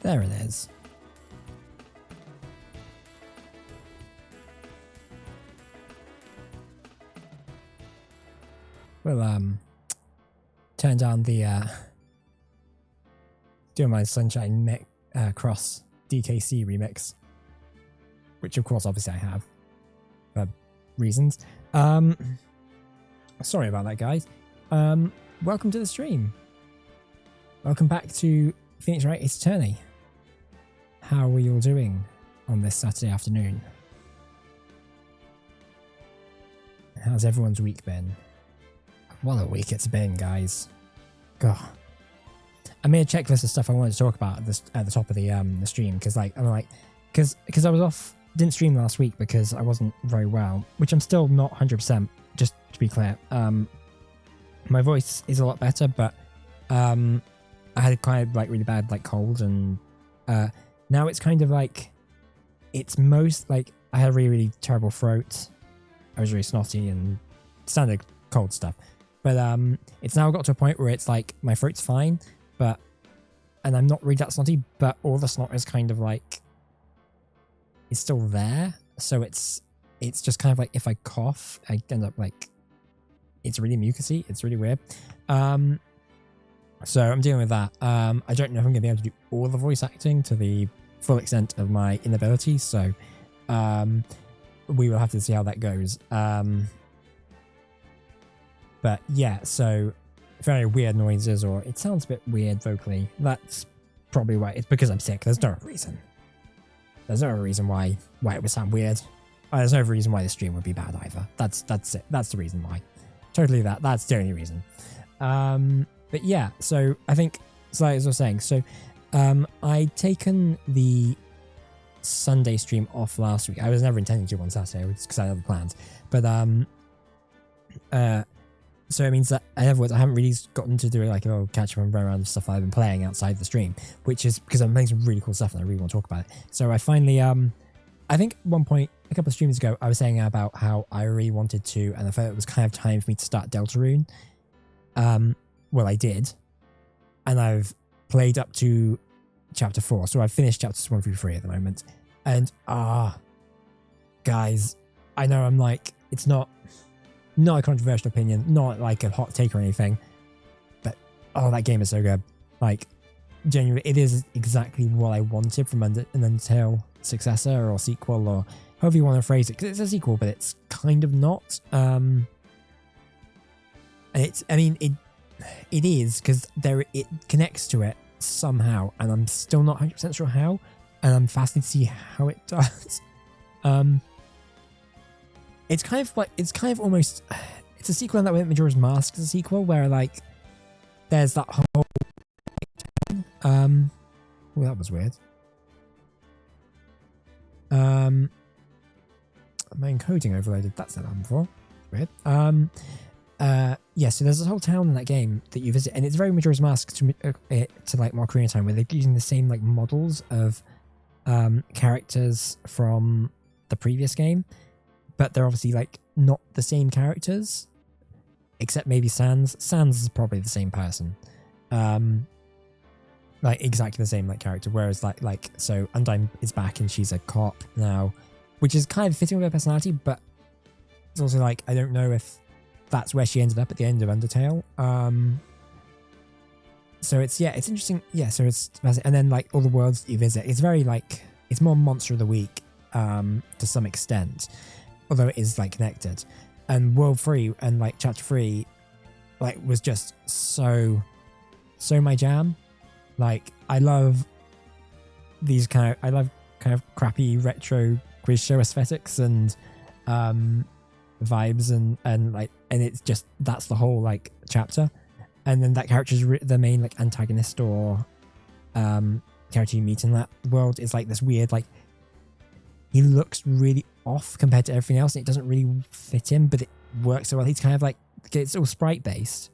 There it is. We'll turn down the doing my Sunshine Cross DKC remix, which of course obviously I have for reasons. Sorry about that, guys. Welcome to the stream. Welcome back to Phoenix Wright Ace Attorney. How are you all doing on this Saturday afternoon? How's everyone's week been? What a week it's been, guys. God. I made a checklist of stuff I wanted to talk about at the top of the stream, because I was off, didn't stream last week because I wasn't very well, which I'm still not 100%, just to be clear. My voice is a lot better, but I had kind of really bad cold, and now it's kind of it's most I had a really, really terrible throat. I was really snotty and standard cold stuff. But it's now got to a point where it's my throat's fine, and I'm not really that snotty, but all the snot is kind of it's still there. So it's just kind of if I cough, I end up it's really mucousy. It's really weird. So I'm dealing with that. I don't know if I'm going to be able to do all the voice acting to the full extent of my inability. So we will have to see how that goes. But yeah, so very weird noises, or it sounds a bit weird vocally. That's probably why. It's because I'm sick. There's no reason. There's no reason why it would sound weird. There's no reason why the stream would be bad either. That's it. That's the reason why. Totally that's the only reason. But yeah, so I think, as I was saying, so I'd taken the Sunday stream off last week. I was never intending to on Saturday because I had other plans. But so it means that in other words, I haven't really gotten to do a little catch up and run around of stuff I've been playing outside the stream, which is because I'm playing some really cool stuff and I really want to talk about it. So I finally, I think at one point, a couple of streams ago, I was saying about how I really wanted to, and I felt it was kind of time for me to start Deltarune. Well, I did, and I've played up to chapter 4, so I've finished chapters 1 through 3 at the moment. And guys, I know I'm it's not a controversial opinion, not a hot take or anything, but that game is so good. Genuinely, it is exactly what I wanted from an Undertale successor or sequel, or however you want to phrase it, because it's a sequel, but it's kind of not. It is, because it connects to it somehow, and I'm still not 100% sure how, and I'm fascinated to see how it does. It's kind of almost, it's a sequel in that way that Majora's Mask is a sequel, where there's that whole well, that was weird. My encoding overloaded. That's never happened before. Weird. Yeah, so there's this whole town in that game that you visit, and it's very Majora's Mask to Ocarina Time, where they're using the same models of characters from the previous game, but they're obviously not the same characters, except maybe Sans. Sans is probably the same person, exactly the same character. Whereas so Undyne is back and she's a cop now, which is kind of fitting with her personality, but it's also I don't know if that's where she ended up at the end of Undertale. So it's interesting. Yeah, so it's, and then all the worlds that you visit, it's very it's more Monster of the Week to some extent, although it is connected. And World 3 and Chapter 3 was just so my jam. I love these kind of crappy retro quiz show aesthetics and vibes, and it's just, that's the whole chapter. And then that character's the main antagonist or character you meet in that world is this weird, he looks really off compared to everything else, and it doesn't really fit him, but it works so well. He's kind of it's all sprite based,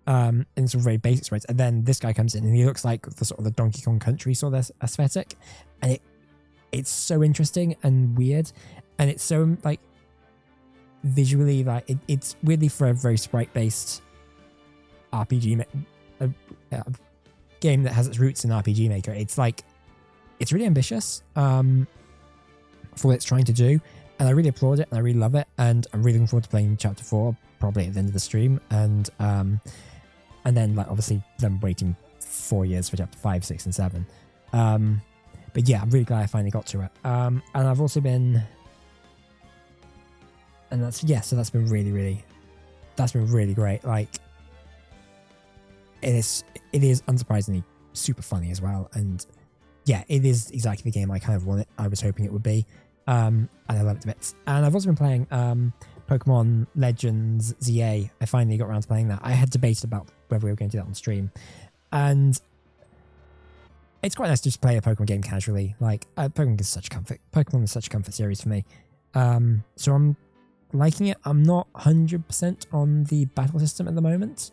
and it's all very basic sprites, and then this guy comes in and he looks like the sort of the Donkey Kong Country sort of aesthetic, and it's so interesting and weird, and it's so visually it's weirdly, for a very sprite based RPG game that has its roots in RPG Maker, it's it's really ambitious for what it's trying to do, and I really applaud it and I really love it, and I'm really looking forward to playing chapter 4 probably at the end of the stream, and then like obviously them waiting 4 years for chapter 5, 6 and 7. But yeah, I'm really glad I finally got to it. And I've also been, and that's been really great. Like it is unsurprisingly super funny as well, and yeah, it is exactly the game I kind of wanted. I was hoping it would be, and I love it to bits. And I've also been playing Pokemon Legends ZA. I finally got around to playing that. I had debated about whether we were going to do that on stream, and it's quite nice to just play a Pokemon game casually. Like Pokemon is such comfort. Pokemon is such a comfort series for me. So I'm liking it. I'm not 100% on the battle system at the moment,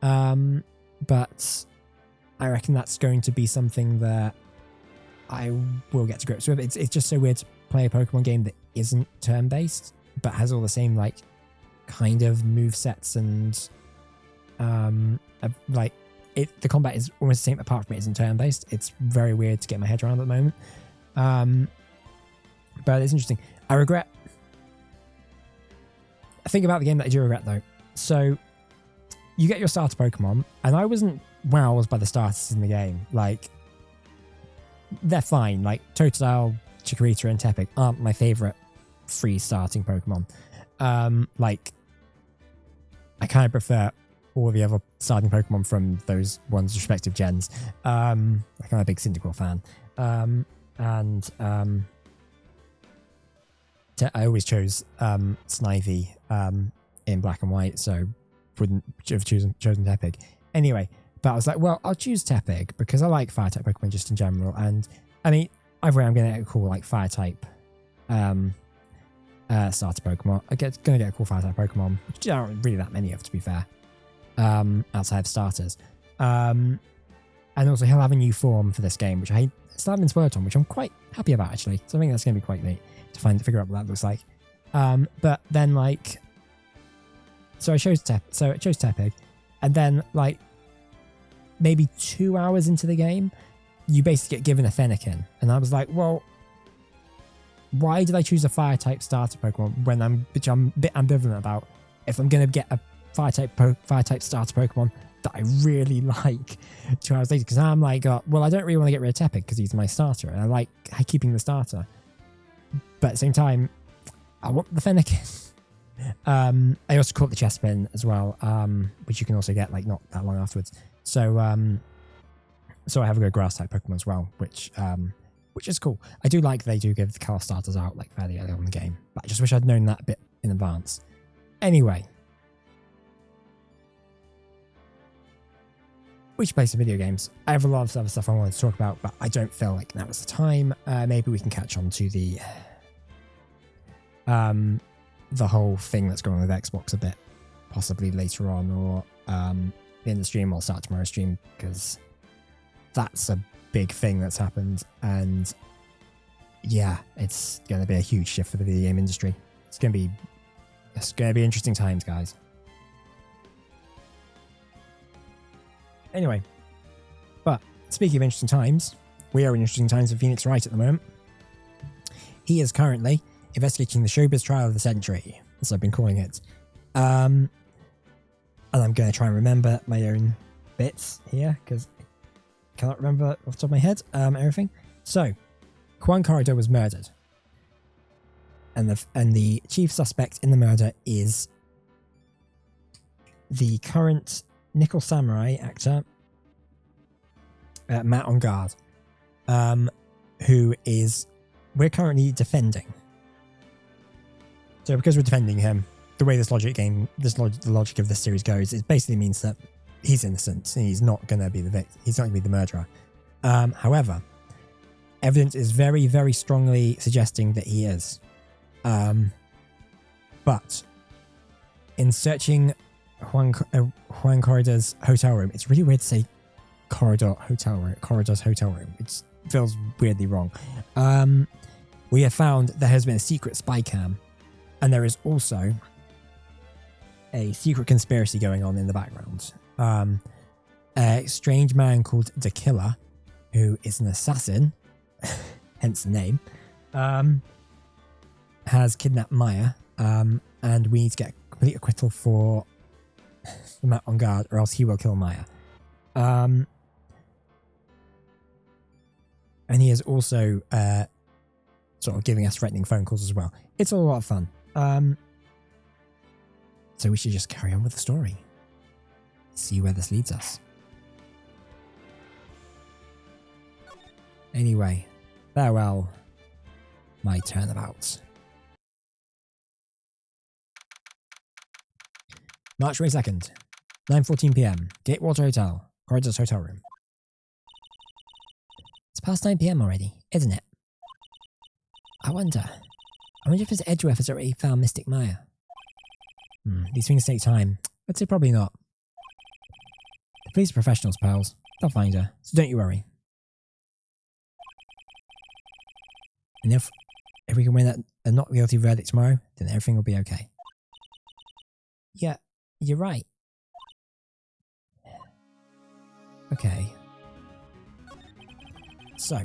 but I reckon that's going to be something that I will get to grips with. It's just so weird to play a Pokemon game that isn't turn-based, but has all the same like kind of move sets and like the combat is almost the same apart from it isn't turn-based. It's very weird to get my head around at the moment. But it's interesting. I think about the game that I do regret though. So you get your starter Pokemon, and I wasn't wowed by the starters in the game. Like they're fine. Like Totodile, Chikorita and Tepig aren't my favorite free starting Pokemon. Like I kind of prefer all the other starting Pokemon from those ones respective gens. I'm a big Cyndaquil fan. I always chose Snivy in black and white, so wouldn't have chosen Tepig. Anyway, but I was like, well, I'll choose Tepig because I like fire type Pokemon just in general. And I mean, either way, I'm going to get a cool like fire type starter Pokemon. Going to get a cool fire type Pokemon, which there aren't really that many of, to be fair. Outside of starters, and also he'll have a new form for this game, which I still haven't been spoiled on, which I'm quite happy about actually. So I think that's going to be quite neat to figure out what that looks like. But then like, so I chose Tepig, and then like maybe 2 hours into the game, you basically get given a Fennekin, and I was like, well, why did I choose a fire type starter Pokemon when which I'm a bit ambivalent about if I'm going to get a fire type starter Pokemon that I really like 2 hours later, because I'm like, well, I don't really want to get rid of Tepig because he's my starter and I like keeping the starter, but at the same time I want the Fennekin. I also caught the Chespin as well, which you can also get like not that long afterwards. So I have a good grass type Pokemon as well, which is cool. I do like they do give the Cal starters out like fairly early on in the game, but I just wish I'd known that a bit in advance. Anyway, we should play some video games. I have a lot of other stuff I wanted to talk about, but I don't feel like that was the time. Maybe we can catch on to the whole thing that's going on with Xbox a bit, possibly later on, or in the stream. I'll start tomorrow's stream because that's a big thing that's happened, and yeah, it's going to be a huge shift for the video game industry. It's going to be interesting times, guys. Anyway, but speaking of interesting times, we are in interesting times for Phoenix Wright at the moment. He is currently investigating the showbiz trial of the century, as I've been calling it. And I'm going to try and remember my own bits here, because I cannot remember off the top of my head everything. So, Juan Corridor was murdered. And the chief suspect in the murder is the current Nickel Samurai actor, Matt On Guard, who we're currently defending. So because we're defending him, the way the logic of this series goes, it basically means that he's innocent and he's not going to be the victim. He's not going to be the murderer. However, evidence is very, very strongly suggesting that he is. But in searching Juan Corridor's hotel room, it's really weird to say Corridor's hotel room. It feels weirdly wrong. We have found there has been a secret spy cam, and there is also a secret conspiracy going on in the background. A strange man called The Killer, who is an assassin, hence the name, has kidnapped Maya, and we need to get complete acquittal for the Matt on guard, or else he will kill Maya. And he is also sort of giving us threatening phone calls as well. It's all a lot of fun. So we should just carry on with the story. See where this leads us. Anyway, farewell, my turnabout. March 22nd, 9:14 PM, Gatewater Hotel, Corridor's hotel room. It's past 9 PM already, isn't it? I wonder if his Edgeworth has already found Mystic Maya. These things take time. I'd say probably not. The police are professionals, pals. They'll find her, so don't you worry. And if we can win a not guilty verdict tomorrow, then everything will be okay. Yeah, you're right. Okay. So,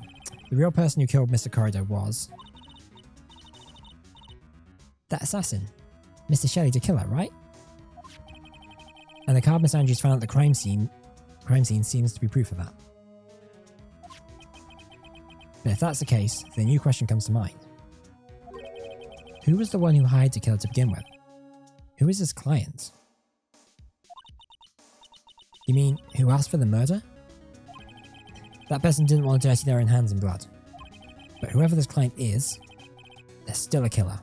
the real person who killed Mr. Corridor was that assassin, Mr. Shelley the killer, right? And the card Miss Andrews found at the crime scene seems to be proof of that. But if that's the case, then a new question comes to mind. Who was the one who hired the killer to begin with? Who is his client? You mean, who asked for the murder? That person didn't want to dirty their own hands in blood. But whoever this client is, they're still a killer.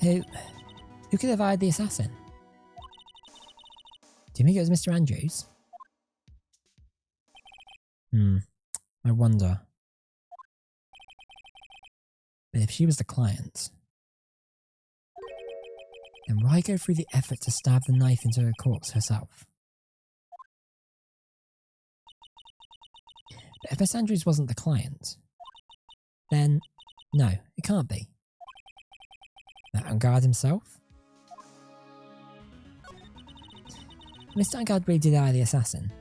Who could have hired the assassin? Do you think it was Mr. Andrews? I wonder. But if she was the client, then why go through the effort to stab the knife into her corpse herself? But if Miss Andrews wasn't the client, then no, it can't be. Matt Angard himself? Mr. Angard really did hire the assassin.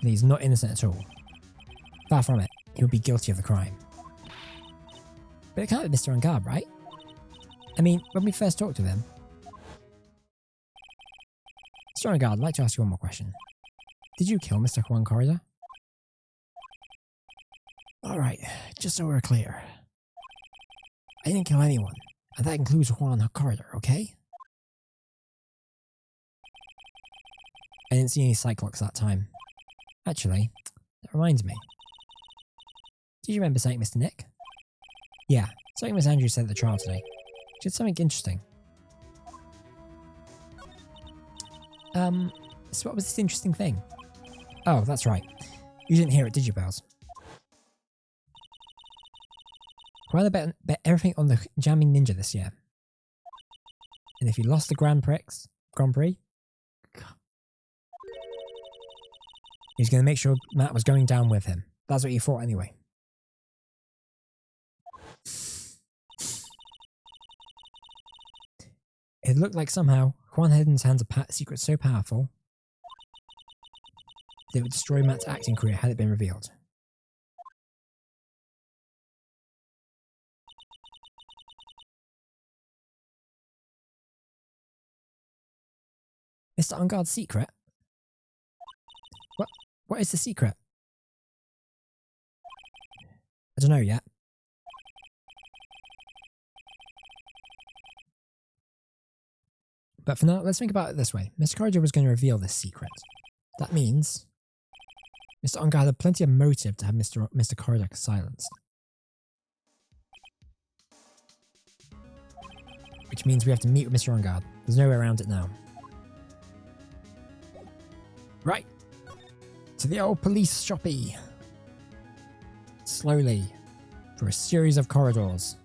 And he's not innocent at all. Far from it, he would be guilty of the crime. But it can't be Mr. Angard, right? I mean, when we first talked to him... Mr. Angard, I'd like to ask you one more question. Did you kill Mr. Juan Corridor? Alright, just so we're clear. I didn't kill anyone, and that includes Juan Corridor, okay? I didn't see any cyclops that time. Actually, that reminds me. Did you remember something, Mr. Nick? Yeah, something Miss Andrews said at the trial today. She had something interesting. So what was this interesting thing? Oh, that's right. You didn't hear it, did you, Bells? Juan bet everything on the Jamming Ninja this year. And if he lost the Grand Prix, he was going to make sure Matt was going down with him. That's what he thought anyway. It looked like somehow Juan had in his hands a secret so powerful that it would destroy Matt's acting career had it been revealed. Mr. Angard's secret? What is the secret? I don't know yet. But for now, let's think about it this way. Mr. Corridor was going to reveal this secret. That means Mr. Angard had plenty of motive to have Mr. Corridor silenced. Which means we have to meet with Mr. Angard. There's no way around it now. Right. To the old police shoppy. Slowly. Through a series of corridors.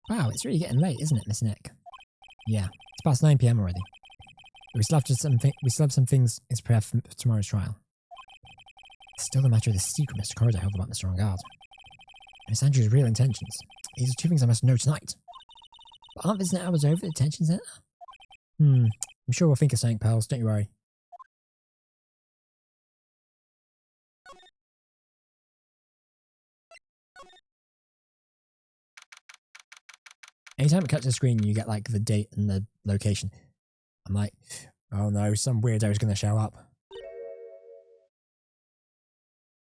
Wow, it's really getting late, isn't it, Miss Nick? Yeah, it's past 9 PM already. We still have some things to prepare for tomorrow's trial. It's still the matter of the secret Mr. Corridor held about Mr. Angard. Miss Andrews' real intentions. These are two things I must know tonight. But aren't visiting hours over at the detention centre? I'm sure we'll think of something, pals. Don't you worry. Anytime it cuts the screen, you get like the date and the location. I'm like, oh no, some weirdo is going to show up.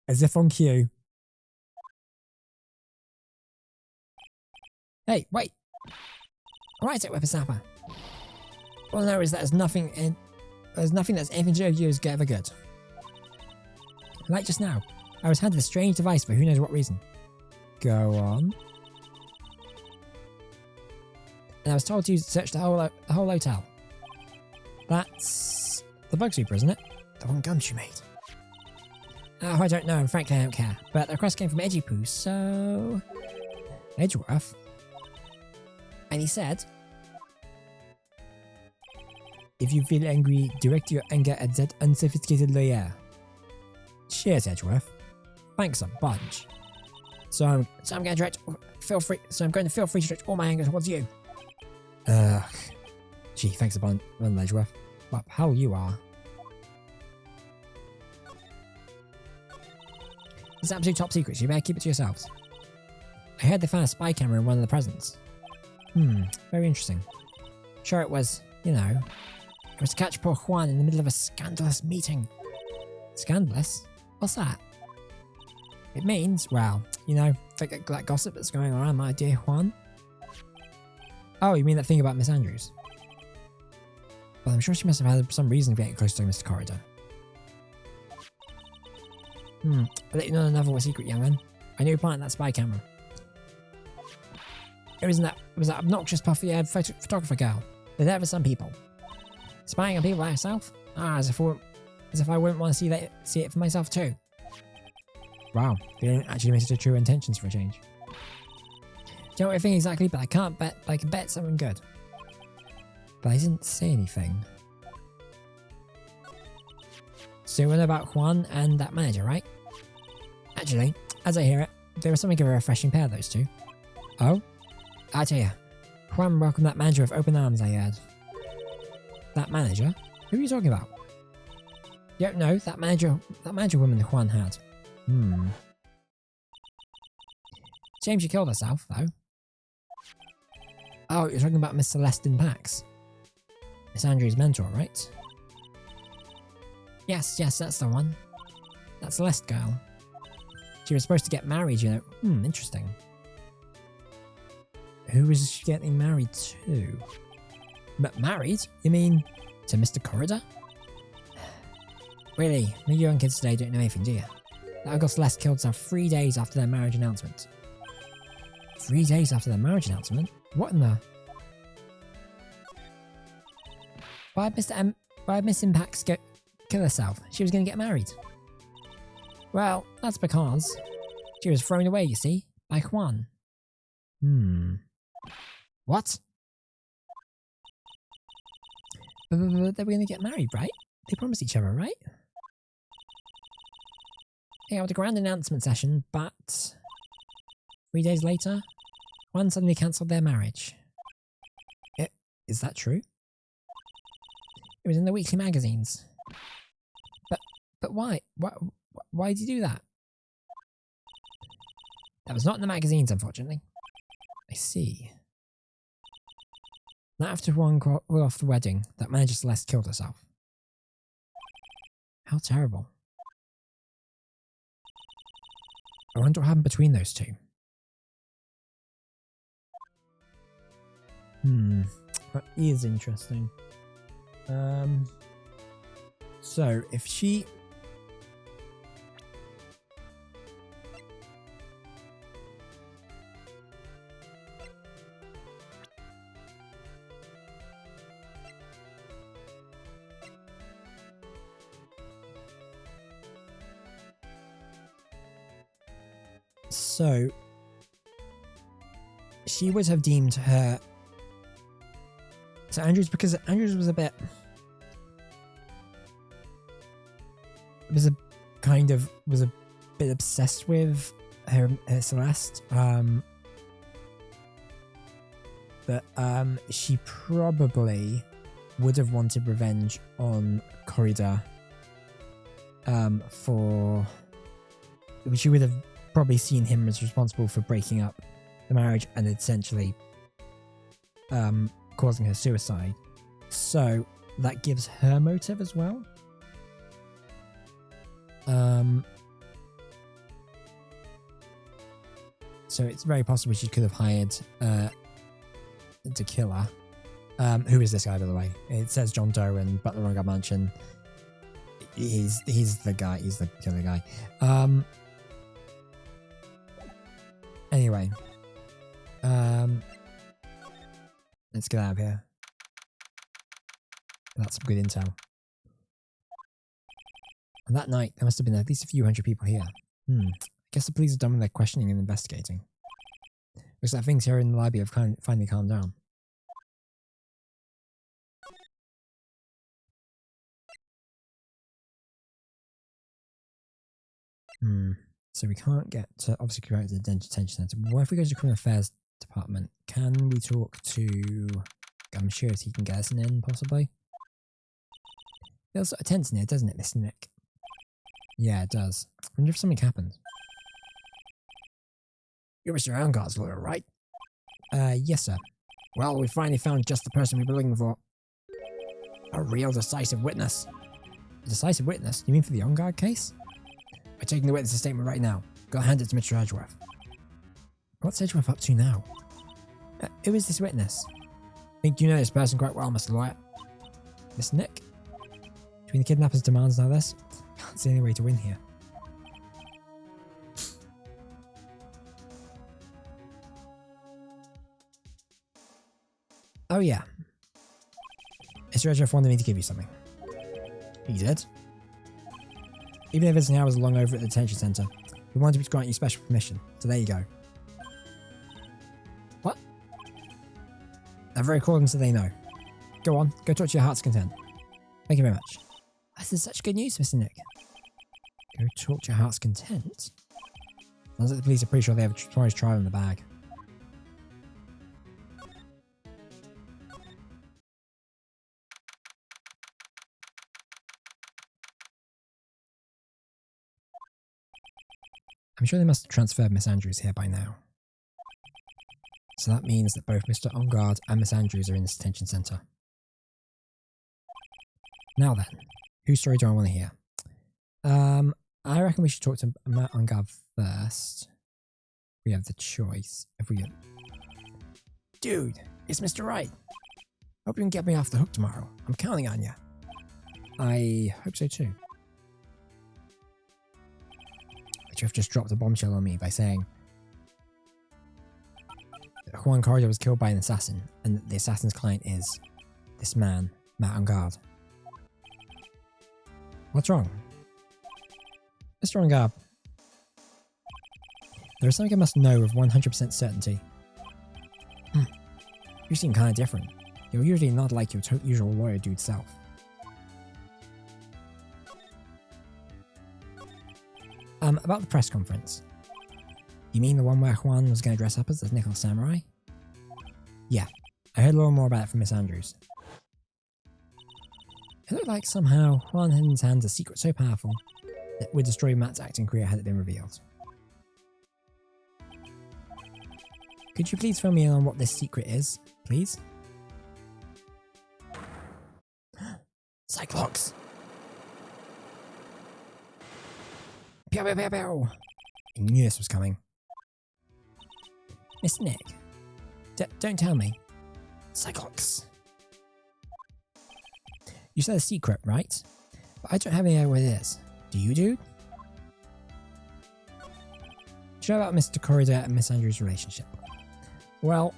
As if on cue. Hey, wait! Why is it, whippersnapper? All I know is that there's nothing that's anything to do with you is ever good. Like just now, I was handed a strange device for who knows what reason. Go on. And I was told to search the whole hotel. That's the bug sweeper, isn't it? The one gun she made. Oh, I don't know, and frankly I don't care. But the request came from Edgypoo, so... Edgeworth? And he said... If you feel angry, direct your anger at that unsophisticated lawyer. Cheers, Edgeworth. Thanks a bunch. So I'm going to feel free to direct all my anger towards you. Ugh. Gee, thanks a bunch, Edgeworth. Well, how you are. It's absolute top secret, so you better keep it to yourselves. I heard they found a spy camera in one of the presents. Very interesting. Sure it was, you know, it was to catch poor Juan in the middle of a scandalous meeting. Scandalous? What's that? It means, well, you know, that gossip that's going around, my dear Juan. Oh, you mean that thing about Miss Andrews? Well, I'm sure she must have had some reason for getting close to Mr. Corridor. I'll let you know another secret, young man. I knew you planted that spy camera. It was that obnoxious, puffy-haired photographer girl. They're there for some people. Spying on people like herself? As if I wouldn't want to see it for myself too. Wow, they didn't actually make it to true intentions for a change. Don't know what I think exactly, but I can bet something good. But I didn't say anything. So you know about Juan and that manager, right? Actually, as I hear it, there was something of a refreshing pair, those two. Oh? I tell ya, Juan welcomed that manager with open arms, I heard. That manager? Who are you talking about? You don't know, that manager woman Juan had. Shame she killed herself, though. Oh, you're talking about Miss Celestine Pax. Miss Andrew's mentor, right? Yes, that's the one. That Celeste girl. She was supposed to get married, you know. Interesting. Who is she getting married to? But married? You mean to Mr. Corridor? Really, you young kids today don't know anything, do you? That girl Celeste killed herself 3 days after their marriage announcement. 3 days after their marriage announcement? What in the... Why did Miss Impax kill herself? She was going to get married. Well, that's because she was thrown away, you see, by Juan. What? But they were going to get married, right? They promised each other, right? They held a grand announcement session, but 3 days later, Juan suddenly cancelled their marriage. Is that true? It was in the weekly magazines. But why? Why did you do that? That was not in the magazines, unfortunately. I see. Not after Juan called off the wedding, that manager Celeste killed herself. How terrible. I wonder what happened between those two. That is interesting. So if she... So she would have deemed her... So Andrews, because Andrews was a bit... was a bit obsessed with her Celeste. but she probably would have wanted revenge on Corridor she would have probably seen him as responsible for breaking up the marriage and essentially causing her suicide. So that gives her motive as well. So it's very possible she could have hired to kill her. Who is this guy, by the way? It says John Doe and Butler on Mansion. He's the guy. He's the killer guy. Anyway, let's get out of here. That's some good intel. And that night, there must have been at least a few hundred people here. I guess the police are done with their questioning and investigating. Looks like things here in the library have finally calmed down. So we can't get to, obviously, correct the detention centre. What if we go to the criminal affairs department? Can we talk to... I'm sure he can get us an in, possibly. Feels sort of tense in here, doesn't it, Mr. Nick? Yeah, it does. I wonder if something happened. You're Mr. Angard's lawyer, right? Yes, sir. Well, we finally found just the person we've been looking for. A real decisive witness. A decisive witness? You mean for the Angard case? We're taking the witness's statement right now. Gotta hand it to Mr. Edgeworth. What's Edgeworth up to now? Who is this witness? I think you know this person quite well, Mr. Lawyer. Mr. Nick? Between the kidnapper's demands and all this, can't see any way to win here. Oh yeah. Mr. Edgeworth wanted me to give you something. He did? Even if visiting hours are long over at the detention centre, we wanted to grant you special permission, so there you go. What? They're very cool, so they know. Go on, go talk to your heart's content. Thank you very much. This is such good news, Mr. Nick. Go talk to your heart's content? Sounds like the police are pretty sure they have tomorrow's trial in the bag. I'm sure they must have transferred Miss Andrews here by now. So that means that both Mr. Angard and Miss Andrews are in this detention centre. Now then, whose story do I want to hear? I reckon we should talk to Matt Angard first. We have the choice. If we get... Dude, it's Mr. Wright. Hope you can get me off the hook tomorrow. I'm counting on you. I hope so too. But you have just dropped a bombshell on me by saying that Juan Corridor was killed by an assassin, and that the assassin's client is this man, Matt Angard. What's wrong? Mr. Angard, there is something I must know with 100% certainty. You seem kind of different. You're usually not like your usual lawyer dude self. About the press conference. You mean the one where Juan was going to dress up as the Nickel Samurai? Yeah, I heard a little more about it from Miss Andrews. It looked like somehow Juan had in his hands a secret so powerful that would destroy Matt's acting career had it been revealed. Could you please fill me in on what this secret is, please? Cyclops! Pew pew pew pew! I knew this was coming. Miss Nick, don't tell me. Cyclops. You said a secret, right? But I don't have any idea what it is. Do you, dude? Do you know about Mr. Corridor and Miss Andrews' relationship? Well,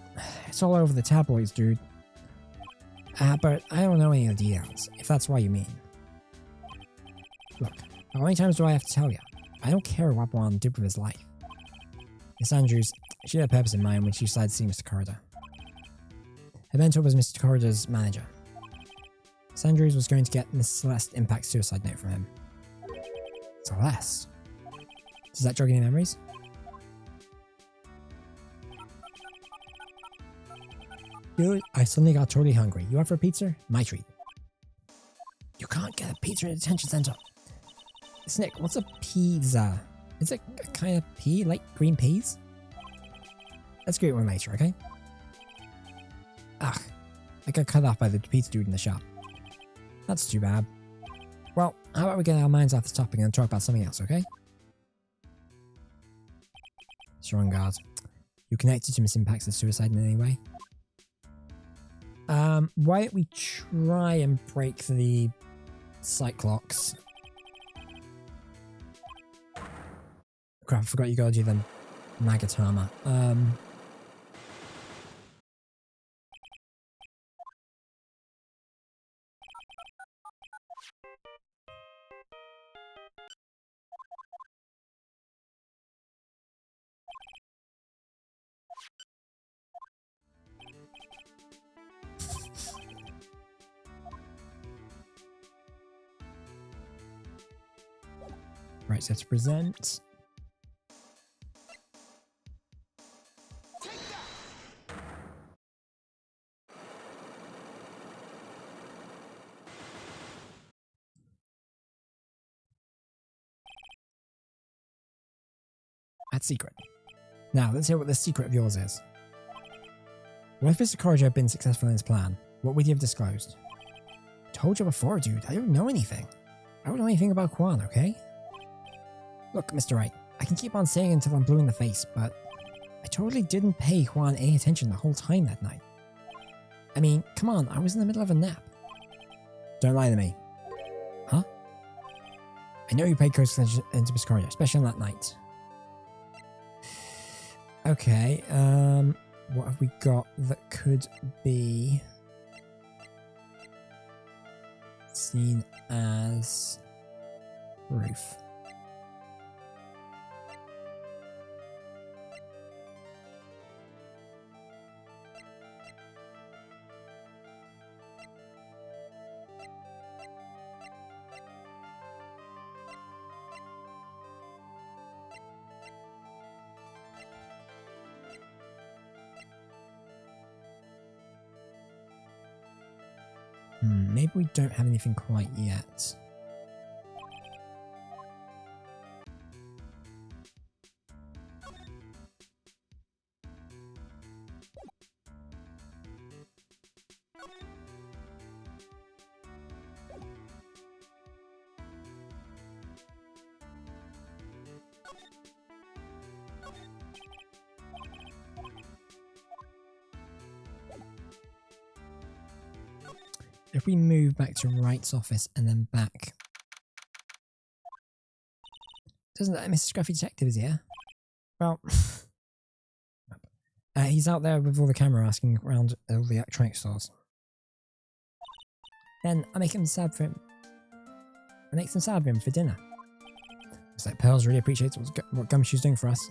it's all over the tabloids, dude. But I don't know any of the details, if that's what you mean. Look, how many times do I have to tell you? I don't care what Juan did with his life. Miss Andrews, she had a purpose in mind when she decided to see Mr. Corridor. Her mentor was Mr. Corridor's manager. Miss Andrews was going to get Miss Celeste Impact's suicide note from him. Celeste? Does that jog any memories? Dude, I suddenly got totally hungry. You up for a pizza? My treat. You can't get a pizza in a detention center. Snick, what's a pizza? Is it a kind of pea, like green peas? Let's get one later, okay? Ugh, I got cut off by the pizza dude in the shop. That's too bad. Well, how about we get our minds off this topic and talk about something else, okay? Strong guard. You connected to Miss Impact's suicide in any way? Why don't we try and break the Cyclox? Crap, I forgot you gotta do the Magatama. Right, so to present. That's secret. Now, let's hear what the secret of yours is. What if Mr. Corriger had been successful in his plan? What would you have disclosed? Told you before, dude. I don't know anything. I don't know anything about Juan, okay? Look, Mr. Wright, I can keep on saying until I'm blue in the face, but I totally didn't pay Juan any attention the whole time that night. I mean, come on, I was in the middle of a nap. Don't lie to me. Huh? I know you paid close attention to Miss Corriger, especially on that night. Okay, what have we got that could be seen as proof? Maybe we don't have anything quite yet. If we move back to Wright's office and then back... Doesn't that Mr. Scruffy Detective is here? Well... he's out there with all the camera asking around all the electronic stores. Then I make him sad for him. I make some sad for him for dinner. Looks like Pearls really appreciates what Gumshoe's doing for us.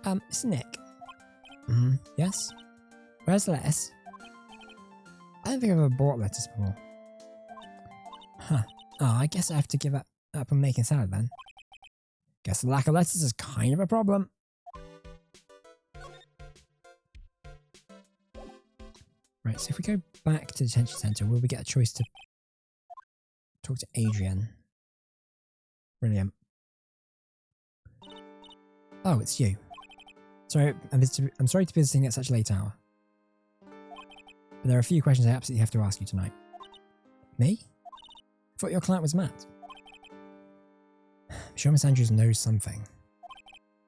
It's Nick. Yes? Where's the lettuce? I don't think I've ever bought lettuce before. Huh. Oh, I guess I have to give up on making salad then. Guess the lack of lettuce is kind of a problem. Right, so if we go back to the detention center, will we get a choice to talk to Adrian? Brilliant. Oh, it's you. Sorry, I'm sorry to be visiting at such a late hour. But there are a few questions I absolutely have to ask you tonight. Me? I thought your client was Matt. I'm sure Miss Andrews knows something.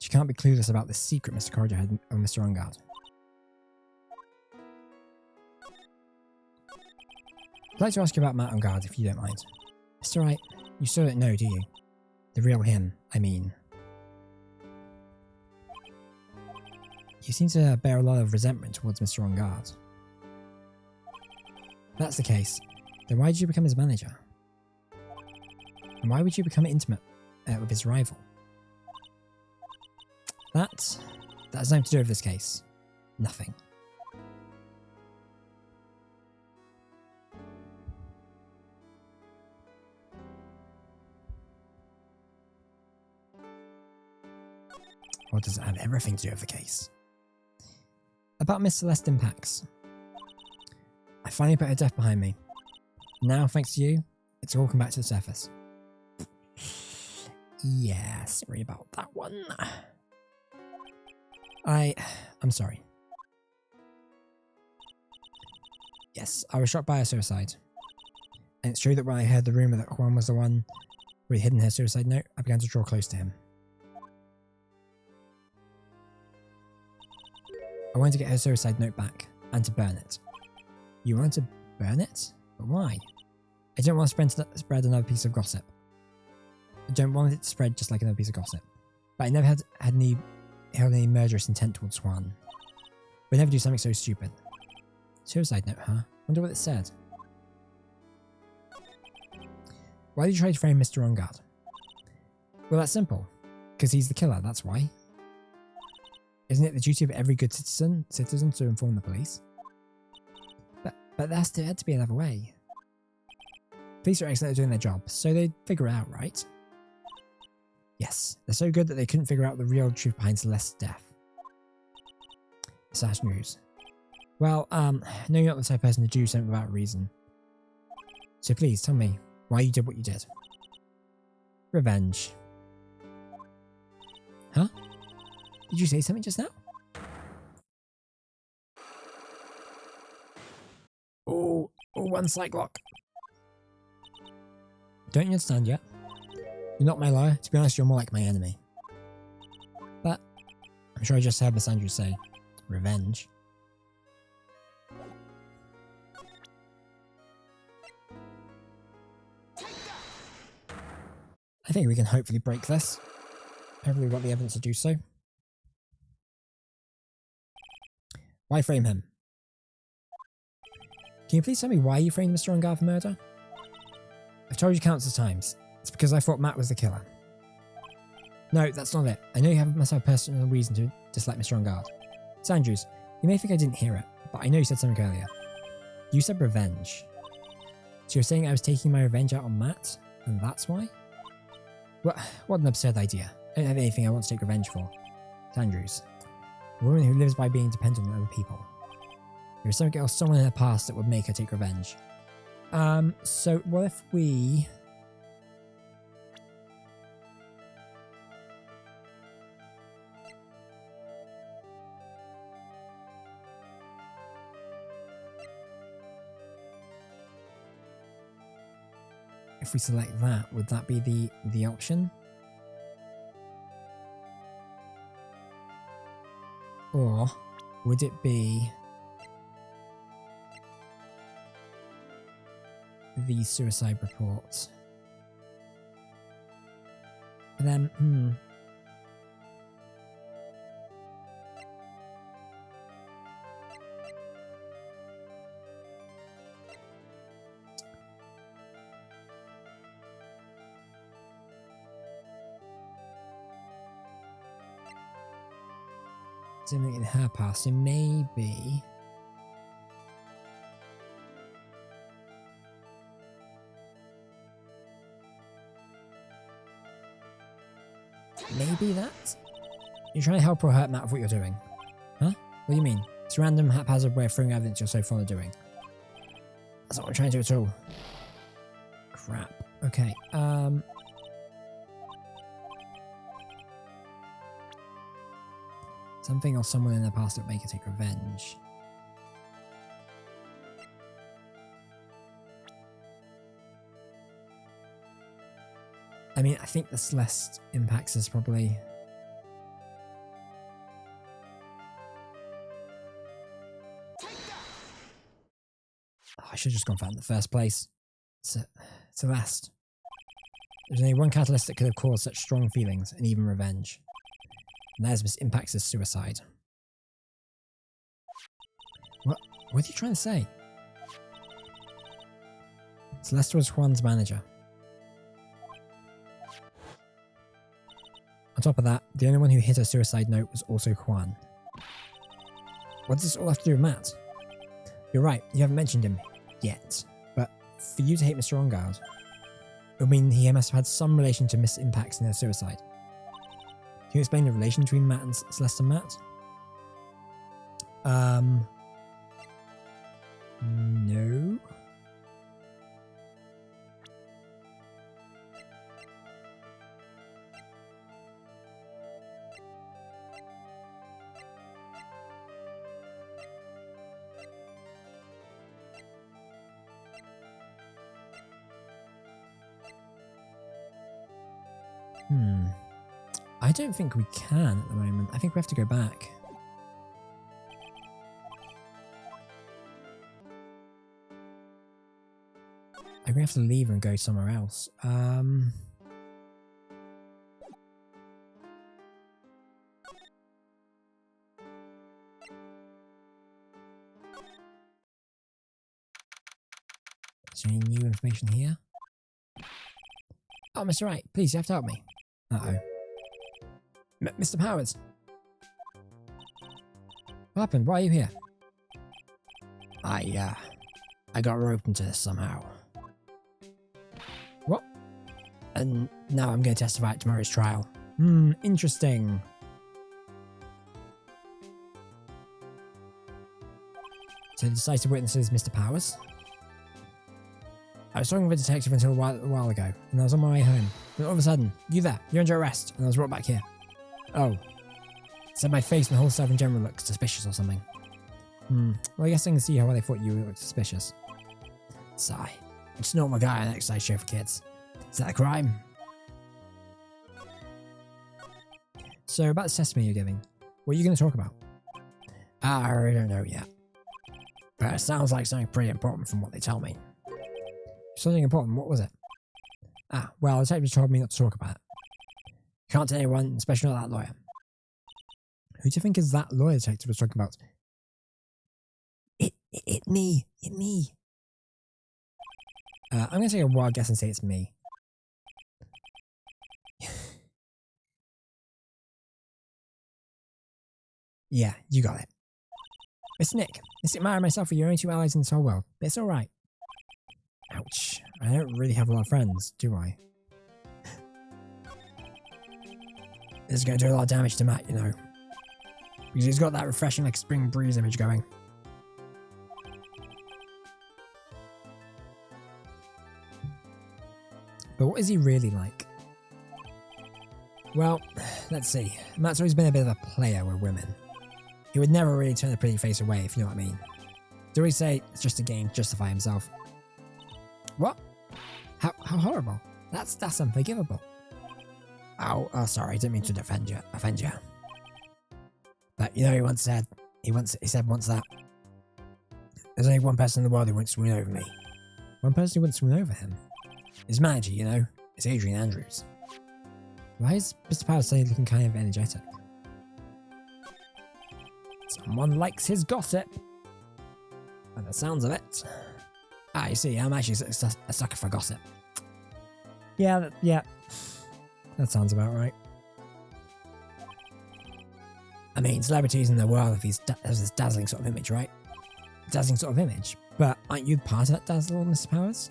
She can't be clueless about the secret Mr. Corriger had on Mr. Ongard. I'd like to ask you about Matt Ongard, if you don't mind. Mr. Wright, you still don't know, do you? The real him, I mean. You seem to bear a lot of resentment towards Mr. Ongard. If that's the case, then why did you become his manager? And why would you become intimate with his rival? That has nothing to do with this case. Nothing. Or does it have everything to do with the case? About Miss Celeste Impacts. I finally put her death behind me. Now, thanks to you, it's all come back to the surface. Yeah, sorry about that one. I'm sorry. Yes, I was shocked by her suicide. And it's true that when I heard the rumour that Juan was the one who had hidden her suicide note, I began to draw close to him. I wanted to get her suicide note back, and to burn it. You wanted to burn it? But why? I don't want to spread another piece of gossip. I don't want it to spread just like another piece of gossip. But I never held any murderous intent towards Juan. We'd never do something so stupid. Suicide note, huh? Wonder what it said. Why did you try to frame Mr. On Guard? Well, that's simple. Because he's the killer, that's why. Isn't it the duty of every good citizen to inform the police? But there had to be another way. Police are excellent at doing their job, so they'd figure it out, right? Yes, they're so good that they couldn't figure out the real truth behind Celeste's death. Sad news. Well, no, you're not the type of person to do something without a reason. So please, tell me why you did what you did. Revenge. Huh? Did you say something just now? Oh, one slight lock. Don't you understand yet? You're not my lawyer. To be honest, you're more like my enemy. But I'm sure I just heard Miss Andrews say, revenge. I think we can hopefully break this. Hopefully we've got the evidence to do so. Why frame him? Can you please tell me why you framed Mr. On Guard for murder? I've told you countless times. It's because I thought Matt was the killer. No, that's not it. I know you must have a personal reason to dislike Mr. On Guard. Miss Andrews, you may think I didn't hear it, but I know you said something earlier. You said revenge. So you're saying I was taking my revenge out on Matt, and that's why? What an absurd idea. I don't have anything I want to take revenge for. Miss Andrews, a woman who lives by being dependent on other people. There is something else, someone in her past that would make her take revenge. So what if we... If we select that, would that be the option? Or would it be the suicide report? And then, something in her past, so maybe... Maybe that? You're trying to help or hurt Matt with what you're doing. Huh? What do you mean? It's a random haphazard way of throwing evidence you're so fond of doing. That's not what I'm trying to do at all. Crap. Okay, something or someone in the past that would make her take revenge. I mean, I think the Celeste impacts is probably... Oh, I should have just gone for that in the first place. Celeste. There's only one catalyst that could have caused such strong feelings, and even revenge. And there's Miss Impax's suicide. What are you trying to say? Celeste was Juan's manager. On top of that, the only one who hit her suicide note was also Juan. What does this all have to do with Matt? You're right, you haven't mentioned him yet, but for you to hate Mr. On Guard, it would mean he must have had some relation to Miss Impax in her suicide. Can you explain the relation between Matt and Celeste and Matt? No. I don't think we can at the moment. I think we have to go back. I think we have to leave and go somewhere else. Is there any new information here? Oh, Mr. Wright, please, you have to help me. Uh-oh. Mr. Powers! What happened? Why are you here? I got roped into this somehow. What? And now I'm going to testify at tomorrow's trial. Interesting. So the decisive witness is Mr. Powers? I was talking with a detective until a while ago, and I was on my way home. But all of a sudden, you're under arrest, and I was brought back here. Oh. Said my face and the whole stuff in general looked suspicious or something. Well, I guess I can see how they thought you looked suspicious. Sigh. I'm just a normal guy on an exercise show for kids. Is that a crime? So, about the testimony you're giving, what are you going to talk about? I really don't know yet. But it sounds like something pretty important from what they tell me. Something important, what was it? Well, the detective told me not to talk about it. Can't tell anyone, especially not that lawyer. Who do you think is that lawyer detective was talking about? It me. I'm going to take a wild guess and say it's me. Yeah, you got it. It's Nick. It's Mara and myself are your only two allies in this whole world, but it's alright. Ouch. I don't really have a lot of friends, do I? This is going to do a lot of damage to Matt, you know. Because he's got that refreshing, like, spring breeze image going. But what is he really like? Well, let's see. Matt's always been a bit of a player with women. He would never really turn a pretty face away, if you know what I mean. Do we say it's just a game to justify himself? What? How horrible. That's unforgivable. Oh, sorry, I didn't mean to offend you. But you know, he said once that there's only one person in the world who won't swoon over me. One person who wouldn't swoon over him. His manager, you know, it's Adrian Andrews. Why is Mr. Powers suddenly looking kind of energetic? Someone likes his gossip. By the sounds of it. You see, I'm actually a sucker for gossip. Yeah. That sounds about right. I mean, celebrities in the world have this dazzling sort of image, right? Dazzling sort of image. But aren't you part of that dazzle, Mr. Powers?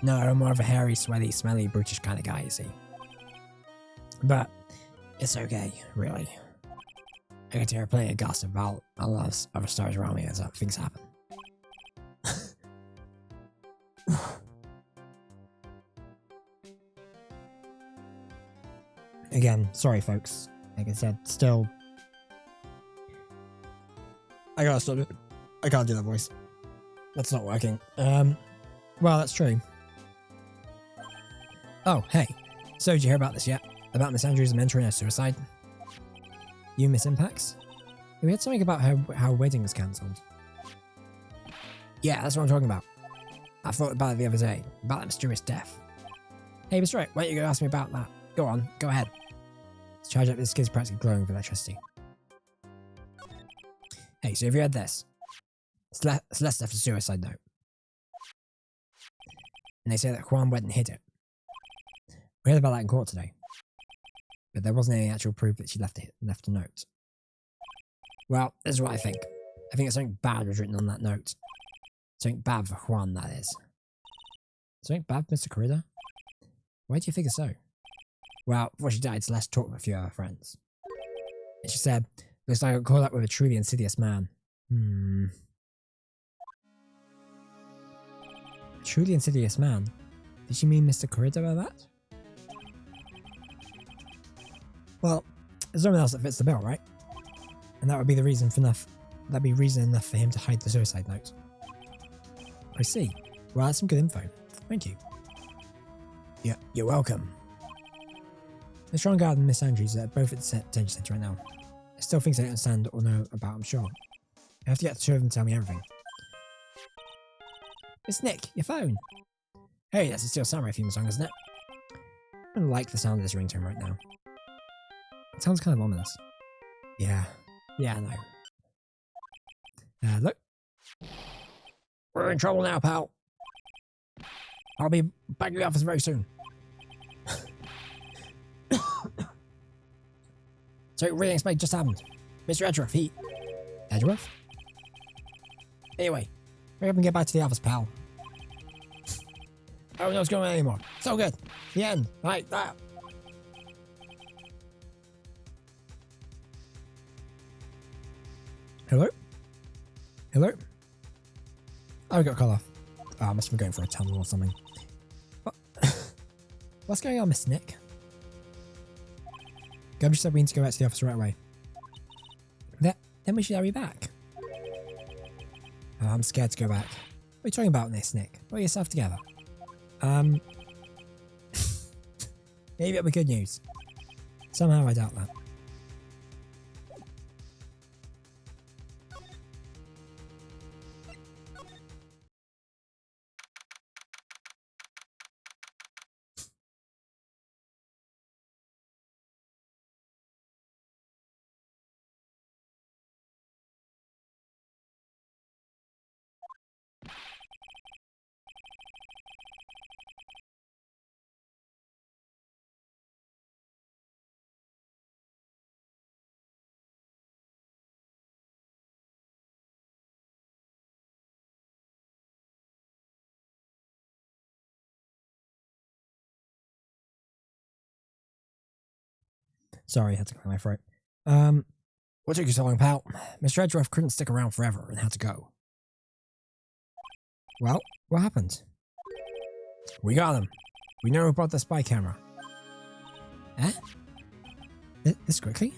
No, I'm more of a hairy, sweaty, smelly, brutish kind of guy, you see. But it's okay, really. I get to hear plenty of gossip about a lot of other stars around me as things happen. Again, sorry folks. Like I said, still... I gotta stop it. I can't do that voice. That's not working. Well, that's true. Oh, hey. So, did you hear about this yet? About Miss Andrews mentoring her suicide? You Miss Impacts? We had something about how wedding was cancelled. Yeah, that's what I'm talking about. I thought about it the other day. About that mysterious death. Hey, Mr. Wright, why don't you go ask me about that? Go on, go ahead. Let's charge up this kid's practically glowing with electricity. Hey, so have you heard this? Celeste left a suicide note. And they say that Juan went and hid it. We heard about that in court today. But there wasn't any actual proof that she left a note. Well, this is what I think. I think something bad was written on that note. Something bad for Juan, that is. Something bad, Mr. Corrida? Why do you figure so? Well, before she died, Celeste talked with a few of her friends. And she said, looks like I got caught up with a truly insidious man. A truly insidious man? Did she mean Mr. Corrida by that? Well, there's no one else that fits the bill, right? And that would be the reason enough. That'd be reason enough for him to hide the suicide note. I see. Well, that's some good info. Thank you. Yeah, you're welcome. Mr. On Guard and Miss Andrews are both at the detention centre right now. There's still things I don't understand or know about, I'm sure. I have to get the two of them to tell me everything. It's Nick, your phone. Hey, that's a Steel Samurai theme song, isn't it? I don't like the sound of this ringtone right now. It sounds kind of ominous. Yeah, I know. Look. We're in trouble now, pal. I'll be back in the office very soon. So, really explain just happened. Mr. Edgeworth, he... Edgeworth? Anyway, hurry up and get back to the office, pal. I don't know what's going on anymore. So good. The end. Like that. Hello? Hello? Oh, we got cut off. Oh, I must have been going for a tunnel or something. What? What's going on, Mr. Nick? Gumby said we need to go back to the office right away. Then we should hurry back. Oh, I'm scared to go back. What are you talking about, Nick? Put yourself together. Maybe it'll be good news. Somehow I doubt that. Sorry, I had to clear my throat. What took you so long, pal? Mr. Edgeworth couldn't stick around forever and had to go. Well, what happened? We got him. We know who brought the spy camera. Eh? This quickly?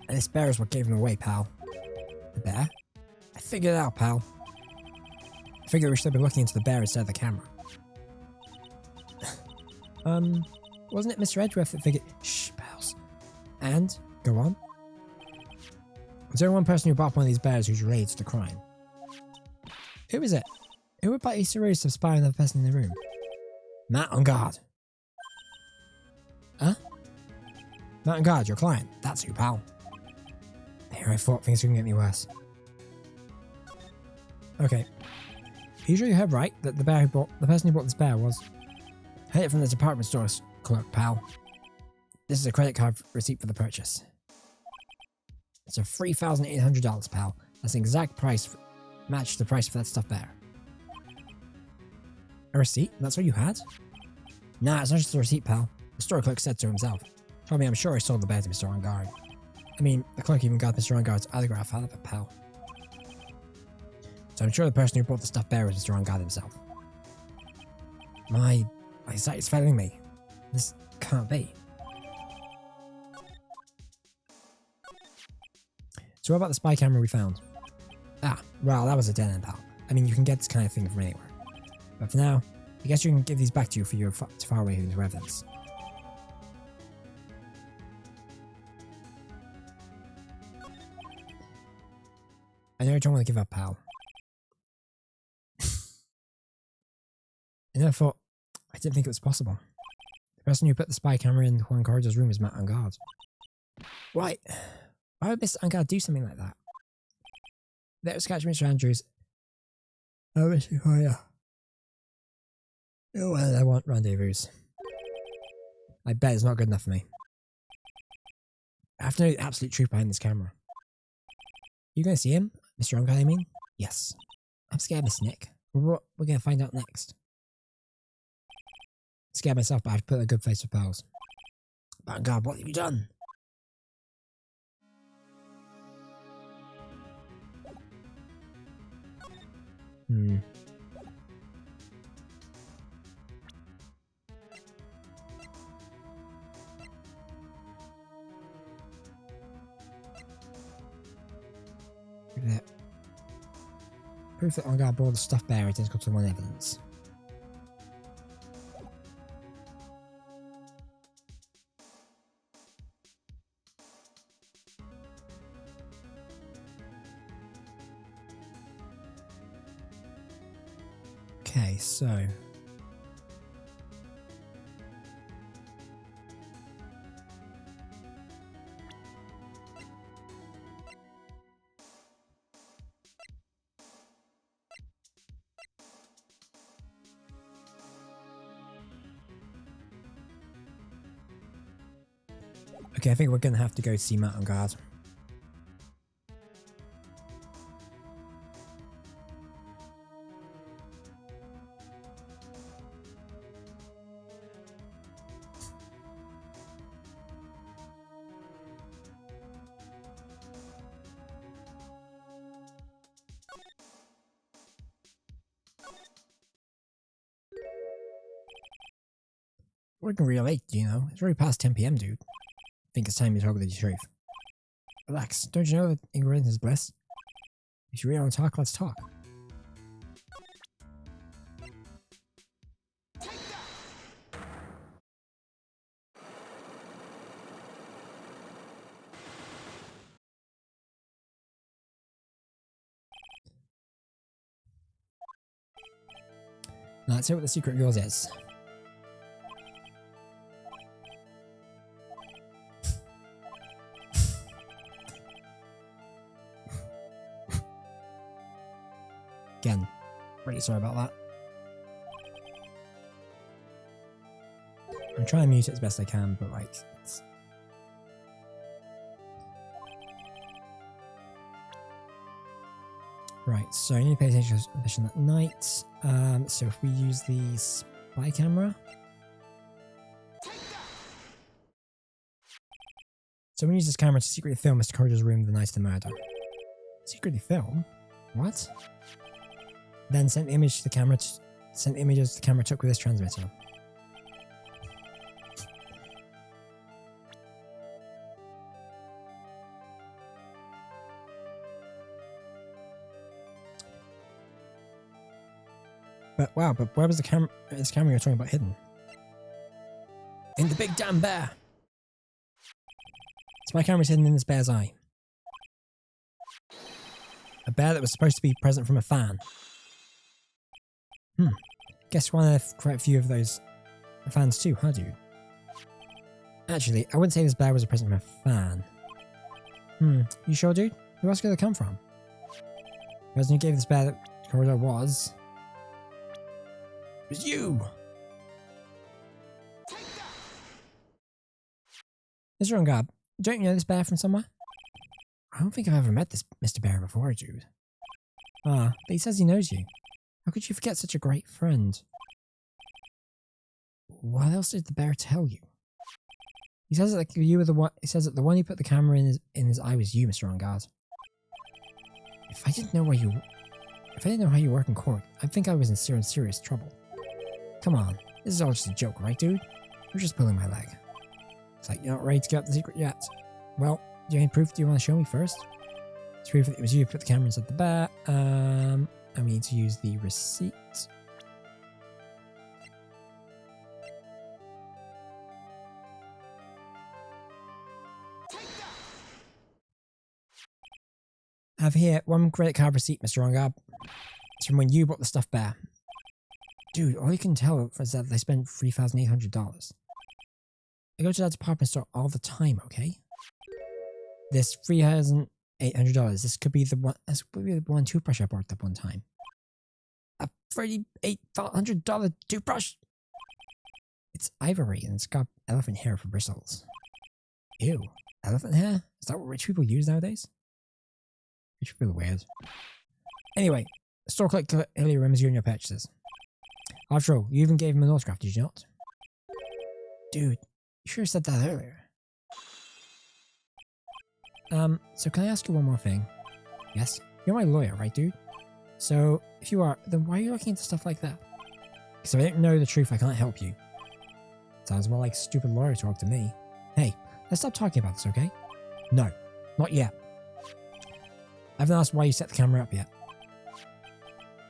And this bear is what gave him away, pal. The bear? I figured it out, pal. I figured we should have been looking into the bear instead of the camera. Wasn't it Mr. Edgeworth that figured... Shh, pals. And? Go on. There's only one person who bought one of these bears who's related to the crime. Who is it? Who would buy a series of spy on another person in the room? Matt on guard. Huh? Matt on guard, your client. That's who, pal. Here, I thought things couldn't get any worse. Okay. Are you sure you heard right that the person who bought this bear was... I heard it from the department store clerk, pal. This is a credit card receipt for the purchase. It's a $3,800, pal. That's the exact price, match the price for that stuffed bear. A receipt? That's what you had? Nah, it's not just a receipt, pal. The store clerk said so himself. Told me I'm sure I sold the bear to Mr. On Guard. I mean, the clerk even got Mr. On Guard's autograph out of it, pal. So I'm sure the person who bought the stuffed bear was Mr. On Guard himself. My sight is failing me. This can't be. So what about the spy camera we found? Ah, well, that was a dead end, pal. I mean, you can get this kind of thing from anywhere. But for now, I guess you can give these back to you for your far away into evidence. I know I don't want to give up, pal. I never thought... I didn't think it was possible. The person who put the spy camera in Juan Corridor's room is Matt on guard. Right. Why would Mr. On Guard do something like that? Let us catch Mr. Andrews. Oh, Mr. Corridor. Oh, well, I want rendezvous. I bet it's not good enough for me. I have to know the absolute truth behind this camera. You gonna see him? Mr. On Guard, I mean? Yes. I'm scared, Miss Nick. What we're gonna find out next. Scared myself, but I've put a good face for pals. My God, what have you done? Look at that. Proof that On Guard bought the stuffed bear identical to one evidence. Okay, so... Okay, I think we're gonna have to go see Matt on guard. Working real late, you know. It's already past 10 PM, dude. I think it's time you talk with the truth. Relax. Don't you know that ignorance is bliss? If you really want to talk, let's talk. Now let's see what the secret of yours is. Again, really sorry about that. I'm trying to mute it as best I can, but like... It's... Right, so I need to pay attention to vision at night. So if we use the spy camera... So we use this camera to secretly film Mr. Corridor's room the night of the murder. Secretly film? What? Then send the image to the camera. Send the images the camera took with this transmitter. But wow, but where was the camera? This camera you're talking about hidden? In the big damn bear. So my camera's hidden in this bear's eye. A bear that was supposed to be present from a fan. Guess one of quite a few of those fans too, huh, dude? Actually, I wouldn't say this bear was a present from a fan. You sure, dude? Who else could it come from? The person who gave this bear the corridor was... It was you! Mr. Ungab, don't you know this bear from somewhere? I don't think I've ever met this Mr. Bear before, dude. Ah, but he says he knows you. How could you forget such a great friend? What else did the bear tell you? He says that like, you were the one. He says that the one who put the camera in his eye was you, Mr. On Guard. If I didn't know how you work in court, I'd think I was in serious trouble. Come on, this is all just a joke, right, dude? You're just pulling my leg. It's like you're not ready to get the secret yet. Well, do you have any proof? Do you want to show me first? To prove that it was you who put the camera inside the bear. And we need to use the receipt. I have here one credit card receipt, Mr. Ongab. It's from when you bought the stuffed bear. Dude, all you can tell is that they spent $3,800. I go to that department store all the time, okay? This $3,800. This could be the one toothbrush I bought that one time. A $3,800 toothbrush. It's ivory and it's got elephant hair for bristles. Ew, elephant hair? Is that what rich people use nowadays? Rich people are weird. Anyway, the store clerk clearly remembers you and your purchases. After all, you even gave him an autograph, did you not? Dude, you should have said that earlier. So can I ask you one more thing? Yes? You're my lawyer, right, dude? So, if you are, then why are you looking into stuff like that? Because if I don't know the truth, I can't help you. Sounds more like stupid lawyer talk to me. Hey, let's stop talking about this, okay? No, not yet. I haven't asked why you set the camera up yet.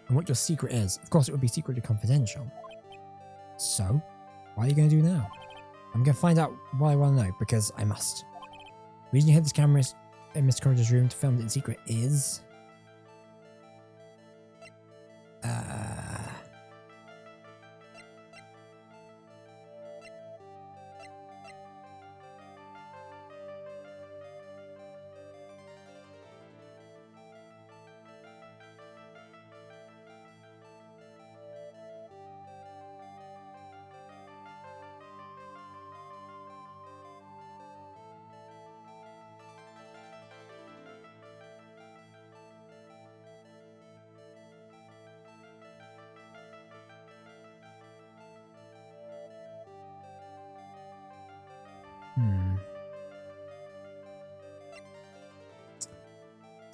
And what your secret is. Of course, it would be secretly confidential. So, what are you going to do now? I'm going to find out what I want to know, because I must. The reason you hid this camera in Mr. Corridor's room to film it in secret is...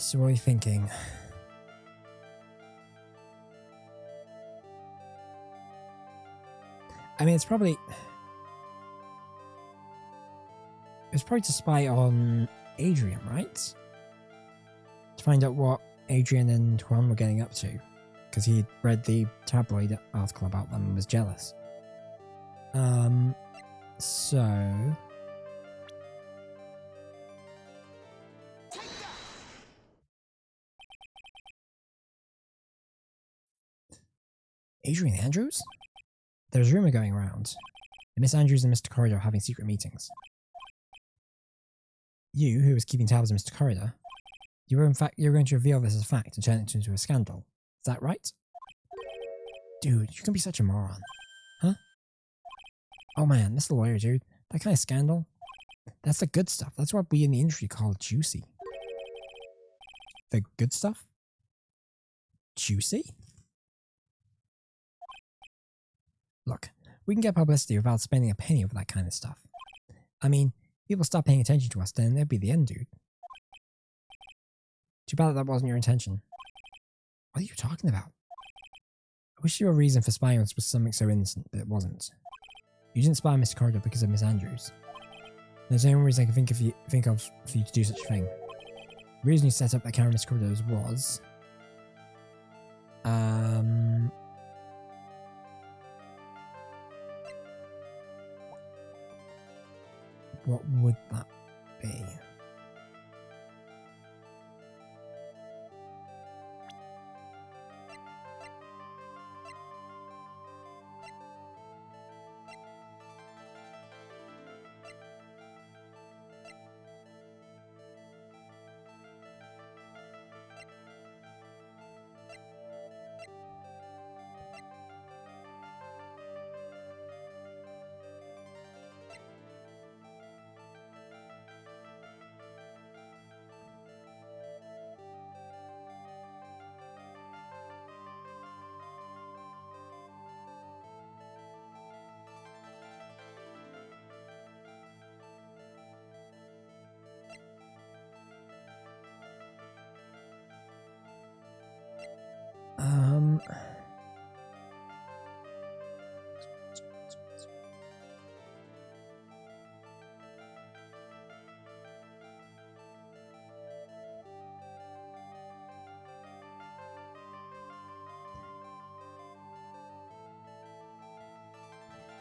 So what are you thinking? I mean, it's probably to spy on Adrian, right? To find out what Adrian and Juan were getting up to, because he read the tabloid article about them and was jealous. So Adrian Andrews? There's a rumor going around that Miss Andrews and Mr. Corridor are having secret meetings. You, who was keeping tabs on Mr. Corridor, you're going to reveal this as a fact and turn it into a scandal. Is that right? Dude, you can be such a moron. Huh? Oh man, this lawyer, dude. That kind of scandal? That's the good stuff. That's what we in the industry call juicy. The good stuff? Juicy? Look, we can get publicity without spending a penny over that kind of stuff. I mean, people stop paying attention to us, then that'd be the end, dude. Too bad that wasn't your intention. What are you talking about? I wish your reason for spying was something so innocent, but it wasn't. You didn't spy on Mr. Corridor because of Miss Andrews. There's no reason I can think of for you to do such a thing. The reason you set up that camera, Mr. Corridor's, was... What would that be?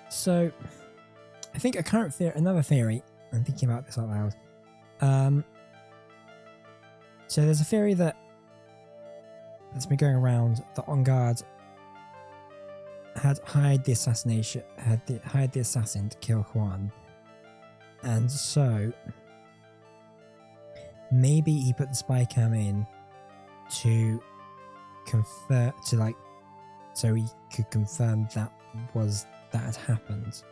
So, I think another theory, I'm thinking about this out loud. So there's a theory that's been going around that On Guard had hired the assassin to kill Juan, and so maybe he put the spy cam in to so he could confirm that had happened.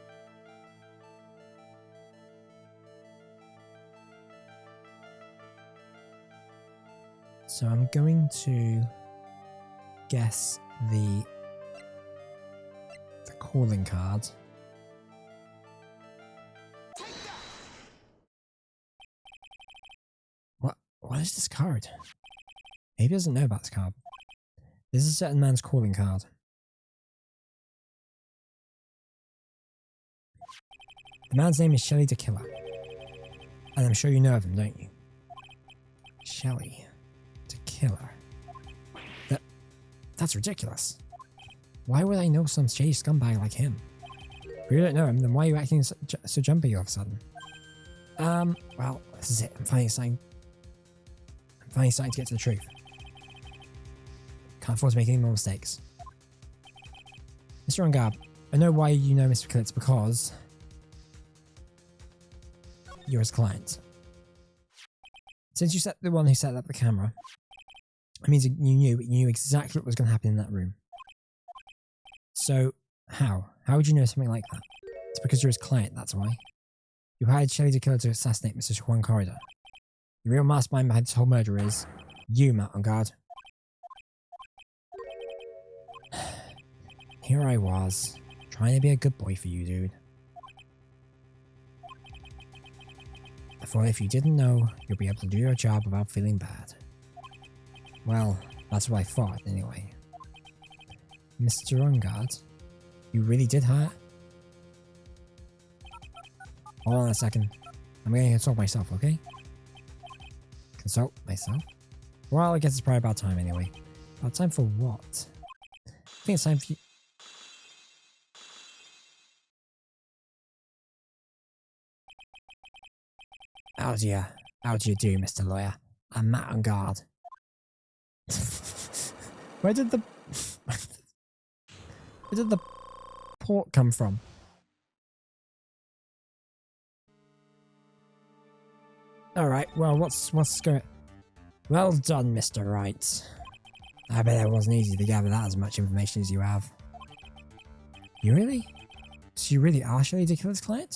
So I'm going to guess the calling card. What is this card? Maybe he doesn't know about this card. This is a certain man's calling card. The man's name is Shelley the Killer. And I'm sure you know of him, don't you? Shelley the Killer. That's ridiculous. Why would I know some shady scumbag like him? If you don't know him, then why are you acting so jumpy all of a sudden? Well, this is it. I'm finally starting to get to the truth. Can't afford to make any more mistakes. Mr. Ongab, I know why you know Mr. Killer. It's because you're his client. Since you're the one who set up the camera, it means you knew exactly what was going to happen in that room. So, how? How would you know something like that? It's because you're his client, that's why. You hired Shelley the Killer to assassinate Mr. Juan Corridor. The real mastermind behind this whole murder is you, Matt On Guard. Here I was, trying to be a good boy for you, dude. I thought if you didn't know, you'll be able to do your job without feeling bad. Well, that's what I thought, anyway. Mr. Ungard, you really did hire? Hold on a second. I'm going to consult myself, okay? Consult myself? Well, I guess it's probably about time anyway. About time for what? I think it's time for you... How do you do, Mr. Lawyer? I'm Matt on guard. Where did the port come from? Alright, well, what's going... Well done, Mr. Wright. I bet it wasn't easy to gather that as much information as you have. You really? So you really are Shirley to kill his client?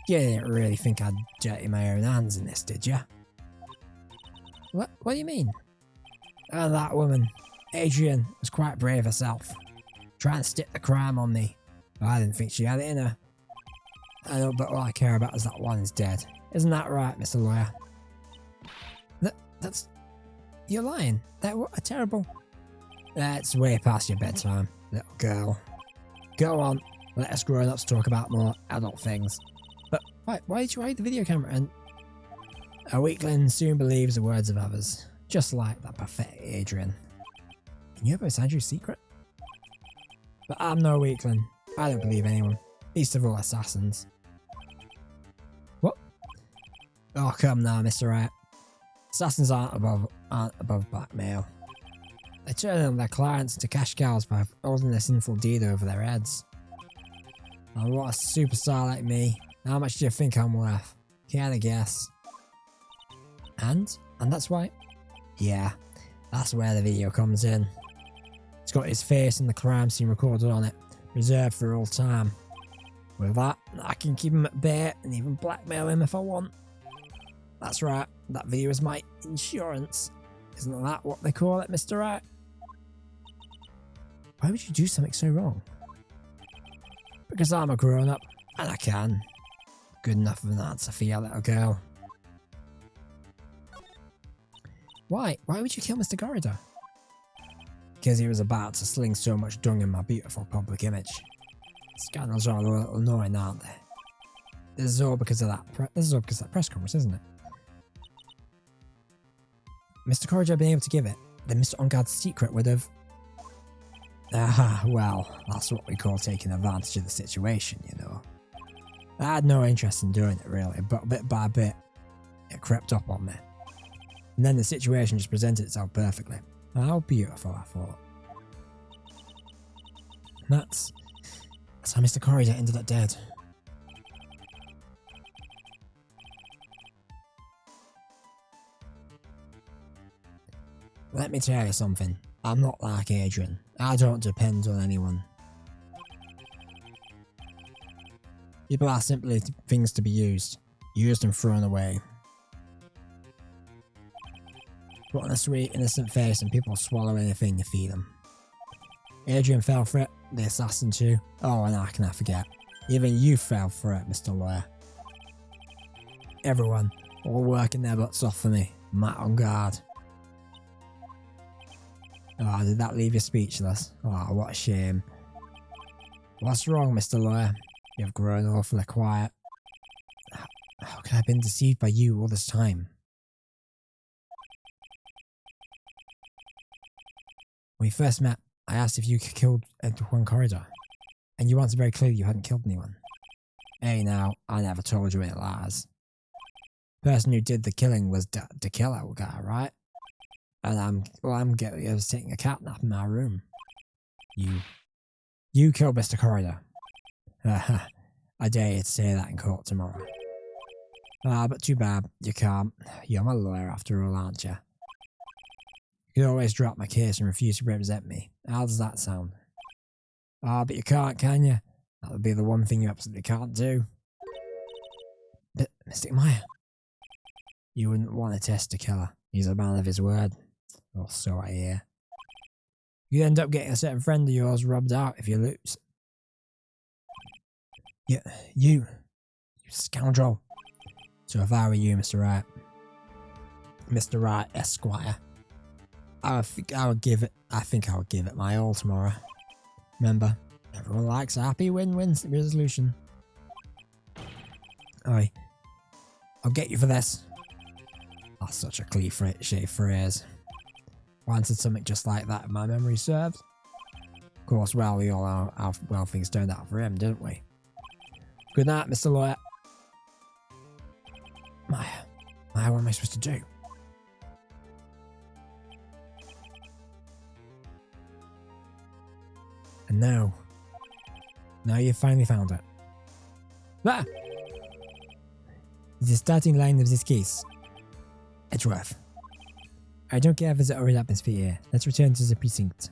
You didn't really think I'd dirty my own hands in this, did you? What do you mean? That woman, Adrian, was quite brave herself, trying to stick the crime on me. But I didn't think she had it in her. I know, but all I care about is that one is dead. Isn't that right, Mr. Lawyer? That's... You're lying. That what a terrible... That's way past your bedtime, little girl. Go on, let us grown-ups talk about more adult things. But why did you hide the video camera and... A weakling soon believes the words of others. Just like that pathetic Adrian. And you have it's Andrew's secret? But I'm no weakling. I don't believe anyone. Least of all assassins. What? Oh, come now, Mr. Wright. Assassins aren't above blackmail. They turn on their clients into cash cows by holding their sinful deed over their heads. And what a superstar like me. How much do you think I'm worth? Can I guess? And that's why? Yeah, that's where the video comes in. It's got his face and the crime scene recorded on it, reserved for all time. With that, I can keep him at bay and even blackmail him if I want. That's right, that video is my insurance. Isn't that what they call it, Mr. Wright? Why would you do something so wrong? Because I'm a grown-up, and I can. Good enough of an answer for your little girl. Why? Why would you kill Mr. Corridor? Because he was about to sling so much dung in my beautiful public image. Scandals are a little annoying, aren't they? This is all because of that press conference, isn't it? Mr. Corridor had been able to give it, then Mr. Ungard's secret would have... Ah, well, that's what we call taking advantage of the situation, you know. I had no interest in doing it, really, but bit by bit, it crept up on me. And then the situation just presented itself perfectly. How beautiful, I thought. That's how Mr. Corridor ended up dead. Let me tell you something. I'm not like Adrian. I don't depend on anyone. People are simply things to be used and thrown away. Put on a sweet, innocent face and people swallow anything you feed them. Adrian fell for it, the assassin too. Oh, and how can I forget? Even you fell for it, Mr. Lawyer. Everyone, all working their butts off for me. Matt on guard. Oh, did that leave you speechless? Oh, what a shame. What's wrong, Mr. Lawyer? You've grown awfully quiet. How could I have been deceived by you all this time? When we first met, I asked if you killed Juan Corridor, and you answered very clearly you hadn't killed anyone. Hey now, I never told you any lies. The person who did the killing was the killer guy, right? And I was taking a cat nap in my room. You killed Mr. Corridor. I dare you to say that in court tomorrow. But too bad, you can't. You're my lawyer after all, aren't you? You can always drop my case and refuse to represent me. How does that sound? But you can't, can you? That would be the one thing you absolutely can't do. But, Mr. Meyer, you wouldn't want to test a killer. He's a man of his word. Or so I hear. You'd end up getting a certain friend of yours rubbed out if you lose. Yeah, you scoundrel. So if I were you, Mr. Wright, Esquire, I think I would give it my all tomorrow. Remember, everyone likes a happy win-win resolution. Oi, I'll get you for this. That's such a cliche phrase. Juan said something just like that if my memory serves. Of course, well, we all know how well things turned out for him, didn't we? Good night, Mr. Lawyer. Maya, what am I supposed to do? And now you've finally found it. Ah! The starting line of this case. Edgeworth. I don't care if it's already atmosphere here. Let's return to the precinct.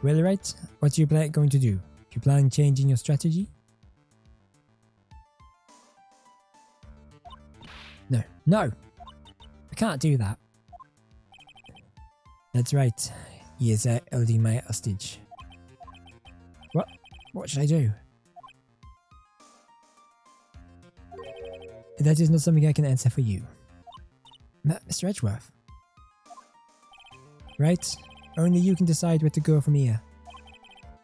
Well, Wright, what are you going to do? You plan on changing your strategy? No! I can't do that. That's right. He is holding my hostage. What should I do? That is not something I can answer for you. Mr. Edgeworth. Right? Only you can decide where to go from here.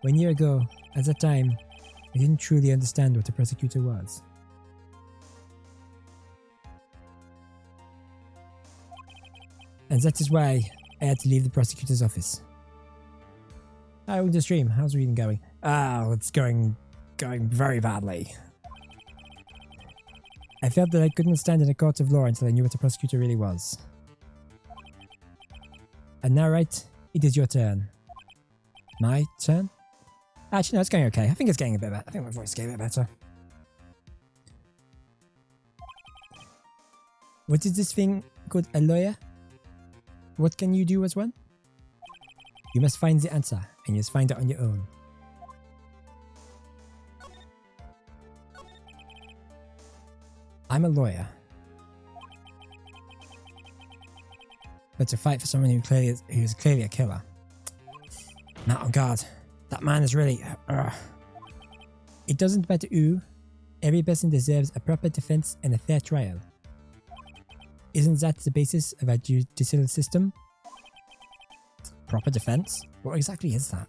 1 year ago, at that time, I didn't truly understand what a prosecutor was. And that is why I had to leave the prosecutor's office. How was the stream? How's the reading going? Oh, it's going very badly. I felt that I couldn't stand in a court of law until I knew what a prosecutor really was. And now, Wright, it is your turn. My turn? Actually, no, it's going okay. I think it's getting a bit better. I think my voice is getting a bit better. What is this thing called a lawyer? What can you do as one? You must find the answer, and you must find it on your own. I'm a lawyer. But to fight for someone who's clearly a killer. Now, oh god, that man is really... It doesn't matter who. Every person deserves a proper defense and a fair trial. Isn't that the basis of our judicial system? Proper defense? What exactly is that?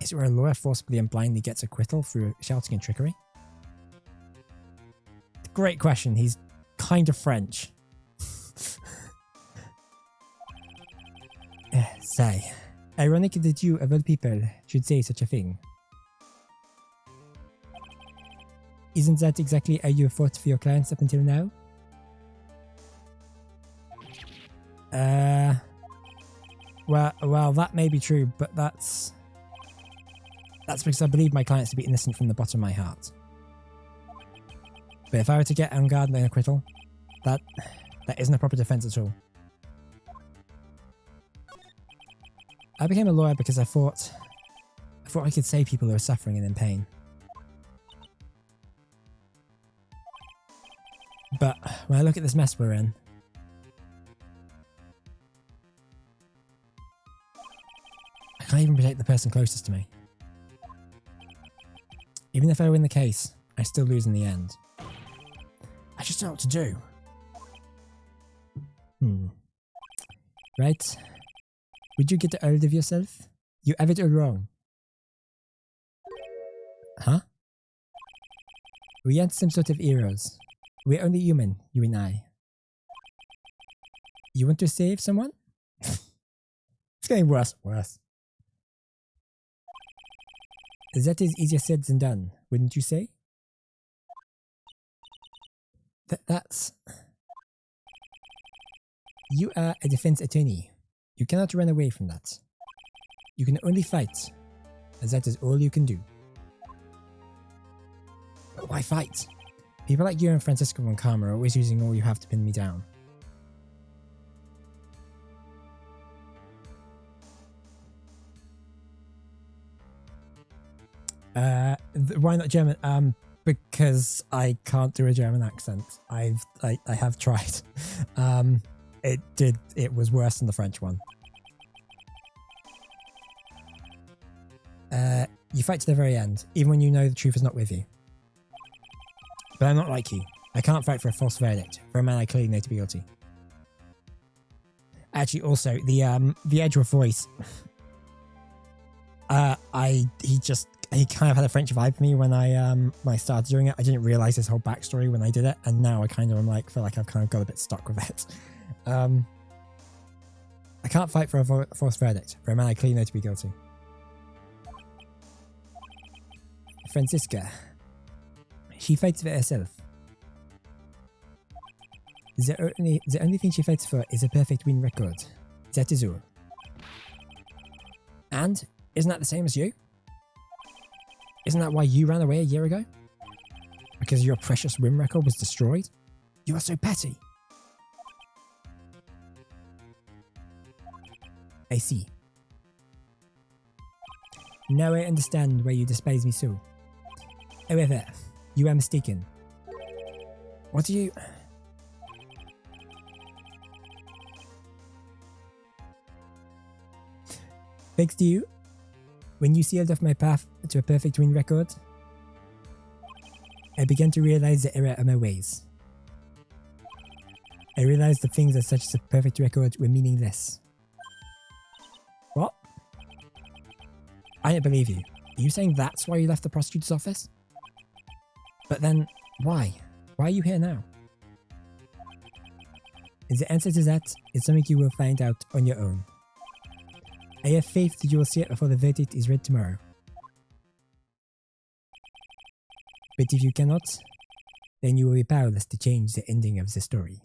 Is it where a lawyer forcibly and blindly gets acquittal through shouting and trickery? Great question. He's kind of French. Say, ironic that you, of all people, should say such a thing. Isn't that exactly how you fought for your clients up until now? Well, that may be true, but that's because I believe my clients to be innocent from the bottom of my heart. But if I were to get on guard and an acquittal, that isn't a proper defense at all. I became a lawyer because I thought I could save people who are suffering and in pain. But when I look at this mess we're in, I can't even protect the person closest to me. Even if I win the case, I still lose in the end. I just don't know what to do. Right? Would you get hold of yourself? You have it all wrong. Huh? We aren't some sort of heroes. We're only human, you and I. You want to save someone? It's getting worse. That is easier said than done, wouldn't you say? That's... You are a defense attorney. You cannot run away from that. You can only fight, as that is all you can do. But why fight? People like you and Francisco and Karma are always using all you have to pin me down. Why not German? Because I can't do a German accent. I have tried. It was worse than the French one. You fight to the very end, even when you know the truth is not with you. But I'm not like you. I can't fight for a false verdict, for a man I clearly know to be guilty. Actually, also the Edgeworth voice. He kind of had a French vibe for me when I started doing it. I didn't realize his whole backstory when I did it, and now I kind of am like feel like I've kind of got a bit stuck with it. I can't fight for a false verdict for a man I clearly know to be guilty. Francisca. She fights for herself. The only thing she fights for is a perfect win record. That is all. And isn't that the same as you? Isn't that why you ran away a year ago? Because your precious win record was destroyed? You are so petty. I see. Now I understand why you despise me so. However, you are mistaken. What do you... Thanks to you, when you sealed off my path to a perfect win record, I began to realize the error of my ways. I realized the things that such as a perfect record were meaningless. What? I don't believe you. Are you saying that's why you left the prosecutor's office? But then, why? Why are you here now? And the answer to that is something you will find out on your own. I have faith that you will see it before the verdict is read tomorrow. But if you cannot, then you will be powerless to change the ending of the story.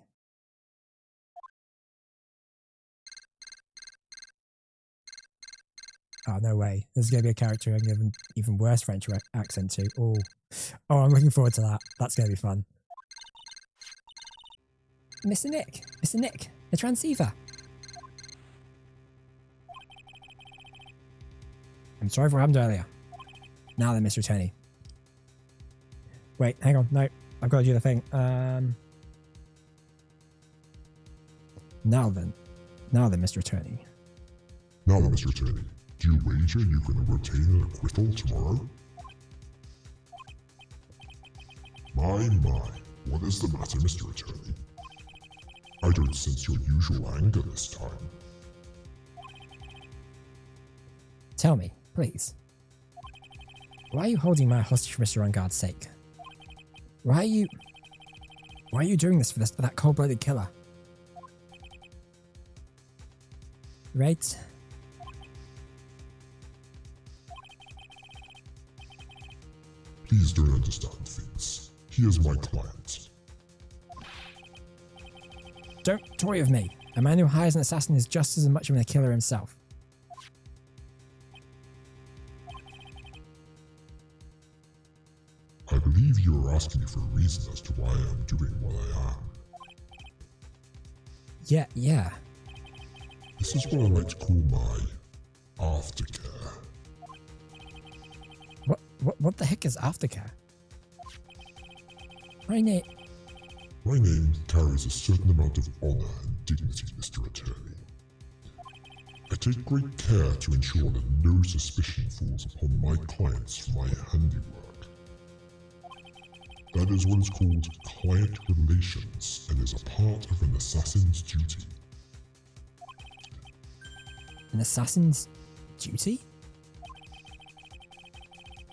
Oh, no way. There's going to be a character I can give an even worse French accent to. Oh, I'm looking forward to that. That's going to be fun. Mr. Nick, the transceiver. I'm sorry for what happened earlier. Now then, Mr. Attorney. Wait, hang on. No, I've got to do the thing. Now then, Mr. Attorney. Now then, Mr. Attorney. Do you wager you can obtain an acquittal tomorrow? My, what is the matter, Mr. Attorney? I don't sense your usual anger this time. Tell me, please. Why are you holding my hostage for Mr. Unguard's sake? Why are you doing this for that cold-blooded killer? Right? Please don't understand things. He is my client. Don't toy with me. A man who hires an assassin is just as much of a killer himself. I believe you are asking me for a reason as to why I am doing what I am. Yeah. This is what I like to call my aftercare. What the heck is aftercare? My name carries a certain amount of honor and dignity, Mr. Attorney. I take great care to ensure that no suspicion falls upon my clients for my handiwork. That is what is called client relations and is a part of an assassin's duty. An assassin's duty?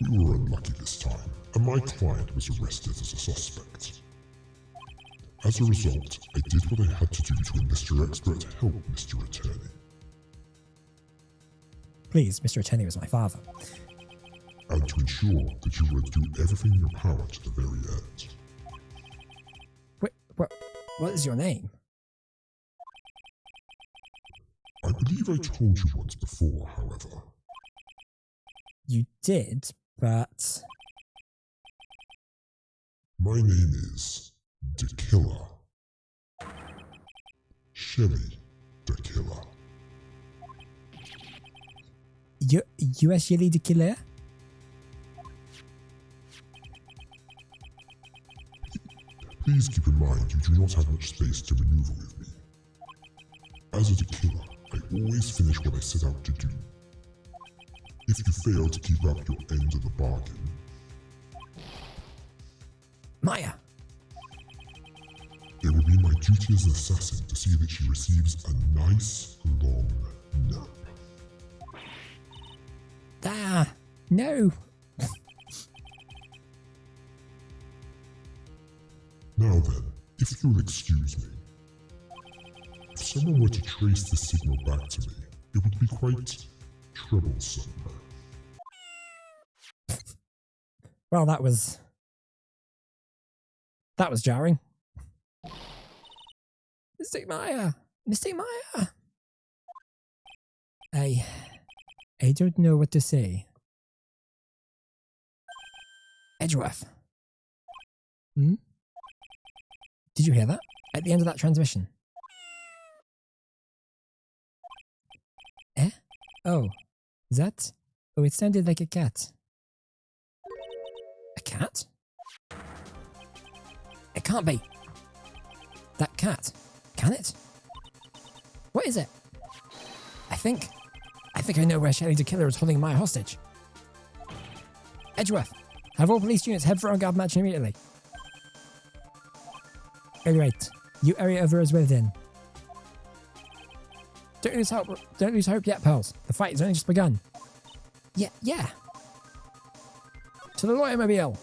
We were unlucky this time, and my client was arrested as a suspect. As a result, I did what I had to do to enlist your expert help, Mr. Attorney. Please, Mr. Attorney was my father. And to ensure that you would do everything in your power to the very end. Wait, what is your name? I believe I told you once before, however. You did, but... My name is The Killer. Shelley the Killer. You are Shelley the Killer? Please keep in mind you do not have much space to maneuver with me. As a killer, I always finish what I set out to do. If you fail to keep up your end of the bargain... Maya! It will be my duty as an assassin to see that she receives a nice, long nap. Ah, no. Now then, if you'll excuse me. If someone were to trace the signal back to me, it would be quite troublesome. Well, that was jarring. Mystic Maya! Mystic Maya! I don't know what to say. Edgeworth. Hmm? Did you hear that? At the end of that transmission. Eh? Oh. That? Oh, it sounded like a cat. A cat? It can't be. That cat. Can it? What is it? I think I know where Shelley the Killer is holding Maya hostage. Edgeworth, have all police units head for our guard mansion immediately. Right, you area over as well then. Don't lose hope yet, pals. The fight has only just begun. Yeah. To the lawyer mobile.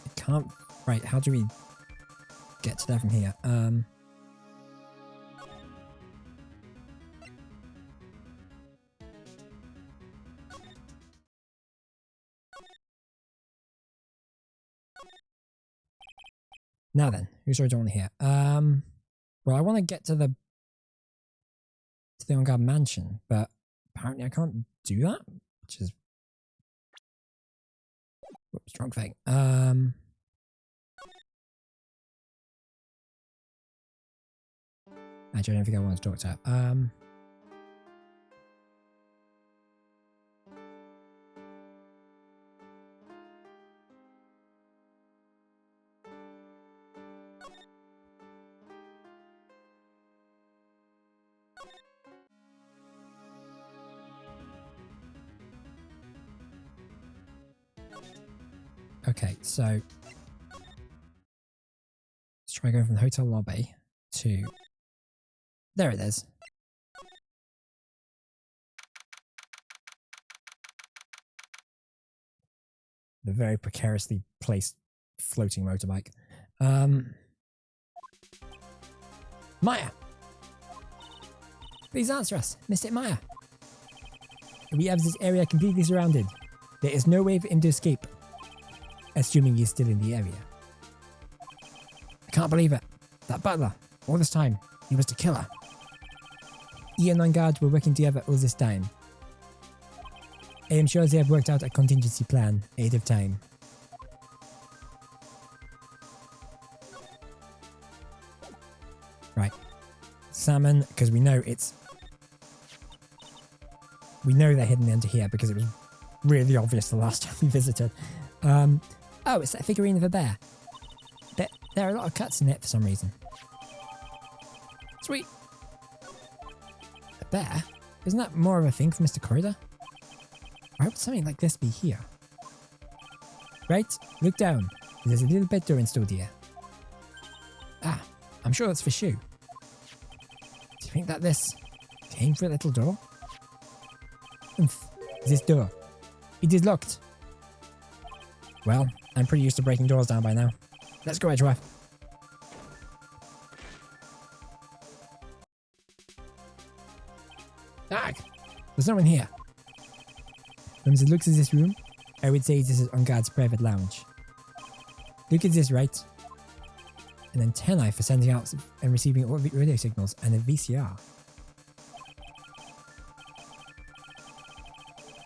I can't. Right, how do we get to there from here? Now then, who's already on here? Well, I want to get to the On Guard mansion, but apparently I can't do that, which is whoops, wrong thing. Actually, I don't think I want to talk to her. Okay, so let's try going from the hotel lobby to... There it is. The very precariously placed floating motorbike. Maya! Please answer us, Mystic Maya. We have this area completely surrounded. There is no way for him to escape. Assuming he's still in the area. I can't believe it. That butler, all this time, he was to kill her. He and On Guard were working together all this time. I am sure they have worked out a contingency plan ahead of time. Right. Salmon, because we know it's... We know they're hidden under here because it was really obvious the last time we visited. Oh, it's that figurine of a bear. There are a lot of cuts in it for some reason. Sweet. A bear? Isn't that more of a thing for Mr. Corridor? Why would something like this be here? Right, look down. There's a little bed door installed here. Ah, I'm sure that's for Shu. Do you think that this came through a little door? This door. It is locked. Well, I'm pretty used to breaking doors down by now. Let's go, Edgeworth. Ah, there's no one here. From the looks of this room, I would say this is On Guard's private lounge. Look at this, right? An antennae for sending out and receiving radio signals and a VCR.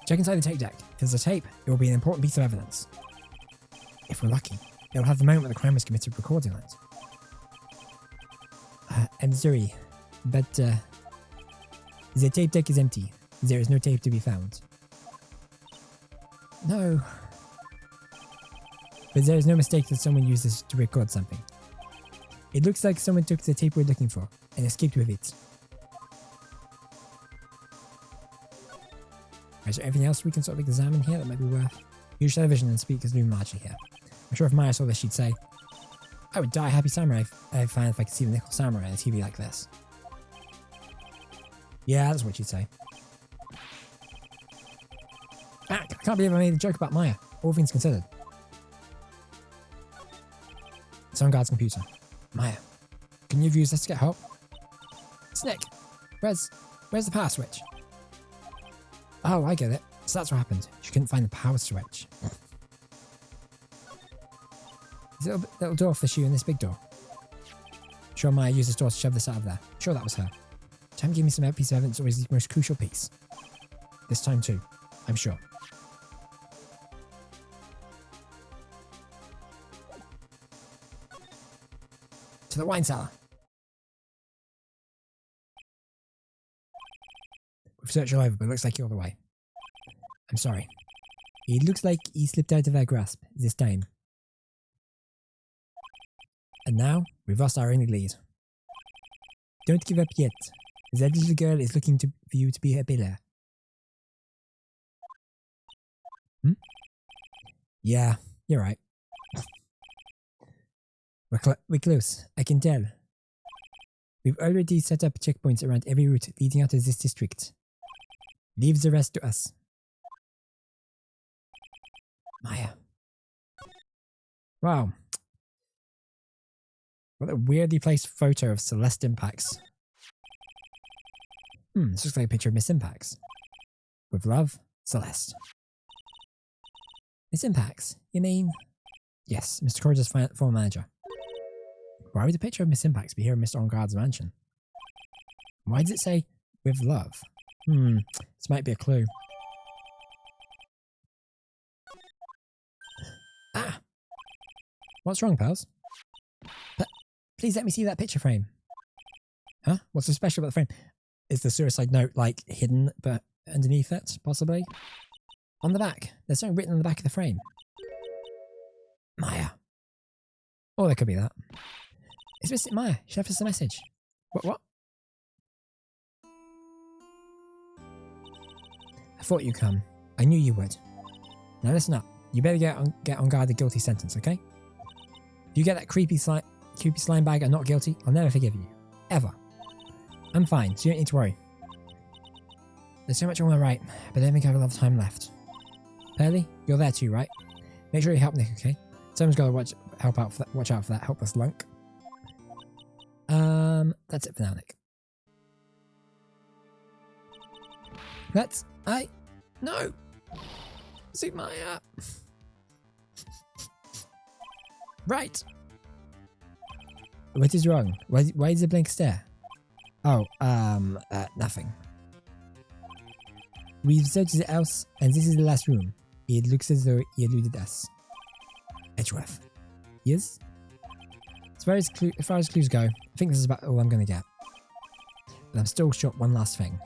Check inside the tape deck. If there's a tape, it will be an important piece of evidence. If we're lucky, it will have the moment the crime was committed recording on it. I'm sorry, but the tape deck is empty. There is no tape to be found. No. But there is no mistake that someone used this to record something. It looks like someone took the tape we're looking for and escaped with it. Is there anything else we can sort of examine here that might be worth Huge television and speakers loom largely here. I'm sure if Maya saw this, she'd say, I would die a happy samurai fan if I could see the Nickel Samurai on a TV like this. Yeah, that's what she'd say. Ah, I can't believe I made a joke about Maya, all things considered. It's on guard's computer. Maya, can you use this to get help? Snick, where's the power switch? Oh, I get it. So that's what happened. She couldn't find the power switch. Is it a little door off the shoe and this big door? Sure, Maya used this door to shove this out of there. Sure, that was her. Time gave me some piece of evidence, always the most crucial piece. This time too, I'm sure. To the wine cellar. We've searched all over, but it looks like you're the way. I'm sorry. It looks like he slipped out of our grasp this time. And now, we've lost our only lead. Don't give up yet. That little girl is looking for you to be her pillar. Yeah, you're right. We're close, I can tell. We've already set up checkpoints around every route leading out of this district. Leave the rest to us. Maya. Wow. What a weirdly placed photo of Celeste Impacts. This looks like a picture of Miss Impacts. With love, Celeste. Miss Impacts? You mean? Yes, Mr. Corridor's former manager. Why would the picture of Miss Impacts be here in Mr. Onguard's mansion? Why does it say, with love? This might be a clue. Ah! What's wrong, pals? Please let me see that picture frame. Huh? What's so special about the frame? Is the suicide note, like, hidden but underneath it, possibly? On the back. There's something written on the back of the frame. Maya. Oh, there could be that. It's Miss Maya. She left us a message. What? I thought you'd come. I knew you would. Now listen up. You better get on guard the guilty sentence, okay? If you get that creepy slime bag and not guilty, I'll never forgive you. Ever. I'm fine, so you don't need to worry. There's so much I want to write, but I don't think I have a lot of time left. Pearly, you're there too, right? Make sure you help Nick, okay? Someone's got to watch out for that helpless lunk. That's it for now, Nick. No! See Maya. Right. What is wrong? Why is the blank stare? Oh, nothing. We've searched the house, and this is the last room. It looks as though he eluded us. Edgeworth. Yes? As far as clues go, I think this is about all I'm going to get. But I'm still short one last thing.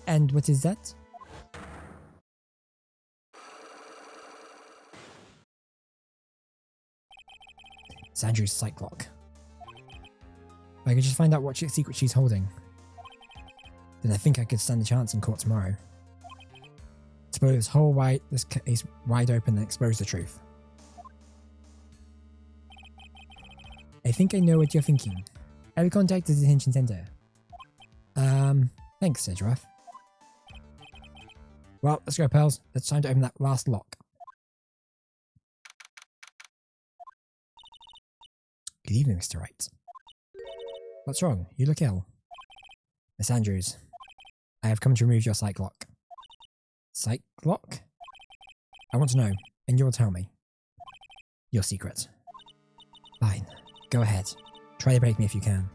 And what is that? It's Andrew's psych lock. If I could just find out what secret she's holding, then I think I could stand a chance in court tomorrow. To blow this case wide open and expose the truth. I think I know what you're thinking. I will contact the detention center. Thanks, Edgeworth. Well, let's go, pals. It's time to open that last lock. Good evening, Mr. Wright. What's wrong? You look ill. Miss Andrews, I have come to remove your psych lock. Psych lock? I want to know, and you'll tell me. Your secret. Fine. Go ahead. Try to break me if you can.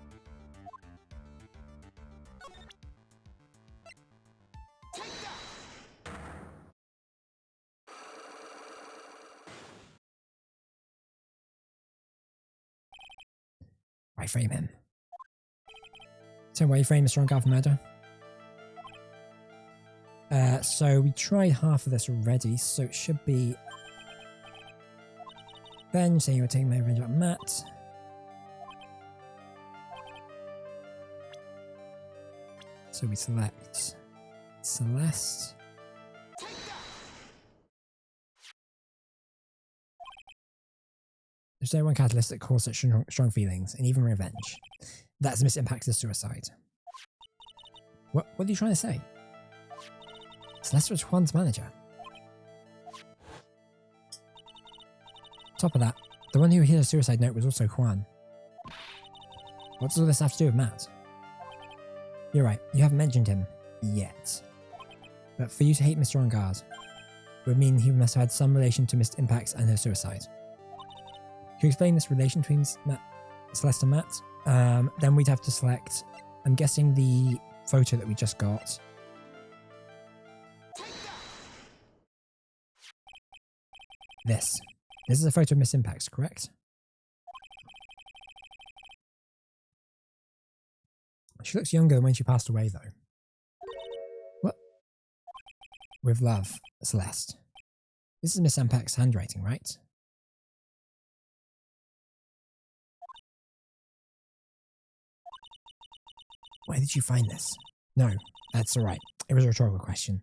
Why frame him? So why frame the strong guy for murder? So we tried half of this already, so it should be Ben saying you're taking my revenge on Matt. So we select Celeste. There's only one catalyst that caused such strong feelings, and even revenge. That's Miss Impact's suicide. What are you trying to say? Celeste was Juan's manager. Top of that, the one who hid a suicide note was also Juan. What does all this have to do with Matt? You're right, you haven't mentioned him yet. But for you to hate Mr. On Guard, it would mean he must have had some relation to Miss Impacts and her suicide. Can you explain this relation between Celeste and Matt? Then we'd have to select, I'm guessing, the photo that we just got. This is a photo of Miss Impacts, correct? She looks younger than when she passed away, though. What? With love, Celeste. This is Miss Impact's handwriting, right? Where did you find this? No, that's alright. It was a rhetorical question.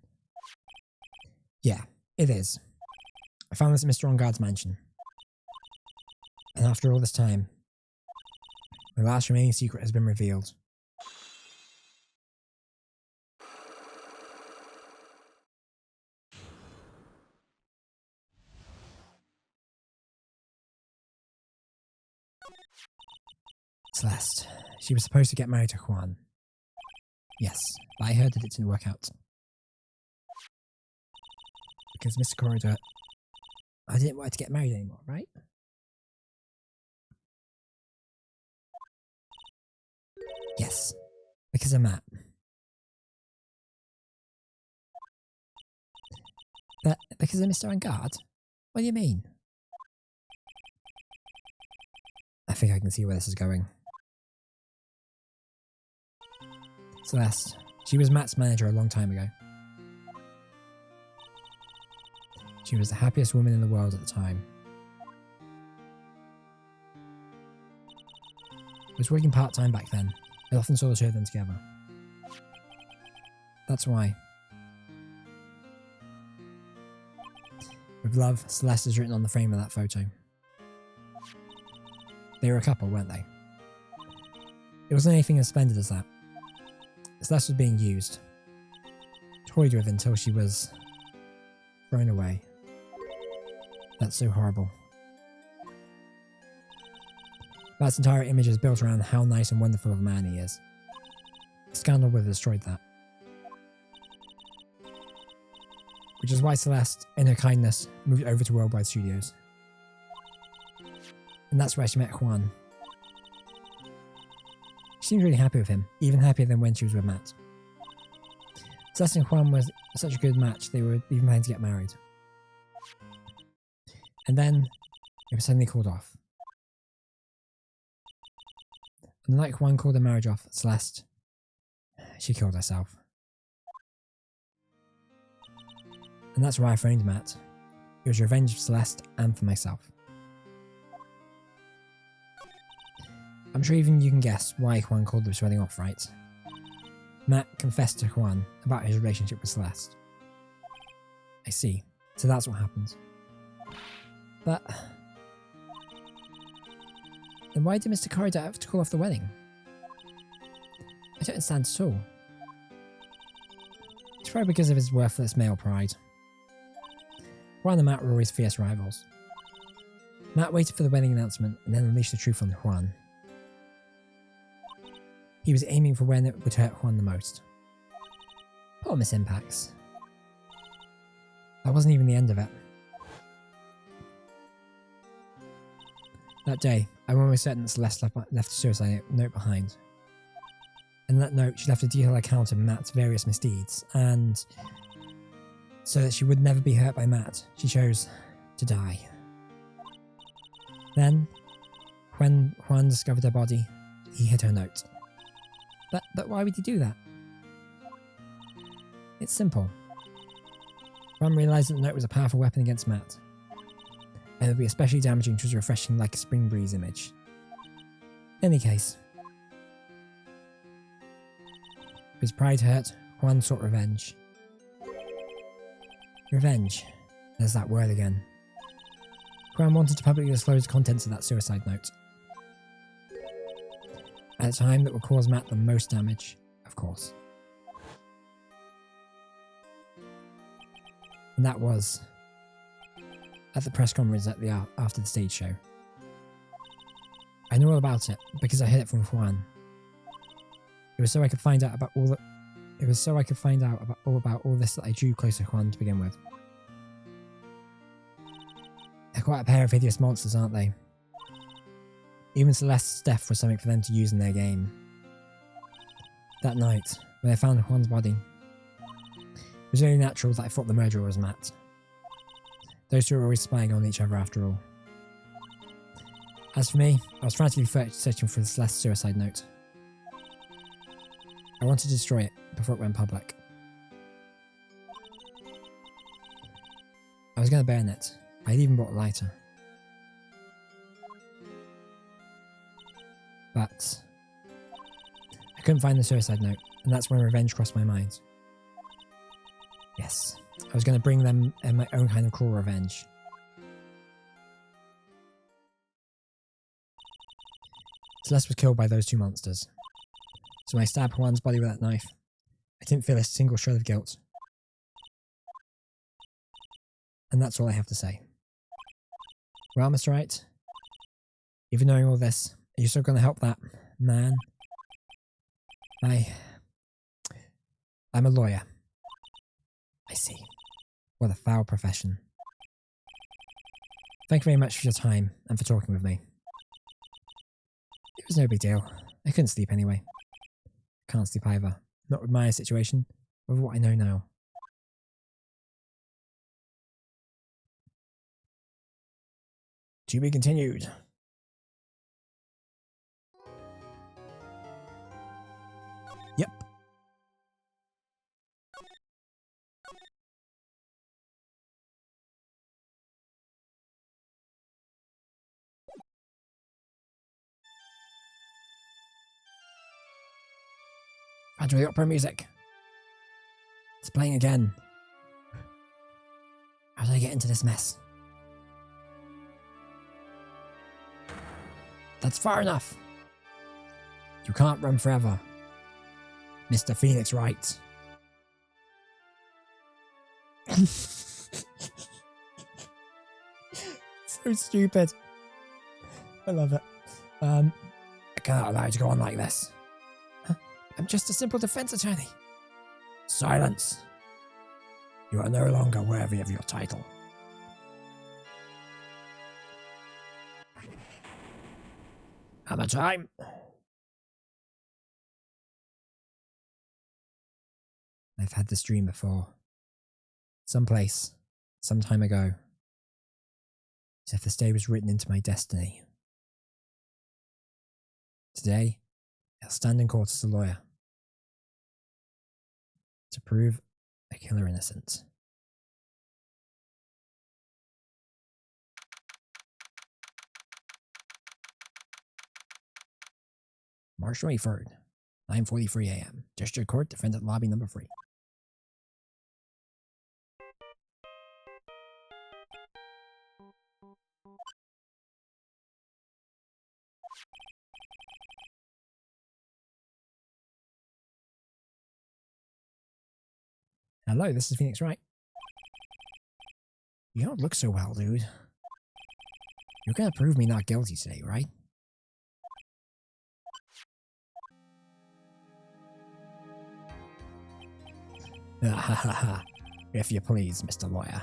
Yeah, it is. I found this at Mr. On Guard's mansion. And after all this time, my last remaining secret has been revealed. Celeste. She was supposed to get married to Juan. Yes, but I heard that it didn't work out. Because Mr. Corridor... I didn't want her to get married anymore, right? Yes, because of Matt. But because of Mr. On Guard? What do you mean? I think I can see where this is going. Celeste. She was Matt's manager a long time ago. She was the happiest woman in the world at the time. I was working part-time back then. I often saw the two of them together. That's why. With love, Celeste is written on the frame of that photo. They were a couple, weren't they? It wasn't anything as splendid as that. Celeste was being used, toyed with until she was thrown away. That's so horrible. Matt's entire image is built around how nice and wonderful of a man he is. The scandal would have destroyed that. Which is why Celeste, in her kindness, moved over to Worldwide Studios. And that's where she met Juan. She seemed really happy with him, even happier than when she was with Matt. Celeste and Juan was such a good match, they were even planning to get married. And then, it was suddenly called off. And the night Juan called the marriage off, Celeste, she killed herself. And that's why I framed Matt. It was revenge for Celeste and for myself. I'm sure even you can guess why Juan called this wedding off, right? Matt confessed to Juan about his relationship with Celeste. I see. So that's what happened. But... then why did Mr. Corridor have to call off the wedding? I don't understand at all. It's probably because of his worthless male pride. Juan and Matt were always fierce rivals. Matt waited for the wedding announcement and then unleashed the truth on Juan. He was aiming for when it would hurt Juan the most. Poor Miss Impacts. That wasn't even the end of it. That day, I'm almost certain that Celeste left a suicide note behind. And in that note, she left a detailed account of Matt's various misdeeds, and so that she would never be hurt by Matt, she chose to die. Then, when Juan discovered her body, he hid her note. But why would he do that? It's simple. Juan realised that the note was a powerful weapon against Matt, and it would be especially damaging to his refreshing like a spring breeze image. In any case, with his pride hurt, Juan sought revenge. Revenge. There's that word again. Juan wanted to publicly disclose the contents of that suicide note. At a time that would cause Matt the most damage, of course. And that was at the press conference after the stage show. I know all about it because I heard it from Juan. It was so I could find out about all that. It was so I could find out about all this that I drew closer to Juan to begin with. They're quite a pair of hideous monsters, aren't they? Even Celeste's death was something for them to use in their game. That night, when I found Juan's body, it was only natural that I thought the murderer was Matt. Those two were always spying on each other after all. As for me, I was frantically searching for the Celeste suicide note. I wanted to destroy it before it went public. I was going to burn it. I had even brought a lighter. But I couldn't find the suicide note, and that's when revenge crossed my mind. Yes, I was going to bring them my own kind of cruel revenge. Celeste was killed by those two monsters. So when I stabbed Juan's body with that knife, I didn't feel a single shred of guilt. And that's all I have to say. Well, Mr. Wright, even knowing all this, are you still going to help that man? I'm a lawyer. I see. What a foul profession. Thank you very much for your time and for talking with me. It was no big deal. I couldn't sleep anyway. Can't sleep either. Not with my situation, or with what I know now. To be continued. Yep. Phantom of the Opera music. It's playing again. How did I get into this mess? That's far enough. You can't run forever, Mr. Phoenix Wright. So stupid. I love it. I cannot allow you to go on like this. I'm just a simple defense attorney. Silence. You are no longer worthy of your title. Hammer time. I've had this dream before. Someplace, some time ago. As if this day was written into my destiny. Today, I'll stand in court as a lawyer. To prove a killer innocent. March 23rd, 9:43 a.m. District Court, Defendant Lobby number 3. Hello, this is Phoenix Wright. You don't look so well, dude. You're gonna prove me not guilty today, right? If you please, Mr. Lawyer.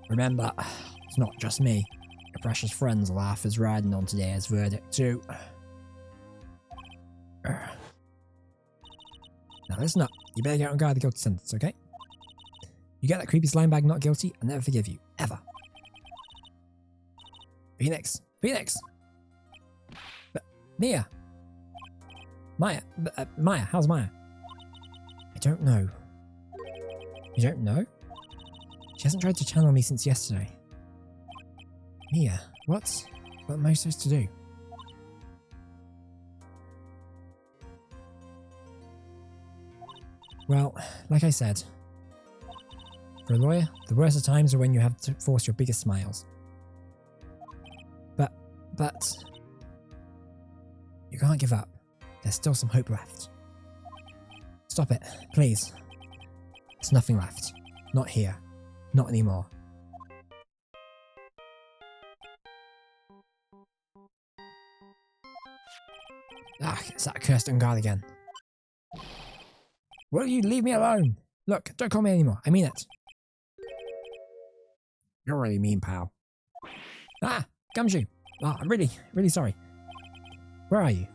Remember, it's not just me. Your precious friends laugh is riding on today's verdict, too. Now listen up. You better get on guard the guilty sentence, okay? You get that creepy slime bag not guilty, I'll never forgive you. Ever. Phoenix! Phoenix! Mia! Maya! Maya, how's Maya? I don't know. You don't know? She hasn't tried to channel me since yesterday. Mia, what am I supposed to do? Well, like I said, for a lawyer, the worst of times are when you have to force your biggest smiles. But you can't give up. There's still some hope left. Stop it, please. There's nothing left. Not here. Not anymore. Ah, it's that cursed guard again. Will you leave me alone? Look, don't call me anymore. I mean it. You're really mean, pal. Ah, Gumshoe. Oh, I'm really sorry. Where are you?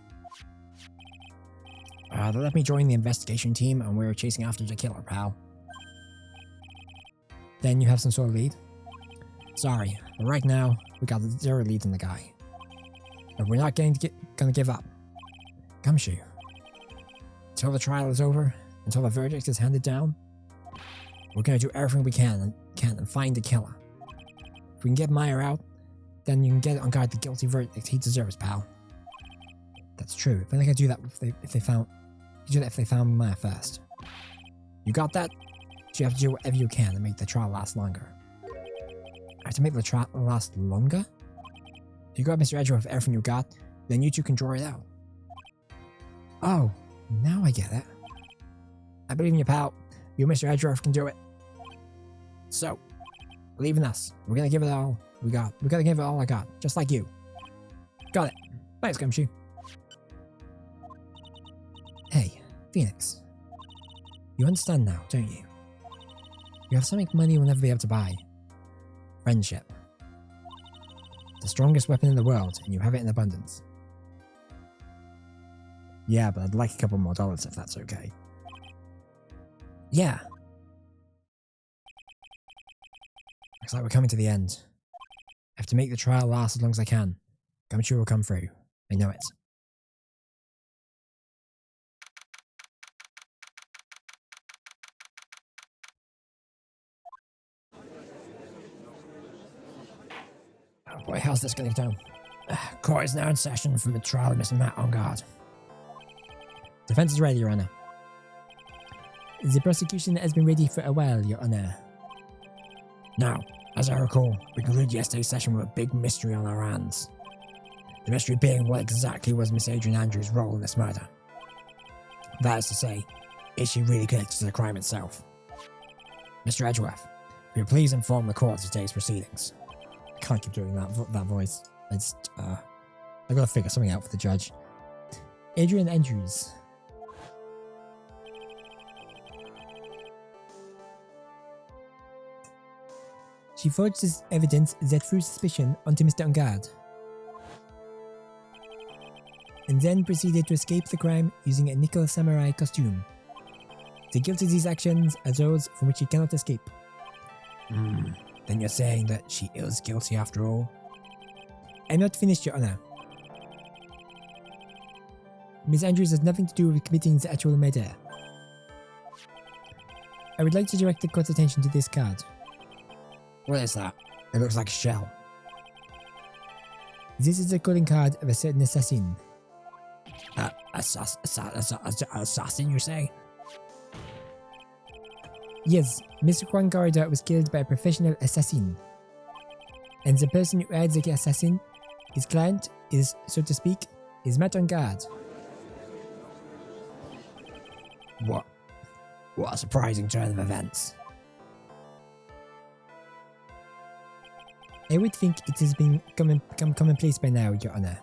They let me join the investigation team and we were chasing after the killer, pal. Then you have some sort of lead? Sorry, but right now, we got 0 leads on the guy. But we're not gonna give up. Gumshoe. Until the trial is over, until the verdict is handed down, we're gonna do everything we can and find the killer. If we can get Meyer out, then you can get on guard the guilty verdict he deserves, pal. That's true. If only I could do that if they found Meyer first. You got that? So you have to do whatever you can to make the trial last longer. I have to make the trial last longer? If you got Mr. Edgeworth with everything you got, then you two can draw it out. Oh, now I get it. I believe in you, pal. You and Mr. Edgeworth can do it. So, believe in us. We're gonna give it all we got. We gotta give it all I got, just like you. Got it. Thanks, Gumshoe. Hey, Phoenix. You understand now, don't you? You have something money will never be able to buy. Friendship. The strongest weapon in the world, and you have it in abundance. Yeah, but I'd like a couple more dollars if that's okay. Yeah. Looks like we're coming to the end. I have to make the trial last as long as I can. Gumshoe will come through. I know it. Oh boy, how's this going to go down? Court is now in session from the trial of Mr. Matt on guard. Defense is ready, Your Honor. The prosecution has been ready for a while, Your Honor. Now, as I recall, we concluded yesterday's session with a big mystery on our hands. The mystery being what exactly was Miss Adrian Andrews' role in this murder. That is to say, is she really connected to the crime itself? Mr. Edgeworth, will you please inform the court of today's proceedings? I can't keep doing that voice. I gotta figure something out for the judge. Adrian Andrews. She forged this evidence that threw suspicion onto Mr. Ungard, and then proceeded to escape the crime using a nickel samurai costume. The guilt of these actions are those from which she cannot escape. Then you're saying that she is guilty after all? I'm not finished, Your Honor. Miss Andrews has nothing to do with committing the actual murder. I would like to direct the court's attention to this card. What is that? It looks like a shell. This is a calling card of a certain assassin. Assassin, you say? Yes, Mr. Juan Garda was killed by a professional assassin. And the person who hired the assassin, his client, is, so to speak, is Matt on guard. What a surprising turn of events. I would think it has become commonplace by now, Your Honor.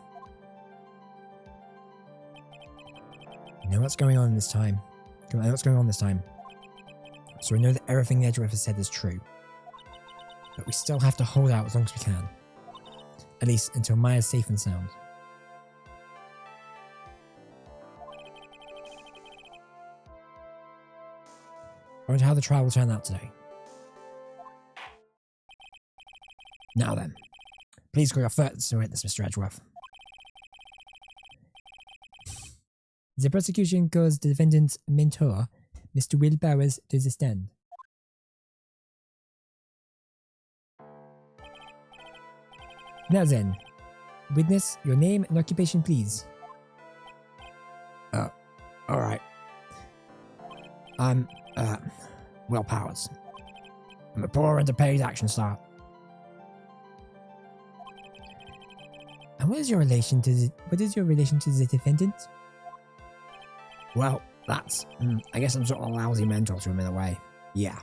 I know what's going on this time. So we know that everything the Edgeworth has said is true. But we still have to hold out as long as we can. At least until Maya's safe and sound. I wonder how the trial will turn out today. Now then, please call your first witness, Mr. Edgeworth. The prosecution calls the defendant's mentor, Mr. Will Bowers, to the stand. Now then, witness, your name and occupation, please. Alright. I'm, Will Powers. I'm a poor underpaid action star. And what is your relation to the defendant? Well, that's... I guess I'm sort of a lousy mentor to him in a way. Yeah.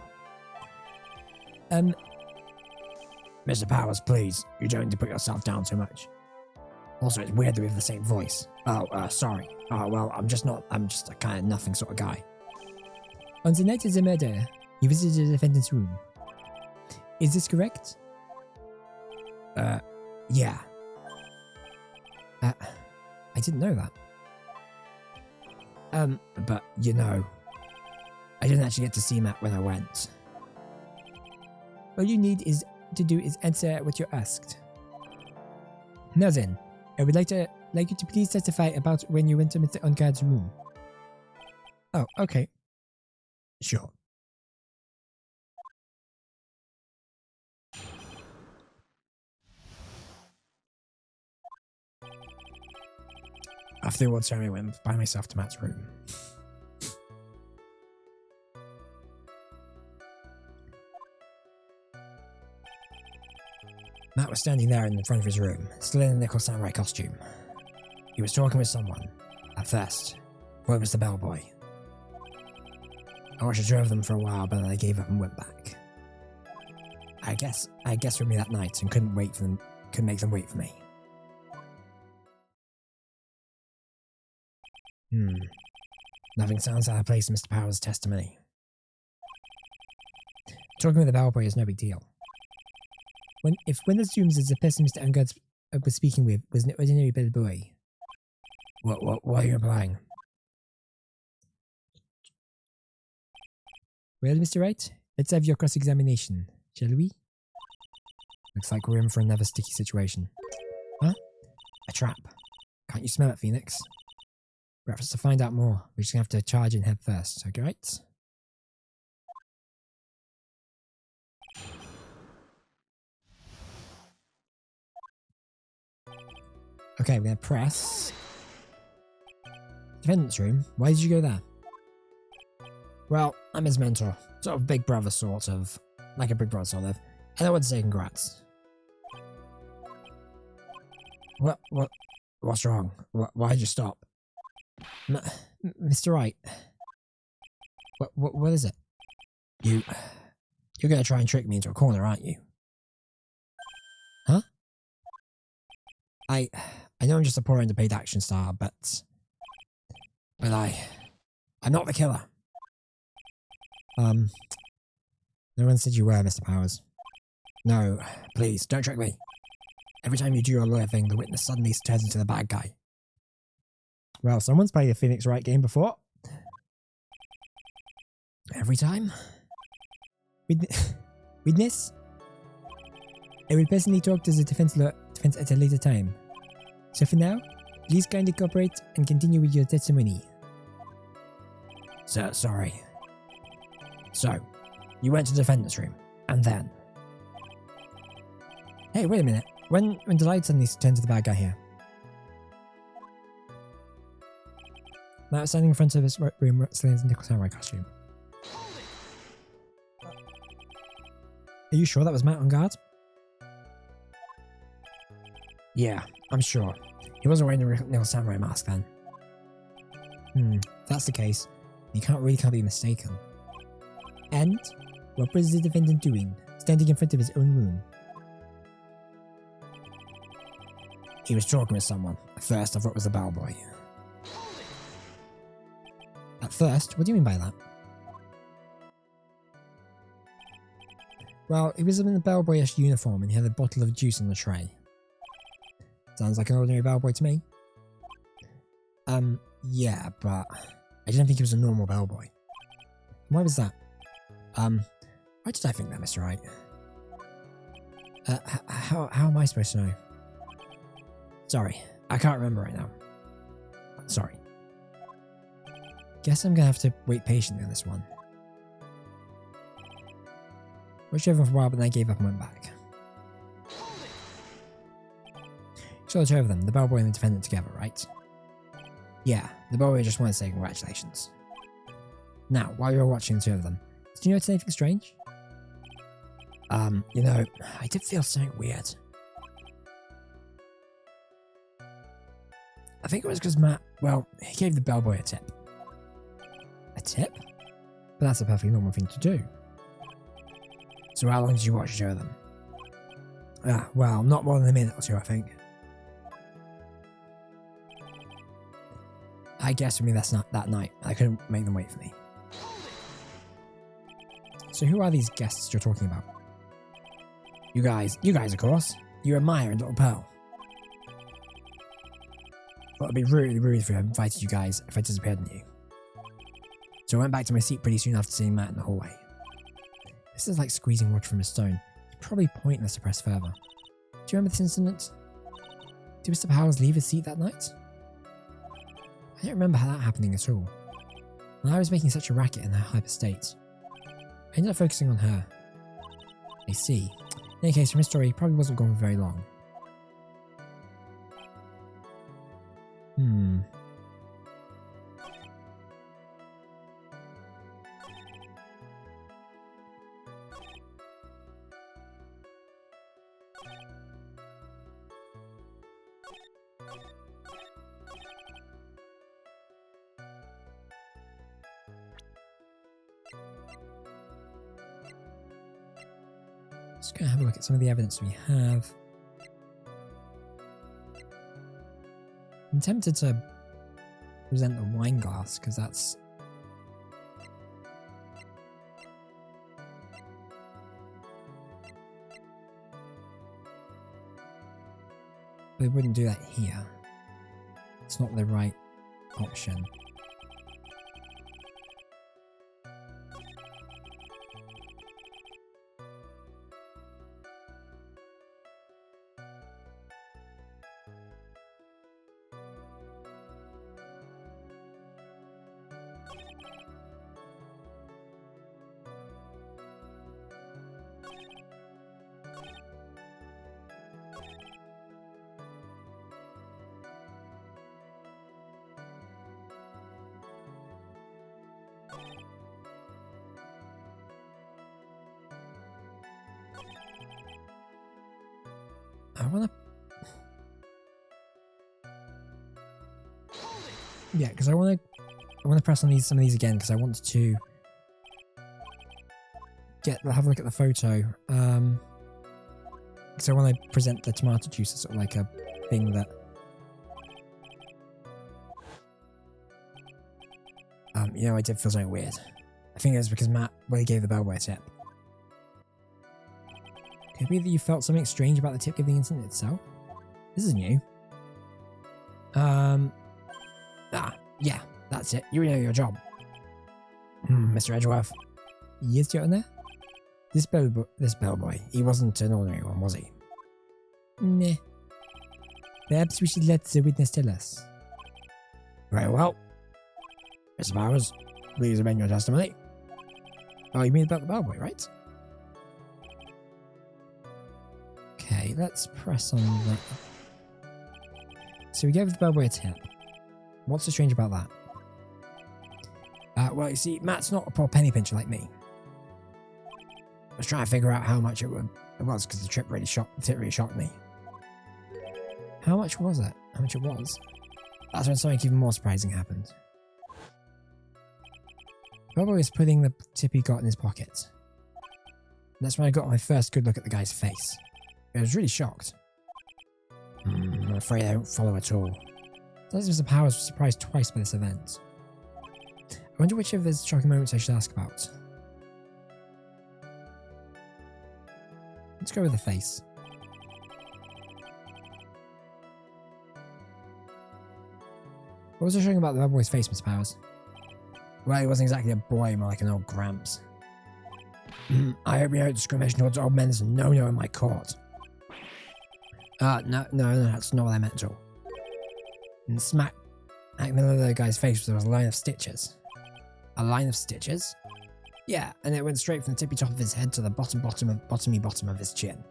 Mr. Powers, please. You don't need to put yourself down too much. Also, it's weird that we have the same voice. Oh, sorry. Oh, well, I'm just a kind of nothing sort of guy. On the night of the murder, you visited the defendant's room. Is this correct? Yeah. I didn't know that. But, you know, I didn't actually get to see Matt when I went. All you need to do is answer what you're asked. Now then, I would like you to please testify about when you went to Mr. Unguard's room. Oh, okay. Sure. After one time I went by myself to Matt's room. Matt was standing there in the front of his room, still in the nickel samurai costume. He was talking with someone. At first, well, it was the bellboy. I watched the two of them for a while, but then I gave up and went back. I guess with me that night and couldn't make them wait for me. Nothing sounds out of place in Mr. Powers' testimony. Talking with the bellboy is no big deal. When assumes that the person Mr. Ungard was speaking with was an ordinary bellboy. What are you implying? Well, Mr. Wright, let's have your cross-examination, shall we? Looks like we're in for another sticky situation. Huh? A trap. Can't you smell it, Phoenix? Perhaps to find out more, we're just gonna have to charge in head first, okay, right? Okay, we're gonna press. Defendant's room. Why did you go there? Well, I'm his mentor. Sort of big brother, sort of. Like a big brother, sort of. And I want to say congrats. What's wrong? Why did you stop? Mr. Wright. What is it? You're gonna try and trick me into a corner, aren't you? Huh? I know I'm just a poor underpaid action star, but I'm not the killer. No one said you were, Mr. Powers. No, please, don't trick me. Every time you do your lawyer thing, the witness suddenly turns into the bad guy. Well, someone's played the Phoenix Wright game before. Every time? Witness? I will personally talk to the defense at a later time. So for now, please kindly cooperate and continue with your testimony. Sir, sorry. So, you went to the defendant's room, and then... Hey, wait a minute. When did I suddenly turn to the bad guy here? Matt was standing in front of his room, still in his nickel samurai costume. Are you sure that was Matt on guard? Yeah, I'm sure. He wasn't wearing the nickel samurai mask then. If that's the case, you can't be mistaken. And what was the defendant doing, standing in front of his own room? He was talking with someone. At first, I thought it was the bellboy. At first? What do you mean by that? Well, he was in a bellboyish uniform and he had a bottle of juice on the tray. Sounds like an ordinary bellboy to me. Yeah, but I didn't think he was a normal bellboy. Why was that? Why did I think that, Mr. Wright? How am I supposed to know? Sorry, I can't remember right now. Sorry. Guess I'm gonna have to wait patiently on this one. Watched everyone for a while, but then I gave up and went back. Saw the two of them, the bellboy and the defendant together, right? Yeah, the bellboy just wanted to say congratulations. Now, while you were watching the two of them, did you notice anything strange? You know, I did feel something weird. think it was because Matt, well, he gave the bellboy a tip. A tip? But that's a perfectly normal thing to do. So how long did you watch the show then? Well, not more than a minute or two, I think. I guess for me that's not that night. I couldn't make them wait for me. So who are these guests you're talking about? You guys of course. You admire and little Pearl. Thought it'd be really rude if I invited you guys if I disappeared on you. So I went back to my seat pretty soon after seeing Matt in the hallway. This is like squeezing water from a stone. It's probably pointless to press further. Do you remember this incident? Did Mr. Powers leave his seat that night? I don't remember that happening at all. And I was making such a racket in her hyper state. I ended up focusing on her. I see. In any case, from his story, he probably wasn't gone for very long. Just gonna have a look at some of the evidence we have. I'm tempted to present the wine glass because that's they wouldn't do that here. It's not the right option. I wanna... Yeah, because I wanna press on some of these again because I want to have a look at the photo. Because I want to present the tomato juice as sort of like a thing that you know, I did feel something weird. I think it was because Matt he gave the bellboy a tip. Could it be that you felt something strange about the tip giving incident itself? This is new. Yeah, that's it. You know your job. Mr. Edgeworth. Yes, you're in there? This bellboy, he wasn't an ordinary one, was he? Meh. Perhaps we should let the witness tell us. Very well. Mr. Powers, please amend your testimony. Oh, you mean about the bellboy, right? Okay, let's press on that. So we gave the bellboy a tip. What's so strange about that? Well, you see, Matt's not a poor penny pincher like me. I was trying to figure out how much it was because the tip really shocked me. How much was it? How much it was? That's when something even more surprising happened. Bellboy was putting the tip he got in his pocket. That's when I got my first good look at the guy's face. I was really shocked. I'm afraid I don't follow at all. As Mr. Powers was surprised twice by this event. I wonder which of his shocking moments I should ask about. Let's go with the face. What was I showing about the bellboy's face, Mr. Powers? Well, he wasn't exactly a boy, more like an old gramps. I hope you know discrimination towards old men is a no-no in my court. No, that's not what I meant at all. And smack in the middle of the guy's face there was a line of stitches. A line of stitches? Yeah, and it went straight from the tippy top of his head to the bottom of his chin.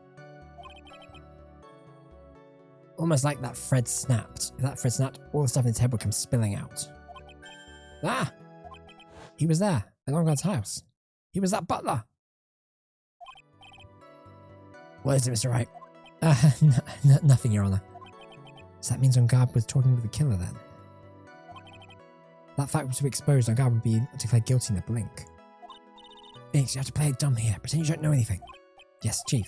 Almost like that thread snapped. If that thread snapped, all the stuff in his head would come spilling out. Ah! He was there, at Loneliest's house. He was that butler. What is it, Mr. Wright? Nothing, Your Honour. So that means On Guard was talking with the killer then. That fact was to be exposed, On Guard would be declared guilty in a blink. Phoenix, you have to play it dumb here. Pretend you don't know anything. Yes, Chief.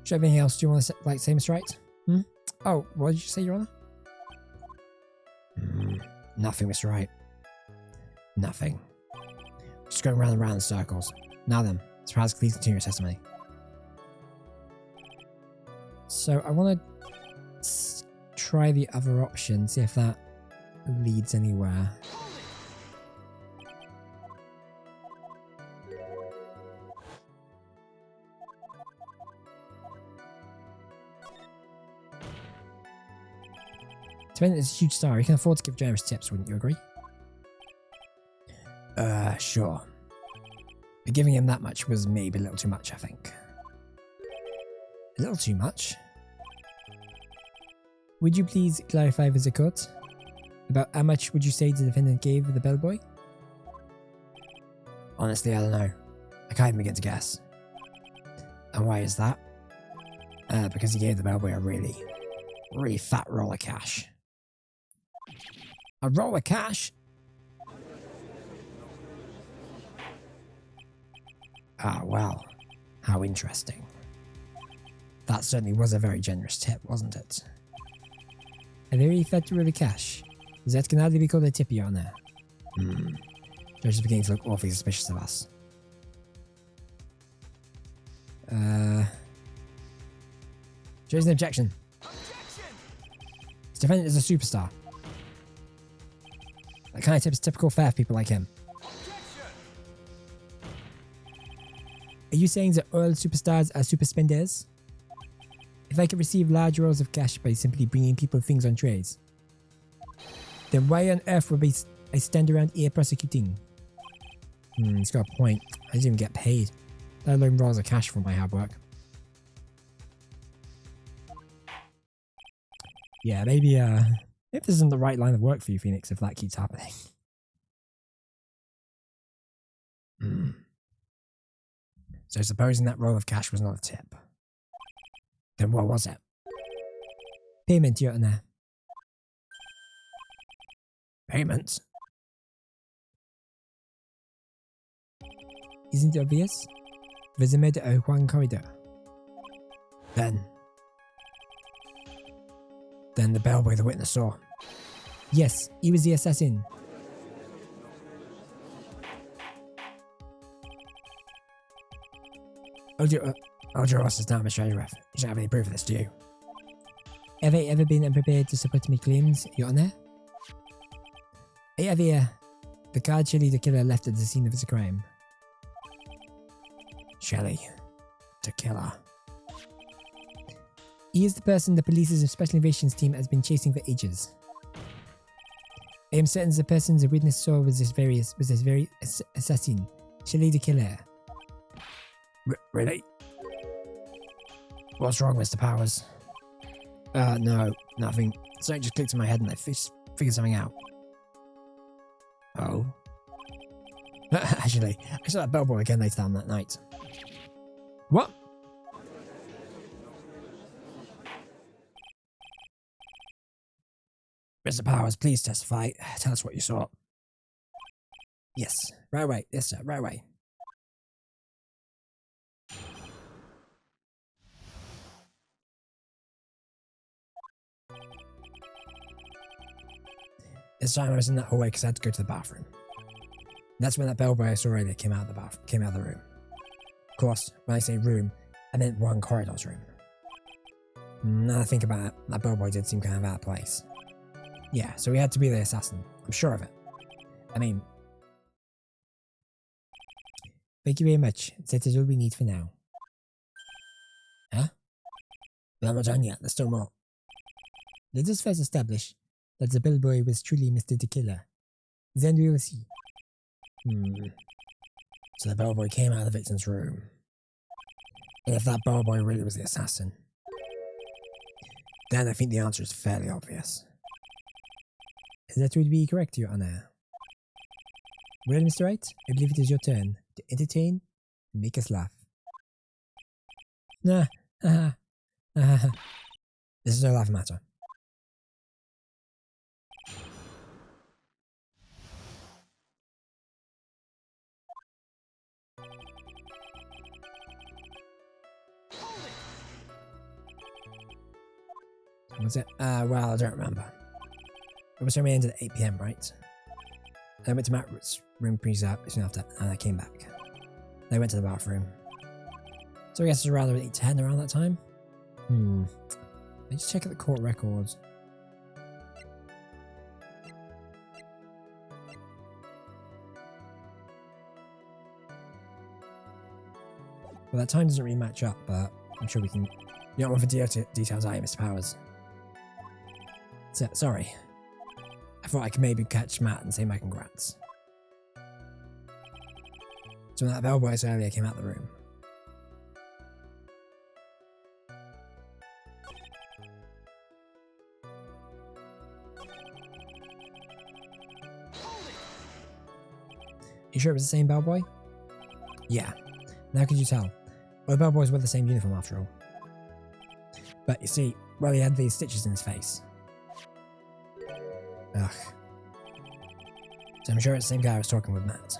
Is there anything else do you want to say, Mr. Wright? Hmm? Oh, what did you say, Your Honor? Nothing, Mr. Wright. Nothing. Just going round and round in circles. Now then, surprise, please continue your testimony. So I want to try the other option, see if that leads anywhere. Defendant is a huge star. He can afford to give generous tips, wouldn't you agree? Sure. But giving him that much was maybe a little too much, I think. A little too much? Would you please clarify with the court? About how much would you say the defendant gave the bellboy? Honestly, I don't know. I can't even begin to guess. And why is that? Because he gave the bellboy a really fat roll of cash. A roll of cash? Ah, well. How interesting. That certainly was a very generous tip, wasn't it? A very fat roll of cash. That can hardly be called a tip, Your Honor. Judge is beginning to look awfully suspicious of us. There's an objection. This defendant is a superstar. That kind of tip is typical fare for people like him. Are you saying that all superstars are super spenders? If I could receive large rolls of cash by simply bringing people things on trays, then why on earth would I stand around here prosecuting? He's got a point. I didn't even get paid, let alone rolls of cash for my hard work. Yeah, maybe if this isn't the right line of work for you, Phoenix, if that keeps happening. So supposing that roll of cash was not a tip, then what was it? Payment, Your Honor. Payment? Isn't it obvious? There's a murder at Juan corridor. Then the bellboy the witness saw. Yes, he was the assassin. Hold your horses down, Mr. Sheriff. You don't have any proof of this, do you? Have I ever been unprepared to support my claims, Your Honor? I have here the card Shelley the killer left at the scene of his crime. Shelley, the killer. He is the person the police's special invasions team has been chasing for ages. I am certain the person the witness saw was this very assassin, Shelley the killer. Really? What's wrong, Mr. Powers? No, nothing. Something just clicked in my head and I figured something out. Oh? Actually, I saw that bellboy again later on that night. What? Mr. Powers, please testify. Tell us what you saw. Yes, right away. Yes, sir, right away. This time I was in that hallway because I had to go to the bathroom. That's when that bellboy I saw earlier came out of the room. Of course, when I say room, I meant one corridor's room. Now that I think about it, that bellboy did seem kind of out of place. Yeah, so he had to be the assassin. I'm sure of it. I mean... Thank you very much. That is all we need for now. Huh? But I'm not done yet. There's still more. Let us first establish that the bellboy was truly Mr. the Killer. Then we will see. So the bellboy came out of the victim's room. And if that bellboy really was the assassin, then I think the answer is fairly obvious. That would be correct, Your Honor. Well, Mr. Wright, I believe it is your turn to entertain and make us laugh. Nah, this is no laughing matter. Was it? Well, I don't remember. It was when we ended at 8 PM, right? I went to Matt's room pretty soon after, and I came back. I went to the bathroom. So I guess it was around 8:10 around that time. Let's check out the court records. Well, that time doesn't really match up, but I'm sure we can. You don't want the details, are you, Mr. Powers? So, sorry. I thought I could maybe catch Matt and say my congrats. So when that bellboy earlier came out of the room. You sure it was the same bellboy? Yeah. How could you tell? Well, the bellboys wore the same uniform after all. But you see, well, he had these stitches in his face. Ugh. So I'm sure it's the same guy I was talking with Matt.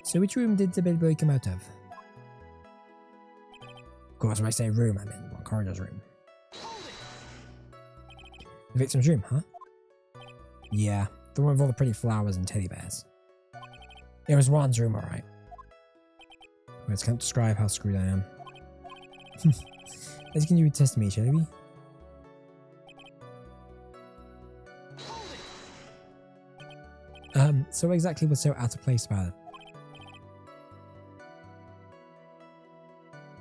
So which room did the bellboy come out of? Of course, when I say room, I mean one corridor's room. The victim's room, huh? Yeah, the one with all the pretty flowers and teddy bears. It was Juan's room, alright. Words can't describe how screwed I am. Let's continue to test me, shall we? So what exactly was so out of place about it?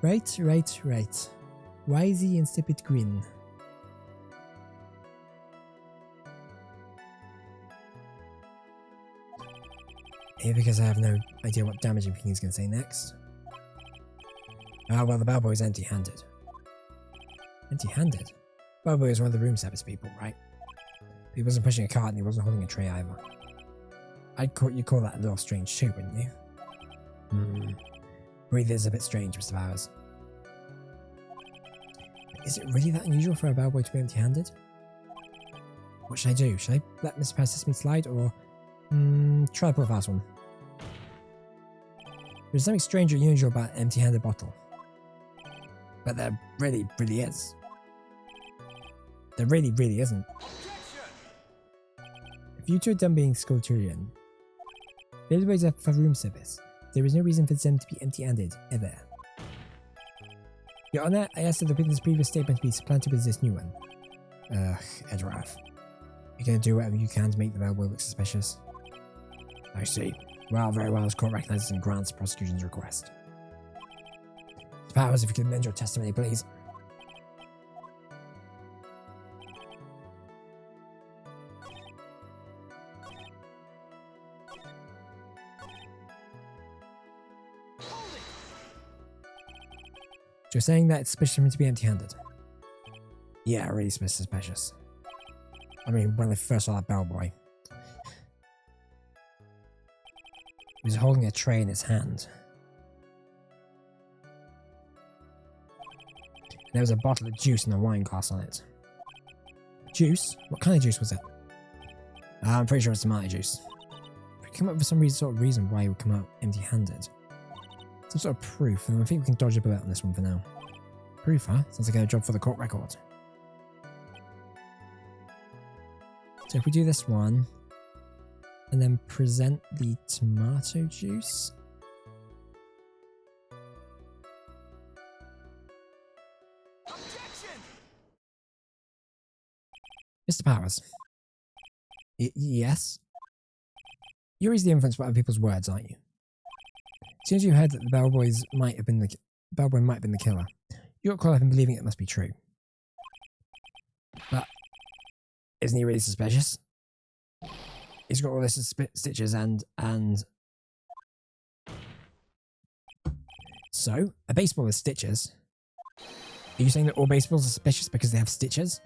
Right. Why is he insipid grin? Maybe because I have no idea what damaging thing he's going to say next. Ah, well, the bellboy's empty-handed. Empty-handed? Bellboy was one of the room service people, right? He wasn't pushing a cart and he wasn't holding a tray either. You'd call that a little strange too, wouldn't you? Breathe is a bit strange, Mr. Powers. Is it really that unusual for a bellboy to be empty-handed? What should I do? Should I let Mr. Powers Sesame slide, or try to pull a fast one? There's something strange or unusual about an empty-handed bottle. But there really is. There really isn't. If you two are done being Sculpturian, bellboys are for room service. There is no reason for them to be empty-handed, ever. Your Honor, I asked that the witness' previous statement be supplanted with this new one. Edrath. You're gonna do whatever you can to make the bellboy look suspicious. I see. Well, very well, as court recognizes and grants the prosecution's request. Mr. Powers, if you could amend your testimony, please. You're saying that it's suspicious for me to be empty-handed? Yeah, really suspicious. I mean, when I first saw that bellboy, he was holding a tray in his hand. There was a bottle of juice and a wine glass on it. Juice? What kind of juice was it? I'm pretty sure it's tomato juice. If we come up with some sort of reason why he would come out empty-handed. Some sort of proof, and I think we can dodge a bullet on this one for now. Proof, huh? Sounds like a job for the court record. So if we do this one, and then present the tomato juice. Objection! Mr. Powers. Yes? You're easily influenced by other people's words, aren't you? As soon as you heard that the bellboy might have been the killer, you got caught up in believing it must be true. But isn't he really suspicious? He's got all this stitches and so a baseball with stitches. Are you saying that all baseballs are suspicious because they have stitches?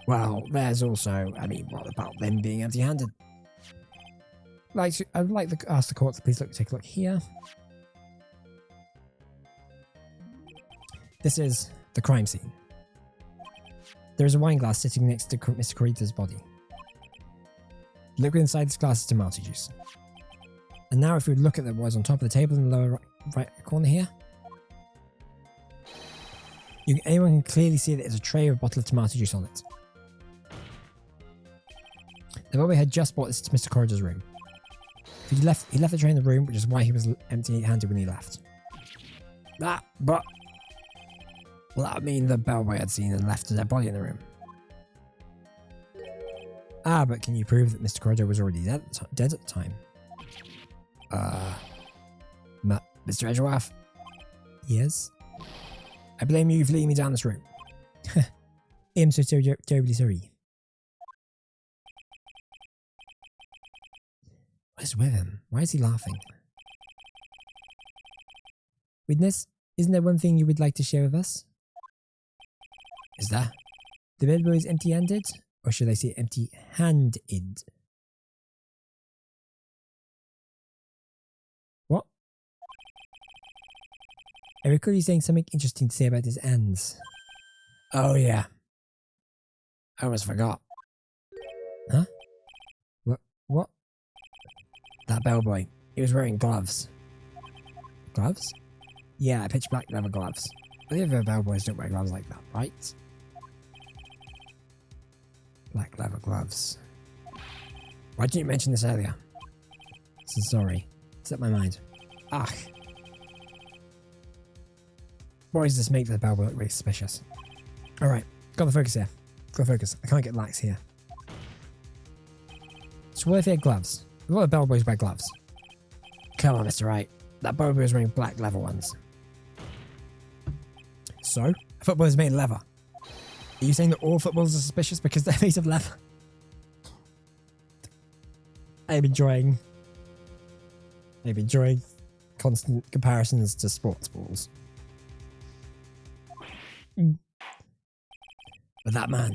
Well, there's also, I mean, what about them being empty-handed? I'd like to ask the court to please take a look here. This is the crime scene. There is a wine glass sitting next to Mr. Corita's body. The liquid inside this glass is tomato juice. And now if we look at what was on top of the table in the lower right corner here, anyone can clearly see that there's a tray with a bottle of tomato juice on it. The bellboy had just brought this to Mr. Corridor's room. He left the tray in the room, which is why he was empty-handed when he left. Well, that would mean the bellboy had seen and left a dead body in the room. But can you prove that Mr. Corridor was already dead at the time? Mr. Edgeworth? Yes? I blame you for leading me down this route. I'm so terribly sorry. What is with him? Why is he laughing? Witness, isn't there one thing you would like to share with us? Is there? The bellboy is empty-handed? Or should I say empty-handed? What? I recall you saying something interesting to say about his hands. Oh yeah. I almost forgot. Huh? What? That bellboy. He was wearing gloves. Gloves? Yeah, pitch black leather gloves. The other bellboys don't wear gloves like that, right? Black leather gloves. Why didn't you mention this earlier? So sorry. Slipped my mind. Ah. Why does this make the bellboy look really suspicious? Alright, got the focus here. Got the focus. I can't get lax here. So what if he had gloves? A lot of bellboys wear gloves. Come on, Mr. Wright. That bellboy was wearing black leather ones. So? Football is made of leather. Are you saying that all footballs are suspicious because they're made of leather? I'm enjoying constant comparisons to sports balls. But that man,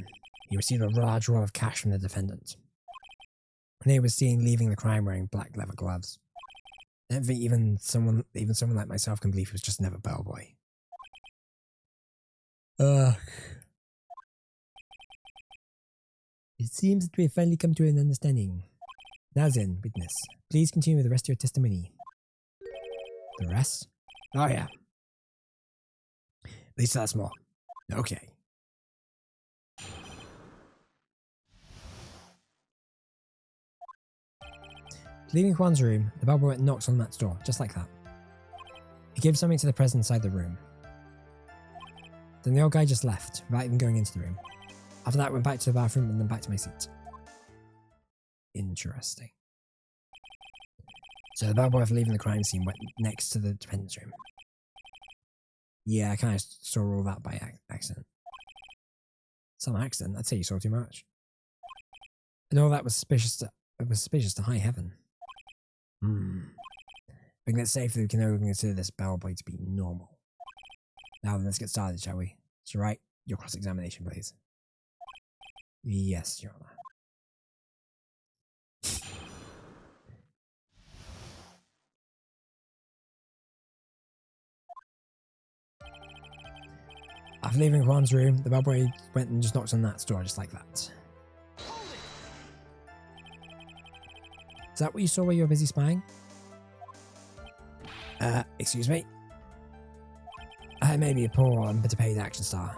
he received a large roll of cash from the defendant. And he was seen leaving the crime wearing black leather gloves. I don't think even someone like myself can believe he was just another bellboy. Ugh. It seems that we have finally come to an understanding. Now then, witness, please continue with the rest of your testimony. The rest? Oh yeah. At least that's more. Okay. Leaving Juan's room, the bellboy went and knocked on Matt's door, just like that. He gave something to the person inside the room. Then the old guy just left, without even going into the room. After that, I went back to the bathroom and then back to my seat. Interesting. So the bellboy, after leaving the crime scene, went next to the defendant's room. Yeah, I kind of saw all that by accident. Some accident? I'd say you saw too much. And all that was suspicious to high heaven. I think it's safe that we can only consider this bellboy to be normal. Now then, let's get started, shall we? So, right, your cross-examination, please. Yes, Your Honor. After leaving Juan's room, the bellboy went and just knocked on that door, just like that. Is that what you saw while you were busy spying? Excuse me? I may be a poor and underpaid action star.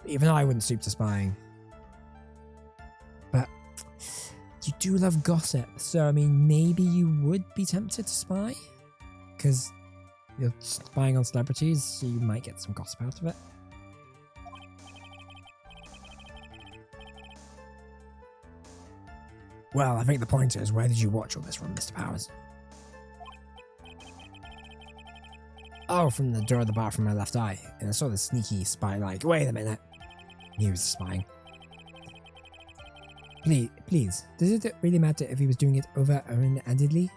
Even I wouldn't stoop to spying. But you do love gossip, so I mean, maybe you would be tempted to spy? Because you're spying on celebrities, so you might get some gossip out of it. Well, I think the point is, where did you watch all this from, Mr. Powers? Oh, from the door of the bar from my left eye, and I saw the sneaky spy like, wait a minute. He was spying. Please, does it really matter if he was doing it over-handedly?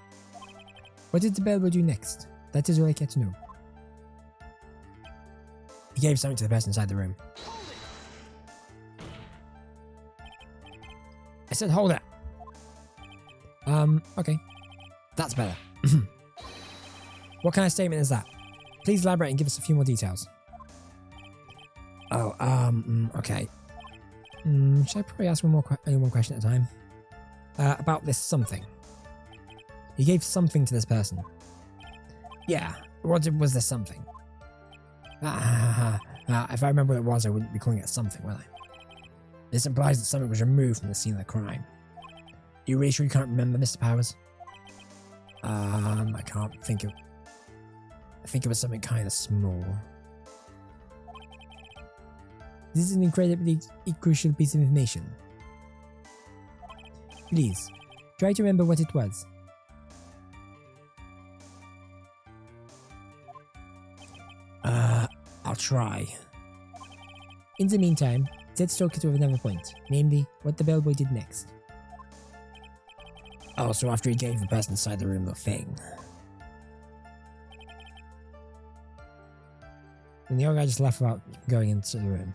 What did the bellboy do next? That is all I care to know. He gave something to the person inside the room. I said hold it. Okay. That's better. What kind of statement is that? Please elaborate and give us a few more details. Oh, okay. Should I probably ask one question at a time? About this something. He gave something to this person. Yeah, what was this something? If I remember what it was, I wouldn't be calling it something, would I? This implies that something was removed from the scene of the crime. Are you really sure you can't remember, Mr. Powers? I can't think of... I think it was something kind of small. This is an incredibly crucial piece of information. Please, try to remember what it was. I'll try. In the meantime, let's talk it to another point, namely, what the bellboy did next. Oh, so after he gave the person inside the room the thing. And the other guy just left without going into the room.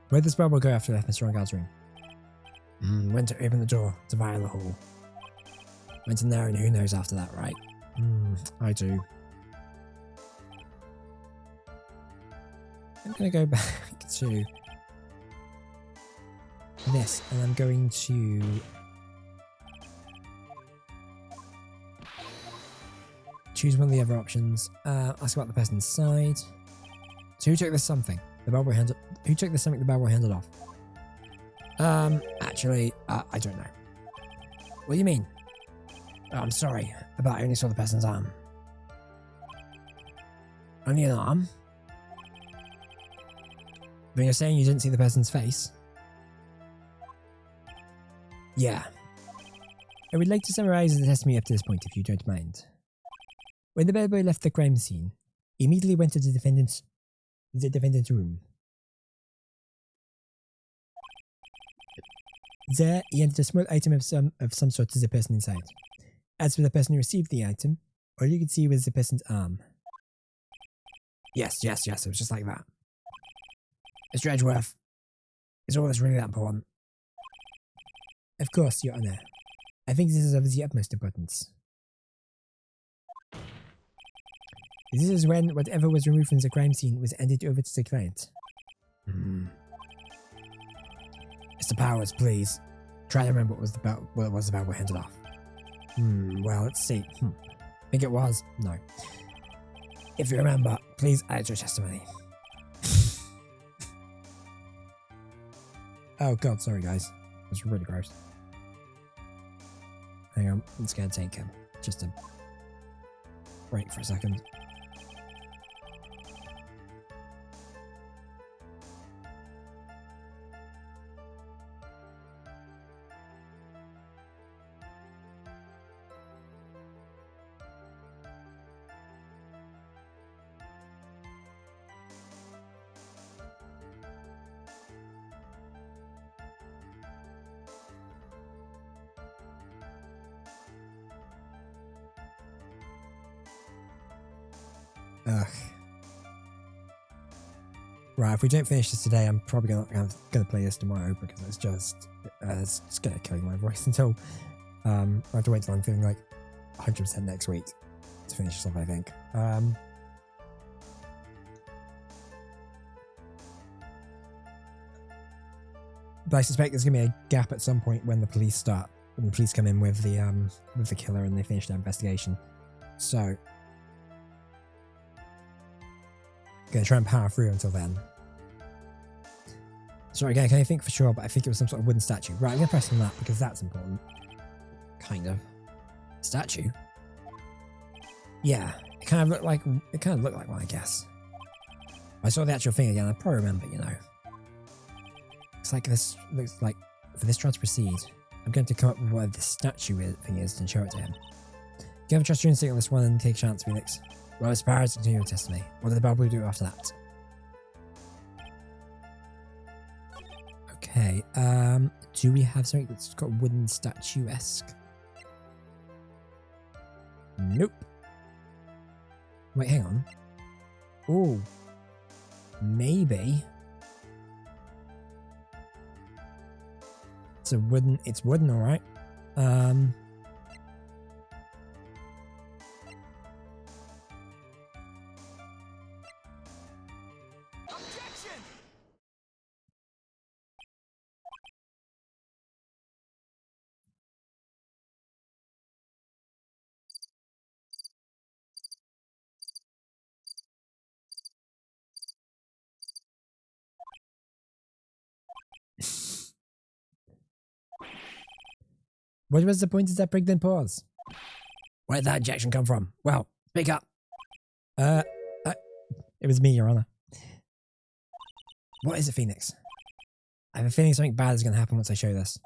Where did this bellboy go after he left Mr. Rongal's room? Went to open the door to Viola Hall. Went in there and who knows after that, right? I do. I'm going to go back to this and I'm going to choose one of the other options. Ask about the person inside. So who took this something? The bellboy handed. Who took this something the bellboy handed off? Actually, I don't know. What do you mean? Oh, I'm sorry, but I only saw the person's arm. Only an arm? But you're saying you didn't see the person's face? Yeah. I would like to summarize the testimony up to this point, if you don't mind. When the bellboy left the crime scene, he immediately went to the defendant's room. There, he entered a small item of some sort to the person inside. As for the person who received the item, all you could see was the person's arm. Yes, it was just like that. Mr. Edgeworth, is all this really that important? Of course, Your Honour. I think this is of the utmost importance. This is when whatever was removed from the crime scene was handed over to the client. Mr. Powers, please. Try to remember what it was about we handed off. Well, let's see. Think it was? No. If you remember, please add your testimony. Oh god, sorry guys. That's really gross. Hang on, I'm just gonna take just a break for a second. Ugh. Right, if we don't finish this today, I'm probably gonna play this tomorrow because it's just gonna kill my voice until I have to wait till I'm feeling like 100% next week to finish this off, I think. But I suspect there's gonna be a gap at some point when the police come in with the killer and they finish their investigation. So gonna try and power through until then. Sorry, again, I can't think for sure, but I think it was some sort of wooden statue. Right, I'm gonna press on that because that's important. Kind of. Statue? Yeah, it kind of looked like one, I guess. I saw the actual thing again, I probably remember, you know. Looks like for this trial to proceed, I'm going to come up with what the statue thing is and show it to him. Give a trust your instinct on this one and take a chance, Felix. Well, as far as continue to test me, what did the bellboy do after that? Okay, do we have something that's got wooden statue-esque? Nope. Wait, hang on. Oh, maybe. It's wooden, alright. What was the point of that pregnant pause? Where did that injection come from? Well, speak up. It was me, Your Honor. What is it, Phoenix? I have a feeling something bad is going to happen once I show this.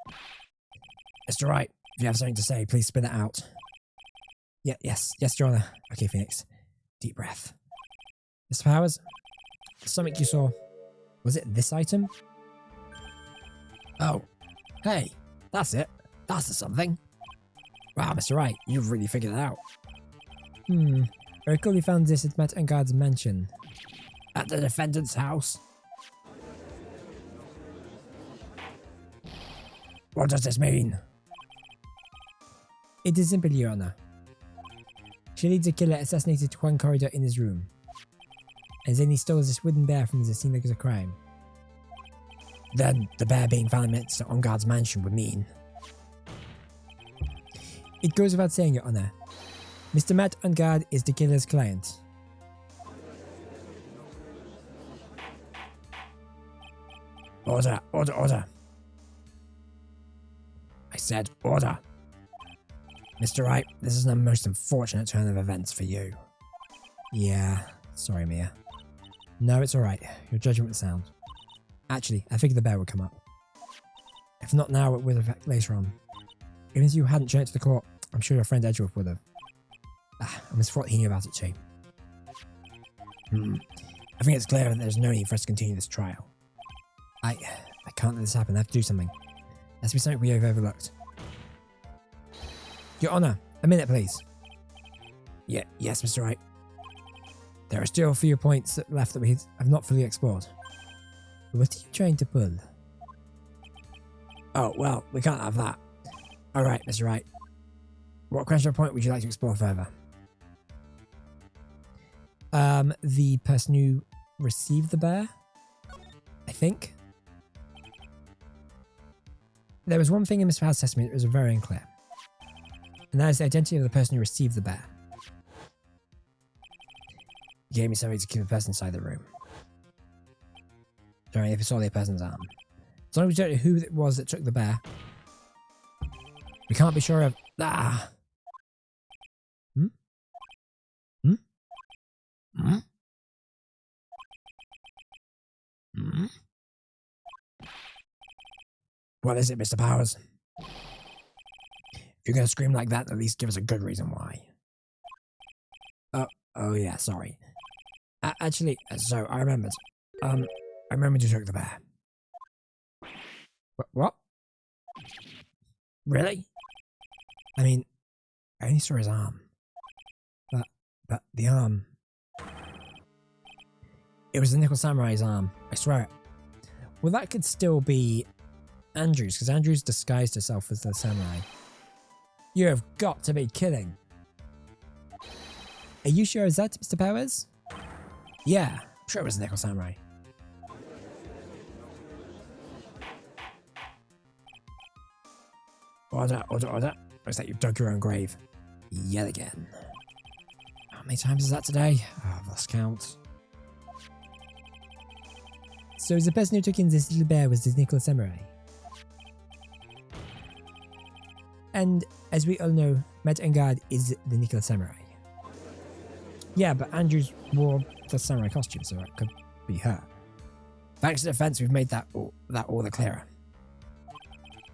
Mr. Wright, if you have something to say, please spit it out. Yes, Your Honor. Okay, Phoenix. Deep breath. Mr. Powers, something you saw. Was it this item? Oh, hey, that's it. That's the something. Wow, Mr. Wright, you've really figured it out. I recall you found this at Matt and Guard's mansion. At the defendant's house? What does this mean? It is simple, Your Honor. She leads a killer assassinated Juan Corridor in his room. And then he stole this wooden bear from the scene of the crime. Then, the bear being found amidst on Guard's mansion would mean... It goes without saying, Your Honor. Mr. Matt Ungard is the killer's client. Order. I said order. Mr. Wright, this is the most unfortunate turn of events for you. Yeah, sorry, Mia. No, it's alright. Your judgment was sound. Actually, I figured the bear would come up. If not now, it would have later on. Even if you hadn't shown it to the court, I'm sure your friend Edgeworth would have. I almost thought he knew about it too. I think it's clear that there's no need for us to continue this trial. I can't let this happen. I have to do something. That's be something we have overlooked. Your Honor, a minute, please. Yes, Mr. Wright. There are still a few points left that we have not fully explored. What are you trying to pull? Oh, well, we can't have that. Alright, Mr. Wright. What question or point would you like to explore further? The person who received the bear? I think. There was one thing in Mr. Powell's testimony that was very unclear. And that is the identity of the person who received the bear. He gave me something to keep the person inside the room. Sorry if it's only a person's arm. As long as we don't know who it was that took the bear. We can't be sure of... What is it, Mr. Powers? If you're going to scream like that, at least give us a good reason why. Oh yeah, sorry. Actually, so I remembered. I remembered you took the bear. What? Really? I mean, I only saw his arm. But the arm... It was the Nickel Samurai's arm. I swear it. Well, that could still be Andrews, because Andrews disguised herself as the samurai. You have got to be kidding. Are you sure it's that, Mr. Powers? Yeah, I'm sure it was the Nickel Samurai. Order. Looks like you've dug your own grave. Yet again. How many times is that today? Oh, I've lost count. So the person who took in this little bear was the Nickel Samurai. And as we all know, Matt Engard is the Nickel Samurai. Yeah, but Andrews wore the samurai costume, so it could be her. Thanks to the defense, we've made that all the clearer.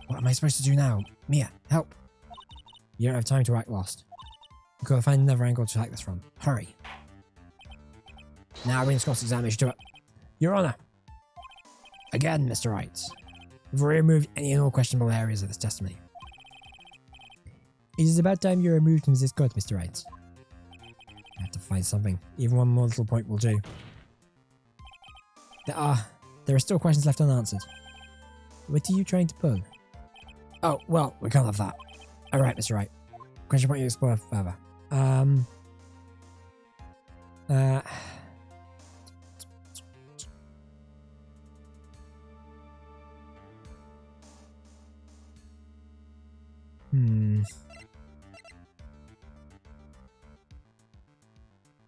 What am I supposed to do now? Mia, help. You don't have time to act lost. We've got to find another angle to attack this from. Hurry. Now bring this cross-examination to it. Your Honor. Again, Mr. Wright. We've removed any and all questionable areas of this testimony. It is about time you removed from this court, Mr. Wright. I have to find something. Even one more little point will do. There are still questions left unanswered. What are you trying to pull? Oh, well, we can't have that. Alright, Mr. Wright. Question point you explore further.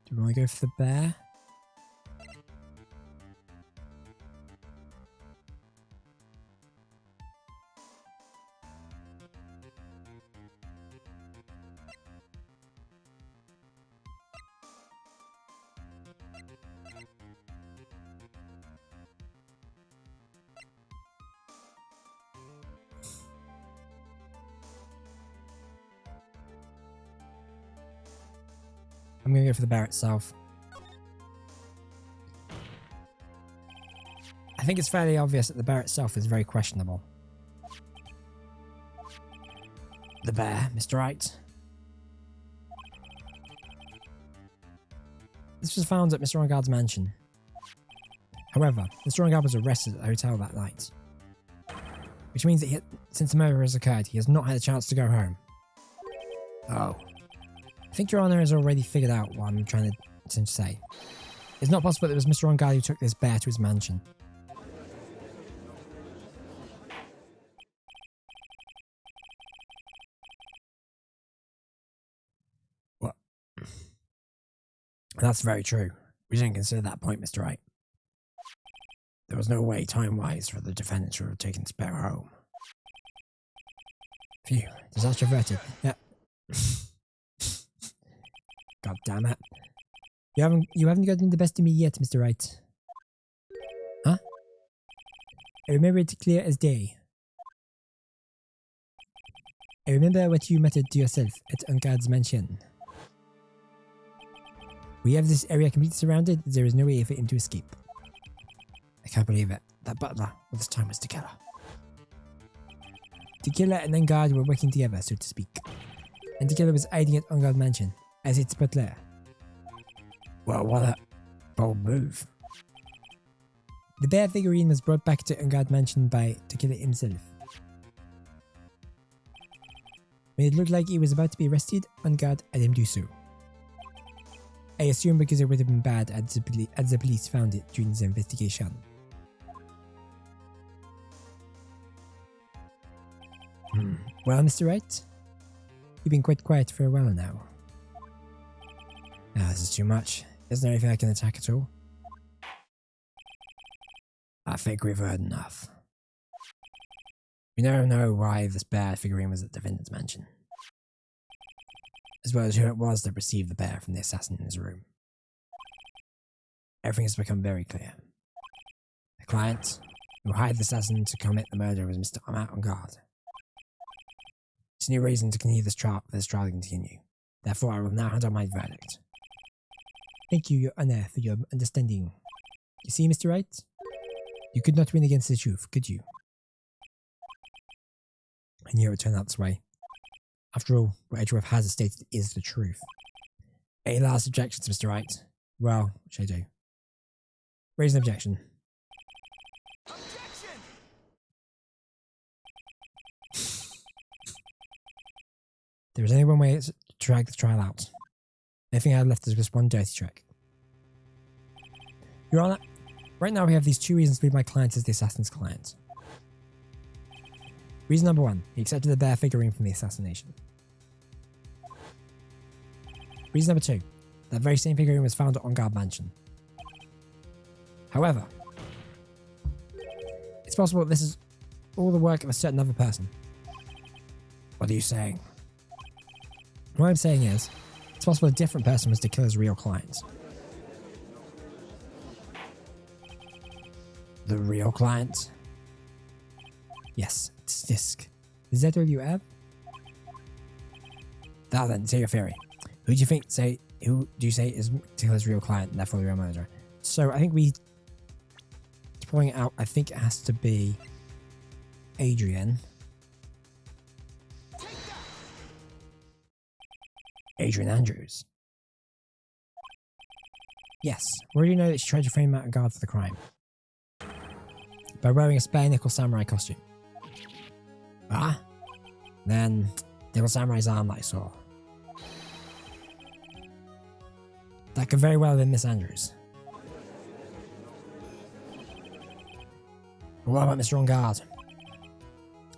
Do we want to go for the bear? I'm going to go for the bear itself. I think it's fairly obvious that the bear itself is very questionable. The bear, Mr. Wright. This was found at Mr. Engarde's mansion. However, Mr. Engarde was arrested at the hotel that night. Which means that since the murder has occurred, he has not had a chance to go home. Oh. I think Your Honor has already figured out what I'm trying to say. It's not possible that it was Mr. Engarde who took this bear to his mansion. What? That's very true. We didn't consider that point, Mr. Wright. There was no way, time-wise, for the defendant to have taken this bear home. Phew, disaster averted. Yeah. God damn it. You haven't gotten the best of me yet, Mr. Wright. Huh? I remember it clear as day. I remember what you muttered to yourself at Engarde's mansion. We have this area completely surrounded. There is no way for him to escape. I can't believe it. That butler all this time was the killer. The killer and Engarde were working together, so to speak. And the killer was hiding at Engarde mansion as its butler. Well, what a bold move. The bear figurine was brought back to Engarde mansion by the killer himself. When it looked like he was about to be arrested, Engarde had him do so. I assume because it would have been bad as the police found it during the investigation. Well, Mr. Wright? You've been quite quiet for a while now. This is too much. Isn't there anything I can attack at all? I think we've heard enough. We now know why this bear figurine was at the defendant's mansion, as well as who it was that received the bear from the assassin in his room. Everything has become very clear. The client who hired the assassin to commit the murder was Mr. Engarde. There's no reason to continue this trial to continue. Therefore, I will now hand on my verdict. Thank you, Your Honor, for your understanding. You see, Mr. Wright? You could not win against the truth, could you? I knew it would turn out this way. After all, what Edgeworth has stated is the truth. Any last objections, Mr. Wright? Well, what should I do? Raise an objection. Objection! There is only one way to drag the trial out. Anything I have left is just one dirty trick. Your Honor, right now we have these two reasons to believe my client is the assassin's client. Reason number one, he accepted the bear figurine from the assassination. Reason number two, that very same figurine was found at Engarde mansion. However, it's possible that this is all the work of a certain other person. What are you saying? What I'm saying is, it's possible a different person was the killer's real client. The real client? Yes, it's Disc. Is that all you have? Now then, say your theory. Who do you say is Killer's real client and therefore the real murderer? So I think pulling it out, I think it has to be Adrian. Adrian Andrews. Yes, we already know that she tried to frame out a guard for the crime by wearing a spare nickel samurai costume. Ah? Then, nickel samurai's arm that I saw. That could very well have been Miss Andrews. But what about Mr. Engarde?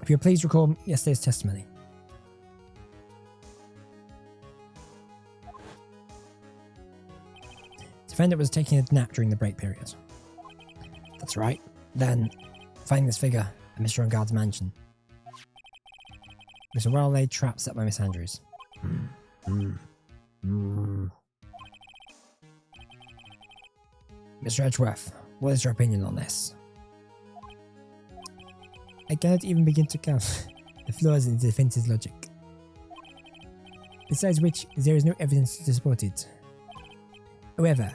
If you'll please recall yesterday's testimony. The defendant was taking a nap during the break period. That's right. Then, finding this figure at Mr. Engarde's mansion. It was a well-laid trap set by Miss Andrews. Mr. Edgeworth, what is your opinion on this? I cannot even begin to count the flaws in the defense's logic. Besides which, there is no evidence to support it. However,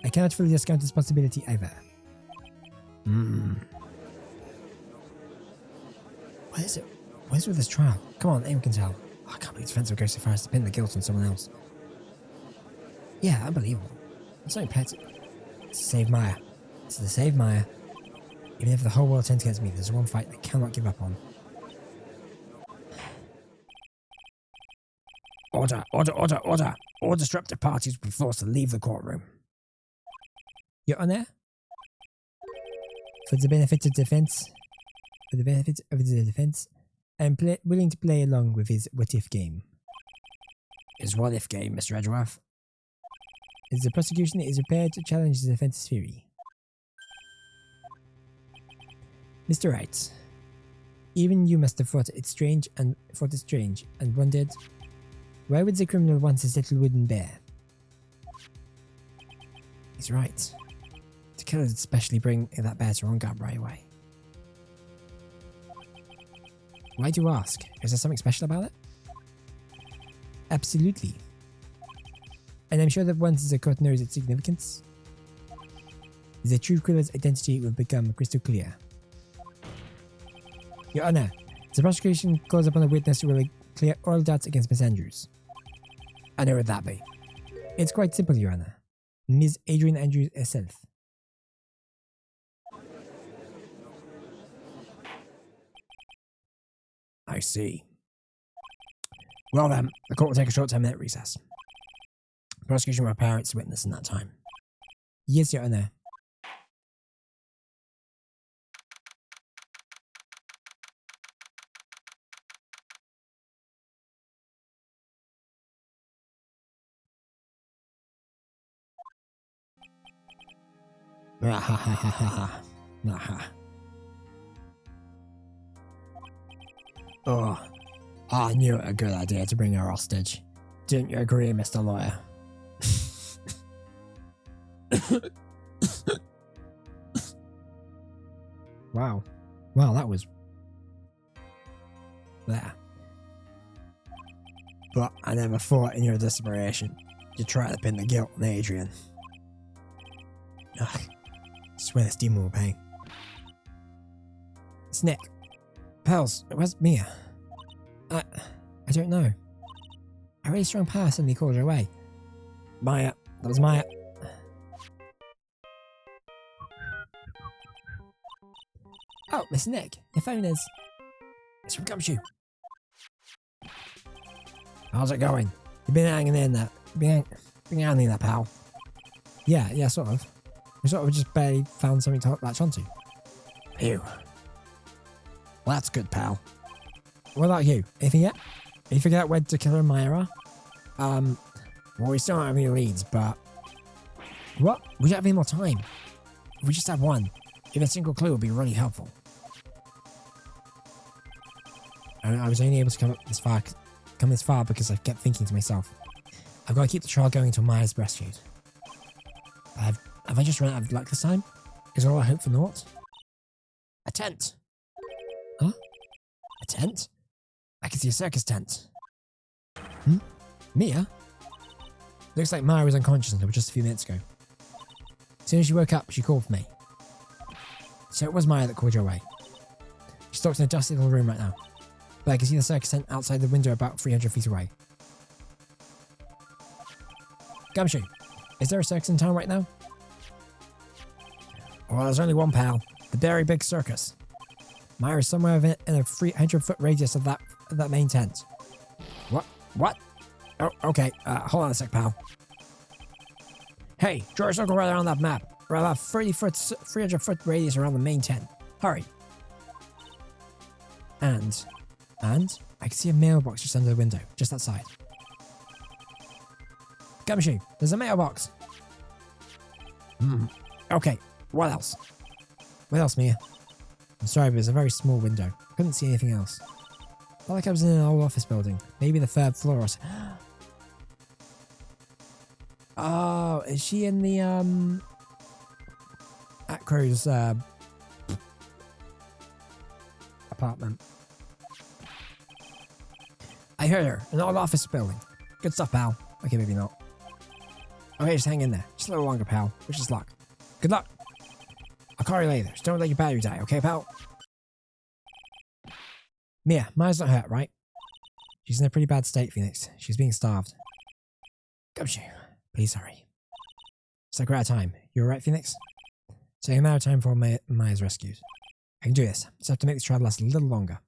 I cannot fully discount this possibility either. What is it? What is with this trial? Come on, anyone can tell. Oh, I can't believe Spencer goes so far as to pin the guilt on someone else. Yeah, unbelievable. It's not petty. It's to save Maya. It's to save Maya. Even if the whole world turns against me, there's one fight I cannot give up on. Order, order, order, order. All disruptive parties will be forced to leave the courtroom. Your Honor? For the benefit of defense, I'm willing to play along with his what-if game. His what-if game, Mr. Edgeworth. As the prosecution is prepared to challenge the defense's theory. Mr. Wright, even you must have thought it strange and wondered, why would the criminal want his little wooden bear? He's right. The killers especially bring that bear to Rongat right away. Why do you ask? Is there something special about it? Absolutely. And I'm sure that once the court knows its significance, the true killer's identity will become crystal clear. Your Honor, the prosecution calls upon a witness who will clear all doubts against Miss Andrews. And who would that be? It's quite simple, Your Honor. Ms. Adrian Andrews herself. I see. Well then, the court will take a short 10-minute recess. The prosecution will prepare its witness in that time. Yes, Your Honor. Oh, I knew it a good idea to bring her hostage. Didn't you agree, Mr. Lawyer? Wow. Wow, that was... there. But I never thought in your desperation you'd try to pin the guilt on Adrian. Ugh. I swear this demon will pay. Snick. Pals, where's Mia? I don't know. A really strong power suddenly called her away. Maya. That was Maya. Oh, Miss Nick, your phone is... It's from Gumshoe. How's it going? You've been hanging in there. Been hanging in there, pal. Yeah, sort of. We sort of just barely found something to latch onto. Phew. Well, that's good, pal. What about you? Anything yet? You figured out where to kill Myra? Well, we still don't have any leads, but... What? We don't have any more time. If we just have one, even a single clue would be really helpful. I was only able to come this far because I kept thinking to myself, I've got to keep the trial going until Maya's breastfeed. Have I just run out of luck this time? Is all I hope for naught? A tent! Huh? A tent? I can see a circus tent. Mia? Looks like Maya was unconscious until just a few minutes ago. As soon as she woke up, she called for me. So it was Maya that called you away. She's stuck in a dusty little room right now. But I can see the circus tent outside the window about 300 feet away. Gumshoe, is there a circus in town right now? Well, there's only one, pal. The very big circus. Maya is somewhere in a 300-foot radius of that main tent. What? Oh, okay. Hold on a sec, pal. Hey, draw a circle right around that map. Or about 300-foot radius around the main tent. Hurry. And I can see a mailbox just under the window, just outside. Gumshoe, there's a mailbox. Okay, what else? What else, Mia? I'm sorry, but it's a very small window. I couldn't see anything else. Felt like I was in an old office building. Maybe the 3rd floor or so. Oh, is she in the, Acro's, apartment? I heard her. An old office building. Good stuff, pal. Okay, maybe not. Okay, just hang in there. Just a little longer, pal. Wish us luck. Good luck. I'll call you later. Just don't let your battery die, okay, pal? Mia, Maya's not hurt, right? She's in a pretty bad state, Phoenix. She's being starved. Gumshoe, please hurry. It's like we're out of time. You alright, Phoenix? So I'm out of time before Maya's rescued. I can do this. Just have to make this trial last a little longer.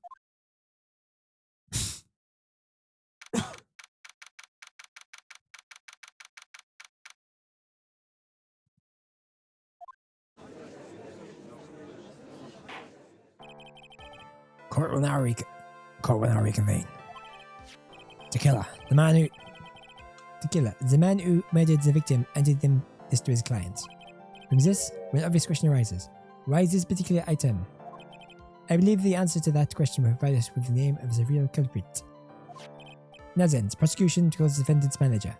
Court will now reconvene. The killer, the man who murdered the victim and did this to his client. From this, when an obvious question arises, why is this particular item? I believe the answer to that question will provide us with the name of the real culprit. Now then, the prosecution calls the defendant's manager,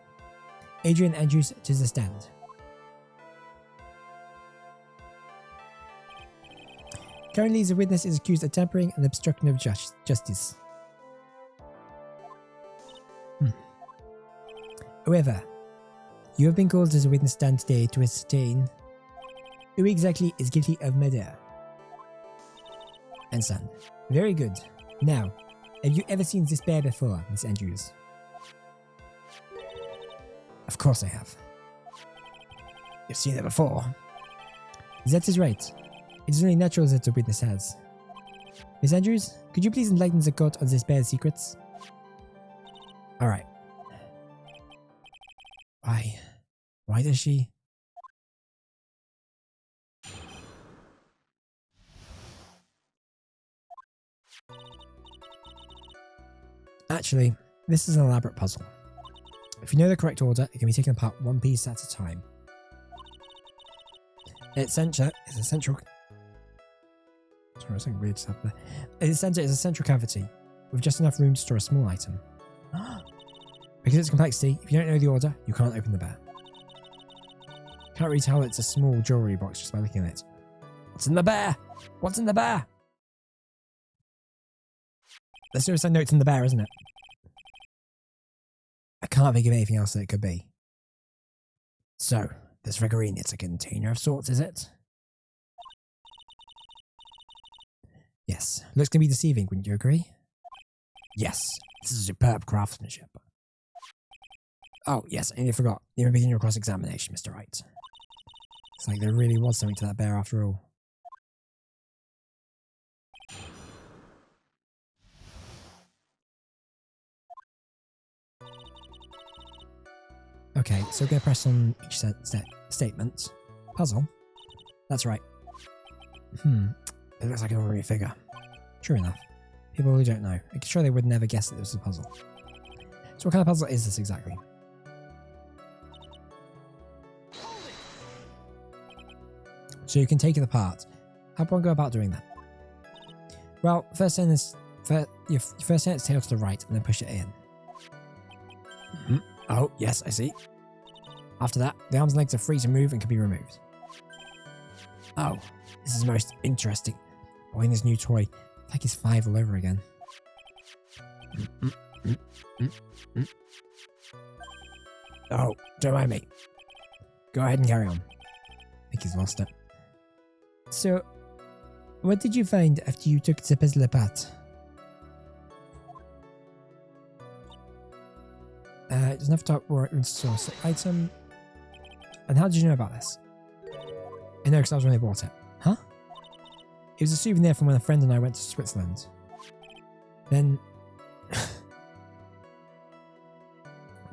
Adrian Andrews, to the stand. Currently, the witness is accused of tampering and obstruction of justice. However, you have been called as a witness stand today to ascertain who exactly is guilty of murder. Understand. Very good. Now, have you ever seen this bear before, Miss Andrews? Of course I have. You've seen it before? That is right. It is only natural that the witness has. Miss Andrews, could you please enlighten the court on this bear's secrets? Alright. Why? Why does she? Actually, this is an elaborate puzzle. If you know the correct order, it can be taken apart one piece at a time. Its center is a central... Sorry, something weird just happened there. Its center is a central cavity, with just enough room to store a small item. Because of its complexity, if you don't know the order, you can't open the bear. Can't really tell it's a small jewellery box just by looking at it. What's in the bear? What's in the bear? The suicide note's in the bear, isn't it? I can't think of anything else that it could be. So, this figurine, it's a container of sorts, is it? Yes. Looks to be deceiving, wouldn't you agree? Yes. This is superb craftsmanship. Oh, yes, I nearly forgot. You may begin your cross-examination, Mr. Wright. It's like there really was something to that bear after all. Okay, so we're going to press on each statement. Puzzle. That's right. It looks like an ordinary figure. True enough. People who don't know. I'm sure they would never guess that this was a puzzle. So what kind of puzzle is this exactly? So you can take it apart. How do one go about doing that? Well, first turn you first turn its tail to the right and then push it in. Oh, yes, I see. After that, the arms and legs are free to move and can be removed. Oh, this is most interesting. Buying this new toy, it's like he's 5 all over again. Oh, don't mind me. Go ahead and carry on. I think he's lost it. So, what did you find after you took the puzzle apart? There's enough top right source item. And how did you know about this? I know because I was when they bought it. Huh? It was a souvenir from when a friend and I went to Switzerland. Then...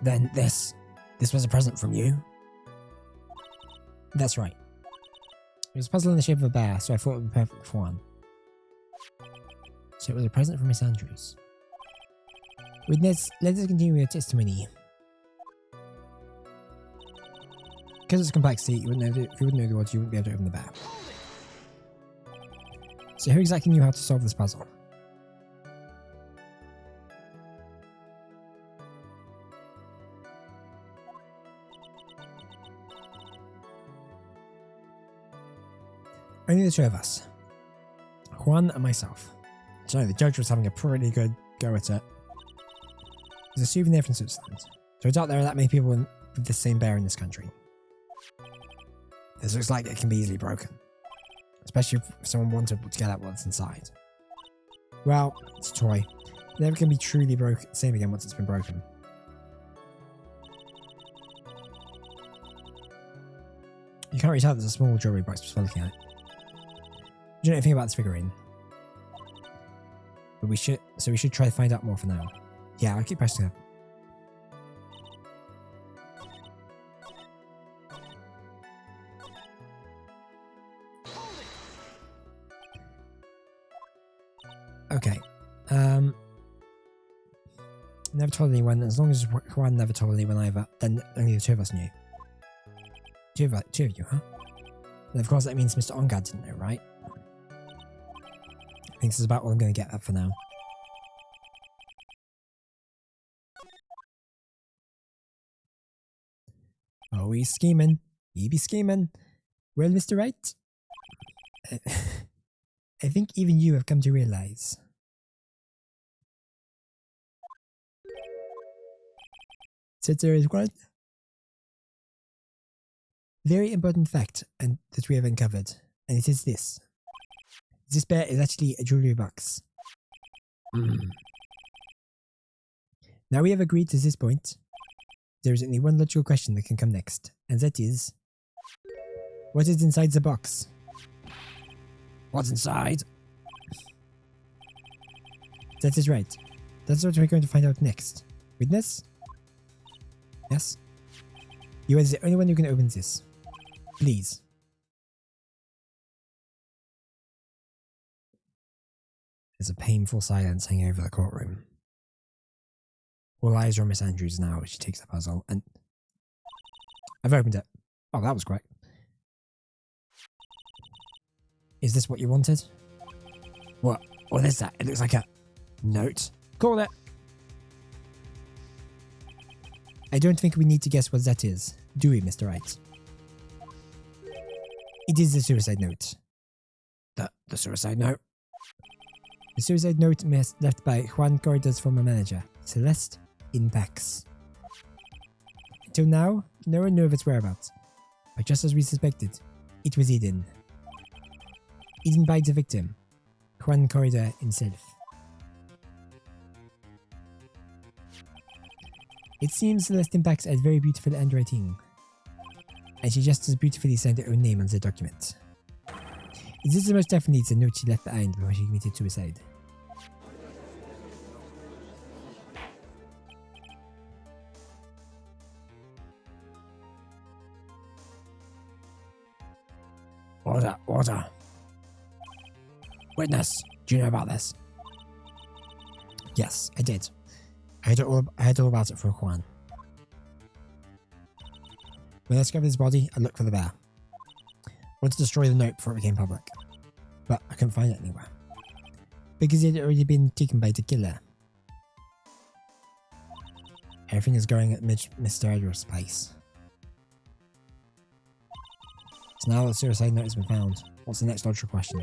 then this was a present from you? That's right. It was a puzzle in the shape of a bear, so I thought it would be perfect for one. So it was a present from Miss Andrews. Witness, let us continue your testimony. Because of its complexity, if you wouldn't know the words, you wouldn't be able to open the bear. So who exactly knew how to solve this puzzle? Only the two of us. Juan and myself. So the judge was having a pretty good go at it. It's a souvenir from Switzerland. So I doubt there are that many people with the same bear in this country. This looks like it can be easily broken, especially if someone wanted to get at what's inside. Well, it's a toy. It never can be truly same again once it's been broken. You can't really tell there's a small jewelry box just by looking at it. You don't know anything about this figurine. But we should try to find out more for now. Yeah, I'll keep pressing it. Okay. Never told anyone. As long as Juan never told anyone either, then only the two of us knew. Two of you, huh? And of course that means Mr. Ongard didn't know, right? I think this is about all I'm going to get at for now. Oh, he's scheming. He be scheming. Well, Mr. Wright? I think even you have come to realize. That there is one very important fact that we have uncovered, and it is this. This bear is actually a jewelry box. Now we have agreed to this point. There is only one logical question that can come next, and that is, what is inside the box? What's inside? That is right. That's what we're going to find out next. Witness? Yes? You are the only one who can open this. Please. There's a painful silence hanging over the courtroom. All eyes are on Miss Andrews now as she takes the puzzle, and I've opened it. Oh, that was quick. Is this what you wanted? What is that? It looks like a note. Call it. I don't think we need to guess what that is, do we, Mr. Wright? It is the suicide note. The suicide note? The suicide note left by Juan Corrida's former manager, Celeste, in Pax. Until now, no one knew of its whereabouts, but just as we suspected, it was hidden. Hidden by the victim, Juan Corrida himself. It seems Celeste in Pax had very beautiful handwriting, and she just as beautifully signed her own name on the document. It is most definitely the note she left behind before she committed suicide. Order. Witness, do you know about this? Yes, I did. I heard all about it from Juan. When I discovered his body, I looked for the bear. I wanted to destroy the note before it became public, but I couldn't find it anywhere. Because it had already been taken by the killer. Everything is going at Mr. Edwards' pace. So now that the suicide note has been found, what's the next logical question?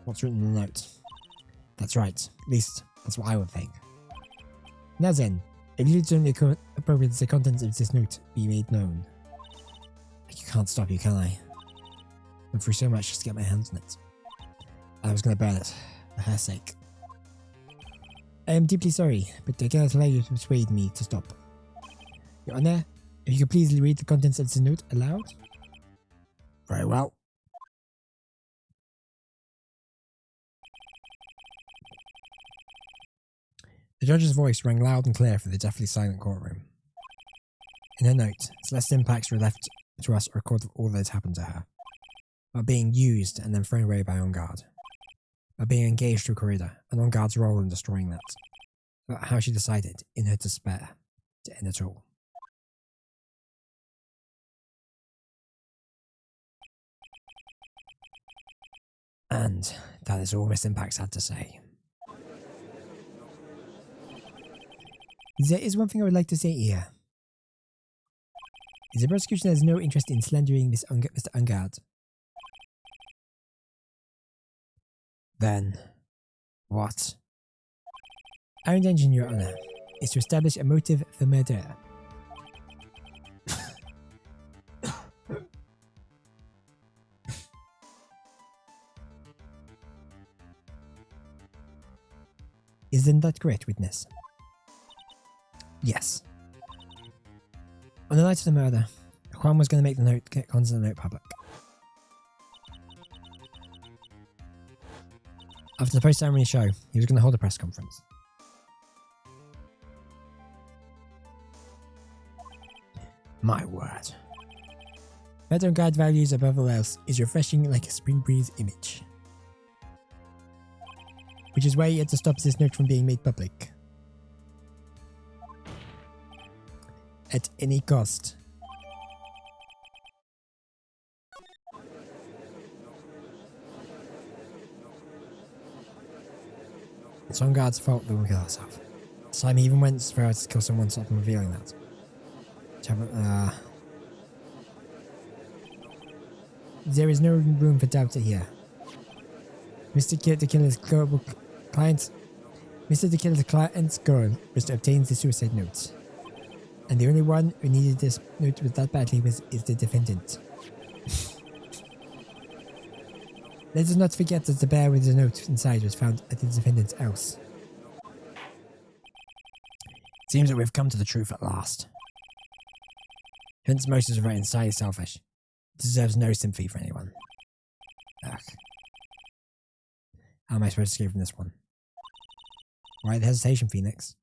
What's written in the note? That's right, at least that's what I would think. Now then, if you determine it appropriate the contents of this note be made known. I can't stop you, can I? I'm through so much just to get my hands on it. I was going to burn it, for her sake. I am deeply sorry, but I cannot allow you to persuade me to stop. Your Honor, if you could please read the contents of the note aloud? Very well. The judge's voice rang loud and clear through the deathly silent courtroom. In her note, Celeste's impacts were left to us a record of all that had happened to her. About being used and then thrown away by On Guard. About being engaged to a corridor and On Guard's role in destroying that. About how she decided, in her despair, to end it all. And that is all Miss Impacts had to say. There is one thing I would like to say here. The prosecution has no interest in slandering Mr. Ungard. Then, what? Our intention, Your Honor, is to establish a motive for murder. Isn't that correct, witness? Yes. On the night of the murder, Juan was going to make the contents of the note public. After the post-ceremony show, he was going to hold a press conference. My word. Better guide values above all else is refreshing like a spring breeze image. Which is why he had to stop this note from being made public. At any cost. It's on guard's fault that we'll kill herself. Simon even went as far as to kill someone to stop him revealing that. There is no room for doubt here. Mr. De Killer's global client. Mr. De Killer's client's goal was to obtain the suicide note. And the only one who needed this note that badly is the defendant. Let us not forget that the bear with the note inside was found at the defendant's house. Seems that we've come to the truth at last. Hence Moses is right inside selfish. It deserves no sympathy for anyone. Ugh. How am I supposed to escape from this one? Why the hesitation, Phoenix?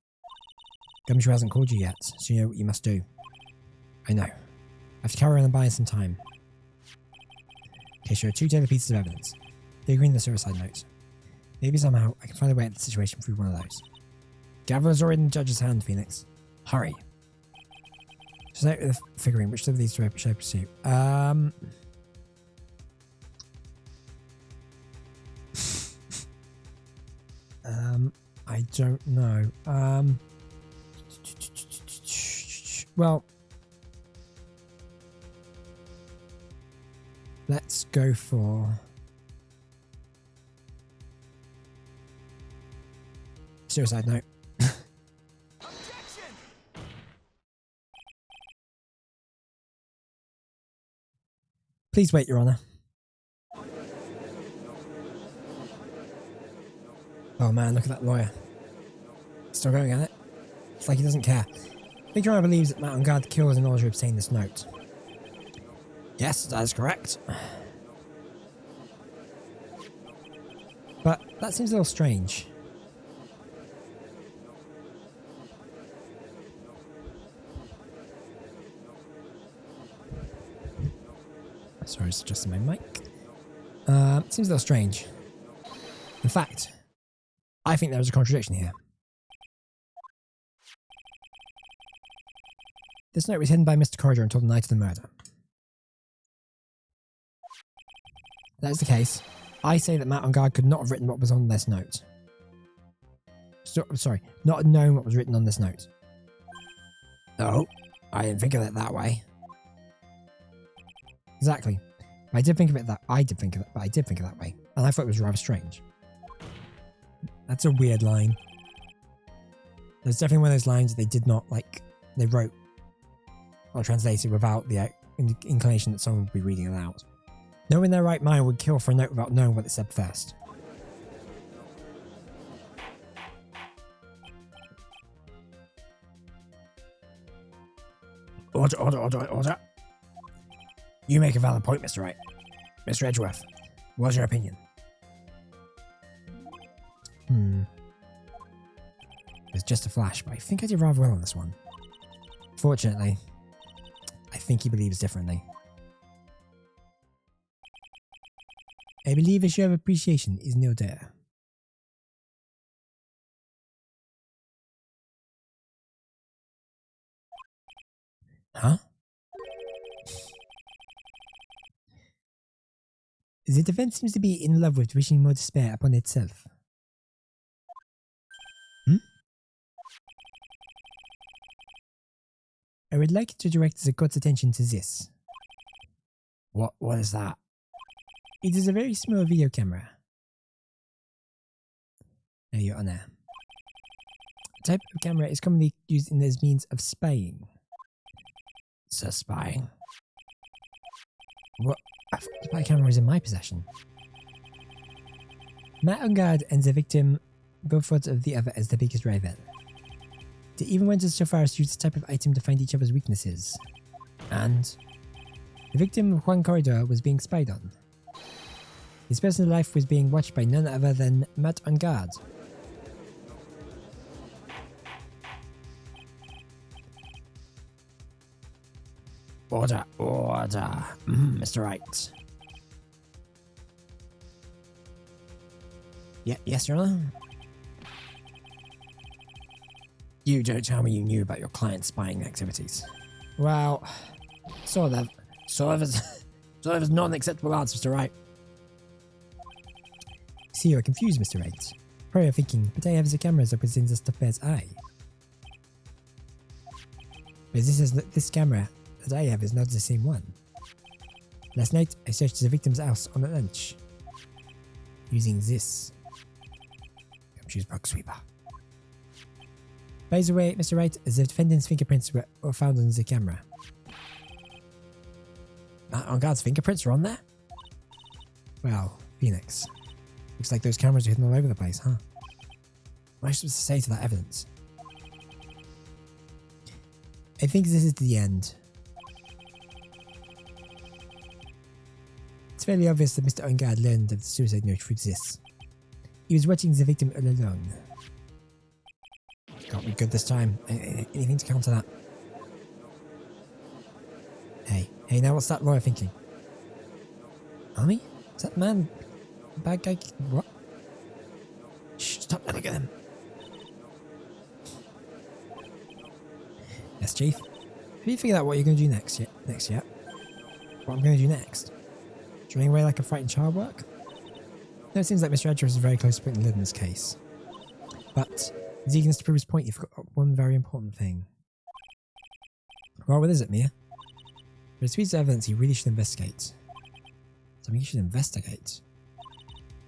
Gumshoe hasn't called you yet, so you know what you must do. I know. I have to carry on and buy some time. Okay, sure, 2 tailored pieces of evidence. They agree on the suicide note. Maybe somehow I can find a way out of the situation through one of those. Gavel is already in the judge's hand, Phoenix. Hurry. Just out with the figuring, which of these should I pursue? I don't know. Well, let's go for suicide note. Please wait, Your Honor. Oh man, look at that lawyer. Still going at it. It's like he doesn't care. I think Your Honor believes that Matt on guard kills in order to obtain this note. Yes, that is correct. But that seems a little strange. Sorry, it's adjusting my mic. Seems a little strange. In fact, I think there is a contradiction here. This note was hidden by Mr. Corridor until the night of the murder. If that is the case, I say that Matt on guard could not have written what was on this note. Sorry, not have known what was written on this note. No, I didn't think of it that way. Exactly. I did think of it that I did think of it, but I did think of it that way, and I thought it was rather strange. That's a weird line. There's definitely one of those lines they did not like. They wrote or translated without the inclination that someone would be reading it out. No one in their right mind would kill for a note without knowing what it said first. Order. You make a valid point, Mr. Wright. Mr. Edgeworth, what's your opinion? It's just a flash, but I think I did rather well on this one. Fortunately, I think he believes differently. I believe a show of appreciation is no dare. Huh? The defense seems to be in love with wishing more despair upon itself. I would like to direct the court's attention to this. What is that? It is a very small video camera. No, Your Honor. The type of camera is commonly used in as means of spying. So spying? What? The spy camera is in my possession. Matt on guard and the victim both thought of the other as the biggest rival. They even went so far as to use this type of item to find each other's weaknesses. And the victim of Juan Corridor was being spied on. His personal life was being watched by none other than Matt on guard. Order, order, Mr. Wright. Yes, Your Honor? You don't tell me you knew about your client's spying activities. Well, sort of is not an acceptable answer, Mr. Wright. See, you're confused, Mr. Wright. Probably you're thinking, but I have the cameras that presents us the bird's eye. But this camera that I have is not the same one. Last night, I searched the victim's house on a lunch. Using this. Choose bug sweeper. By the way, Mr. Wright, the defendant's fingerprints were found on the camera. On guard's fingerprints are on there? Well, Phoenix. Looks like those cameras are hidden all over the place, huh? What am I supposed to say to that evidence? I think this is the end. It's fairly obvious that Mr. Ungard learned of the suicide note through this. He was watching the victim all along. Got me good this time. Anything to counter that? Hey, now what's that lawyer thinking? Army? Is that man? Bad guy? What? Shh, stop looking at him. Yes, Chief. Have you figured out what you're going to do next yet? What I'm going to do next? Running away like a frightened child work? No, it seems like Mr. Edger is very close to putting the lid in this case. But, as eagerness to prove his point, you forgot one very important thing. Well, what is it, Mia? There's piece of evidence you really should investigate. Something you should investigate?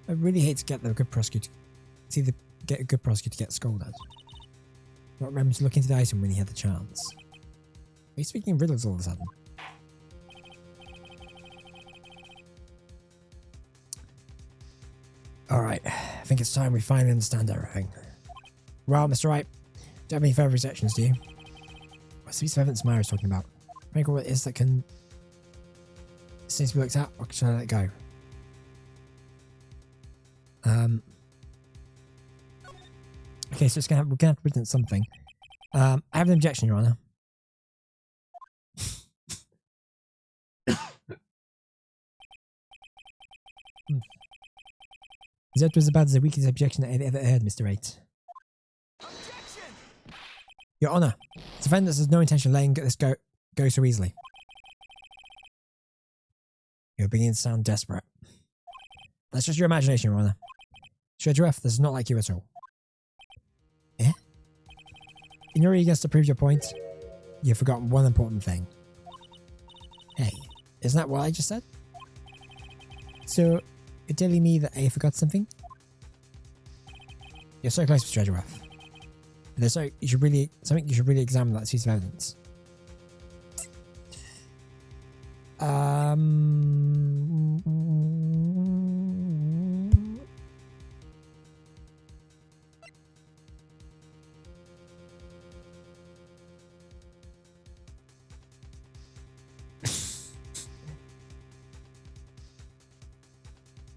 I really hate to get the good prosecutor. Get a good prosecutor to get scolded. Not remember to look into the item when he had the chance. Are you speaking in riddles all of a sudden? Alright, I think it's time we finally understand everything. Well, Mr. Wright, don't have any further rejections, do you? What's the piece of evidence Myra's talking about? Think what it is that can... seems to be looked at, or should I let it go? Okay, so we're gonna have to present something. I have an objection, Your Honor. That was about the weakest objection I've ever heard, Mr. Wright. Objection! Your Honor, the defendant has no intention of letting this go so easily. You're beginning to sound desperate. That's just your imagination, Your Honor. Shredruff, this is not like you at all. Eh? In your eagerness to prove your point, you've forgotten one important thing. Hey, isn't that what I just said? So, you're telling me that I forgot something? You're so close to Shredruff. There's you should really examine that piece of evidence.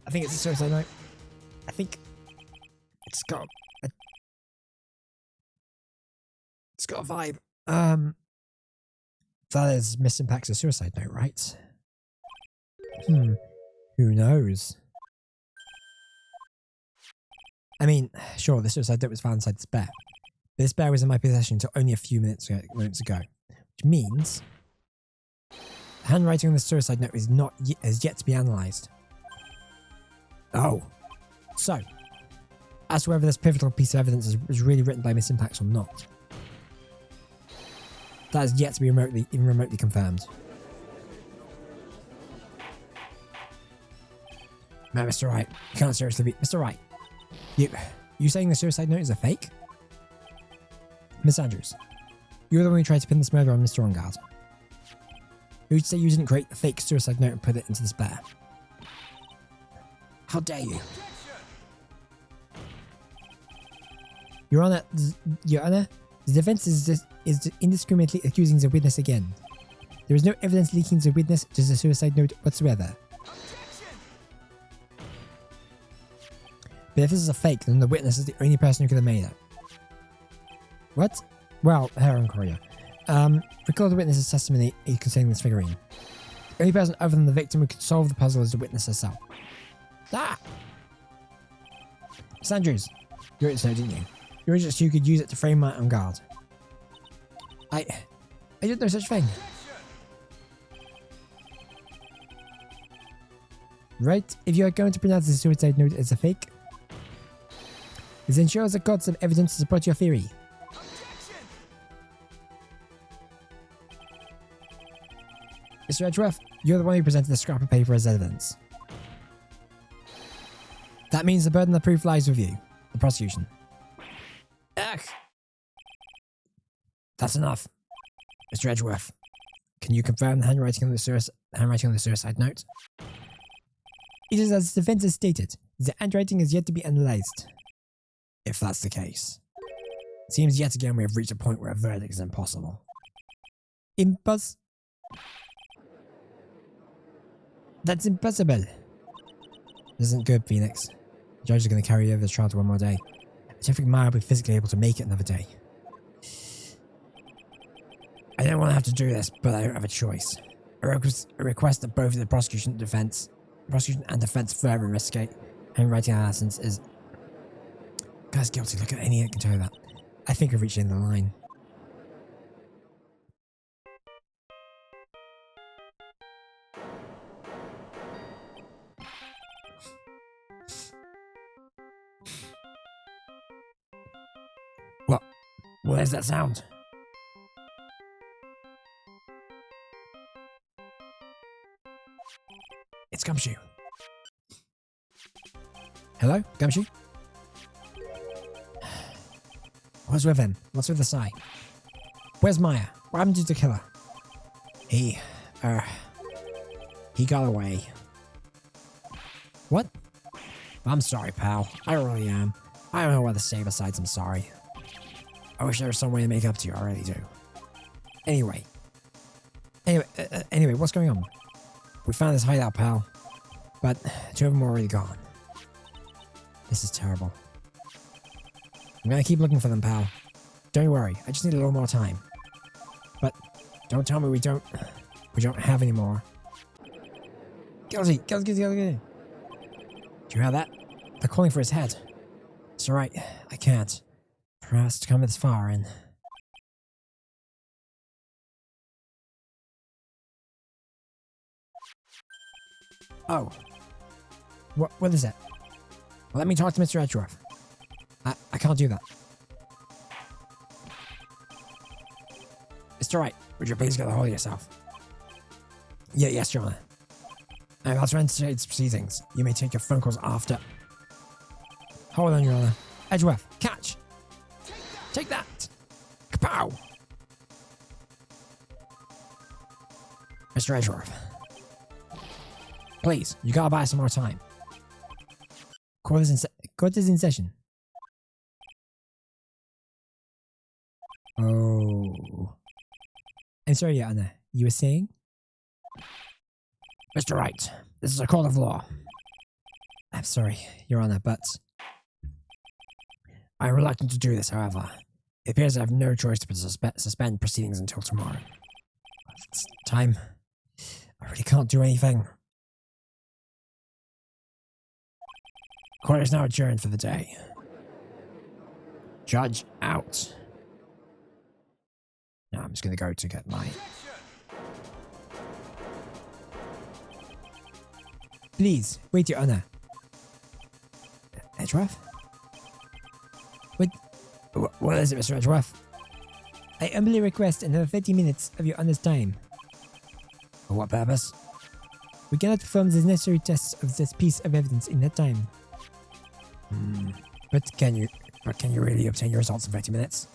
I think it's a suicide note. I think it's got a vibe. That is Miss Impact's a suicide note, right? Who knows? I mean, sure, the suicide note was found inside this bear. But this bear was in my possession until only a few minutes ago, which means the handwriting on the suicide note has yet to be analysed. Oh, so as to whether this pivotal piece of evidence was really written by Miss Impact or not, that is yet to be even remotely confirmed. No, Mr. Wright, you can't seriously be... Mr. Wright, you saying the suicide note is a fake? Miss Andrews, you were the one who tried to pin this murder on Mr. Ongard. Who'd say you didn't create a fake suicide note and put it into this bear? How dare you? Your Honor, the defense is indiscriminately accusing the witness again. There is no evidence linking the witness to the suicide note whatsoever. But if this is a fake, then the witness is the only person who could have made it. What? Well, her own courier. Recall the witness's testimony concerning this figurine. The only person other than the victim who could solve the puzzle is the witness herself. Ah! Miss Andrews, you wrote this note, didn't you? You wrote it so you could use it to frame my own guard. I did no such thing. Right, if you are going to pronounce the suicide note as a fake, then show us a got some evidence to support your theory. Mr. Edgeworth, you're the one who presented the scrap of paper as evidence. That means the burden of proof lies with you, the prosecution. Ugh. That's enough. Mr. Edgeworth, can you confirm the handwriting on the suicide note? It is as the defense has stated, the handwriting is yet to be analysed. If that's the case, it seems yet again we have reached a point where a verdict is impossible. That's impossible. This isn't good, Phoenix. The judge is going to carry over the trial to one more day. I don't think Maya will be physically able to make it another day. I don't want to have to do this, but I don't have a choice. I request that both the prosecution and defense further investigate handwriting analysis is... Guy's guilty, look at any idiot can tell you that. I think I've reached the end of the line. What is that sound? It's Gumshoe. Hello, Gumshoe? What's with him? What's with the sigh? Where's Maya? What happened to the killer? He got away. What? I'm sorry, pal. I really am. I don't know what to say besides I'm sorry. I wish there was some way to make up to you. I really do. Anyway, what's going on? We found this hideout, pal. But 2 of them are already gone. This is terrible. I'm gonna keep looking for them, pal. Don't worry, I just need a little more time. But don't tell me we don't have any more. Guilty. Do you hear that? They're calling for his head. It's alright, I can't. Perhaps to come this far and... Oh. What is it? Well, let me talk to Mr. Edgeworth. I can't do that. Mr. Wright, would you please get a hold of yourself? Yes, Your Honor. I'm about to enter today's proceedings. You may take your phone calls after. Hold on, Your Honor. Edgeworth, catch! Take that! Kapow! Mr. Edgeworth. Please, you gotta buy some more time. Court is in session. Oh. I'm sorry, Your Honor. You were saying? Mr. Wright, this is a court of law. I'm sorry, Your Honor, but... I'm reluctant to do this, however. It appears I have no choice to suspend proceedings until tomorrow. It's time. I really can't do anything. Court is now adjourned for the day. Judge out. Now I'm just going to go to get my... Please, wait, Your Honor. Edgeworth? What is it, Mr. Edgeworth? I humbly request another 30 minutes of Your Honor's time. For what purpose? We cannot perform the necessary tests of this piece of evidence in that time. But can you really obtain your results in 30 minutes?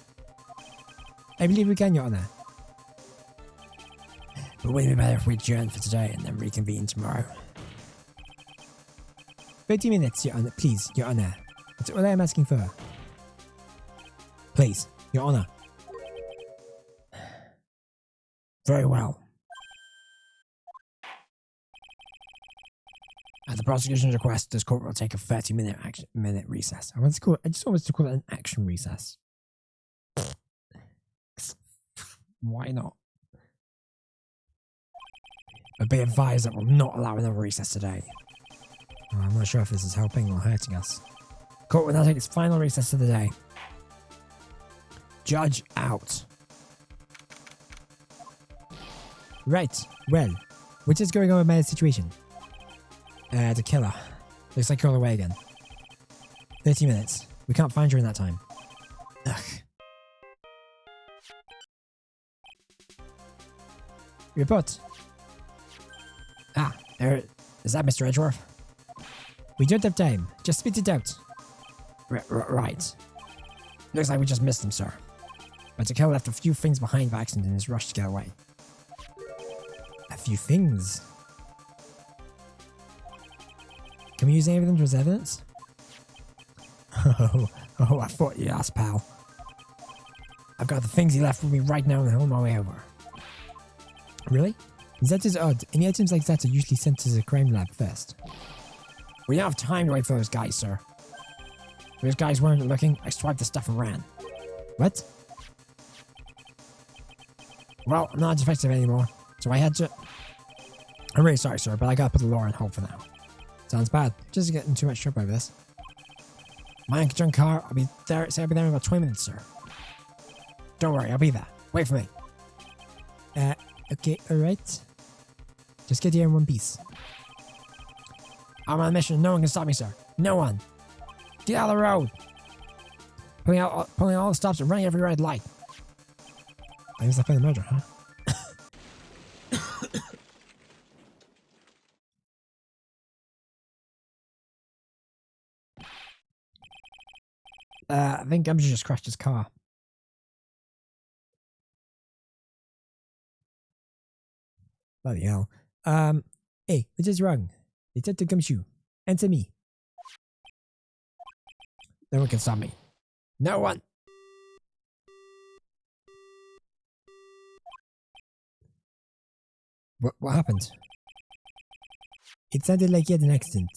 I believe we can, Your Honor. But wouldn't it be better if we adjourn for today and then reconvene tomorrow? 30 minutes, Your Honor. Please, Your Honor. That's all I am asking for. Please, Your Honor. Very well. At the prosecution's request, this court will take a 30-minute recess. I just want to call it an action recess. Why not? But be advised that we'll not allow another recess today. Well, I'm not sure if this is helping or hurting us. Court will now take its final recess of the day. Judge out. Right, well, what is going on with my situation? The killer. Looks like you're all away again. 30 minutes. We can't find you in that time. Ugh. Report. Ah, is that Mr. Edgeworth? We don't have time. Just spit it out. Right. Looks like we just missed him, sir. But the killer left a few things behind by accident in his rush to get away. A few things? Can we use any of them as evidence? Oh, I thought you asked, pal. I've got the things he left with me right now and I'm on my way over. Really? That is odd. Any items like that are usually sent to the crime lab first. We don't have time to wait for those guys, sir. If those guys weren't looking, I swiped the stuff and ran. What? Well, I'm not a detective anymore, so I had to... I'm really sorry, sir, but I gotta put the law on hold for now. Sounds bad. Just getting too much trouble over this. My junk car, I'll be there in about 20 minutes, sir. Don't worry, I'll be there. Wait for me. Okay, alright. Just get here in one piece. I'm on a mission. No one can stop me, sir. No one. Get out of the road. Pulling all the stops and running every red light. I guess I play the murder, huh? I think Gumshoe just crashed his car. Bloody hell. Hey, what is wrong? Detective Gumshoe, answer me. No one can stop me. No one! What happened? It sounded like he had an accident.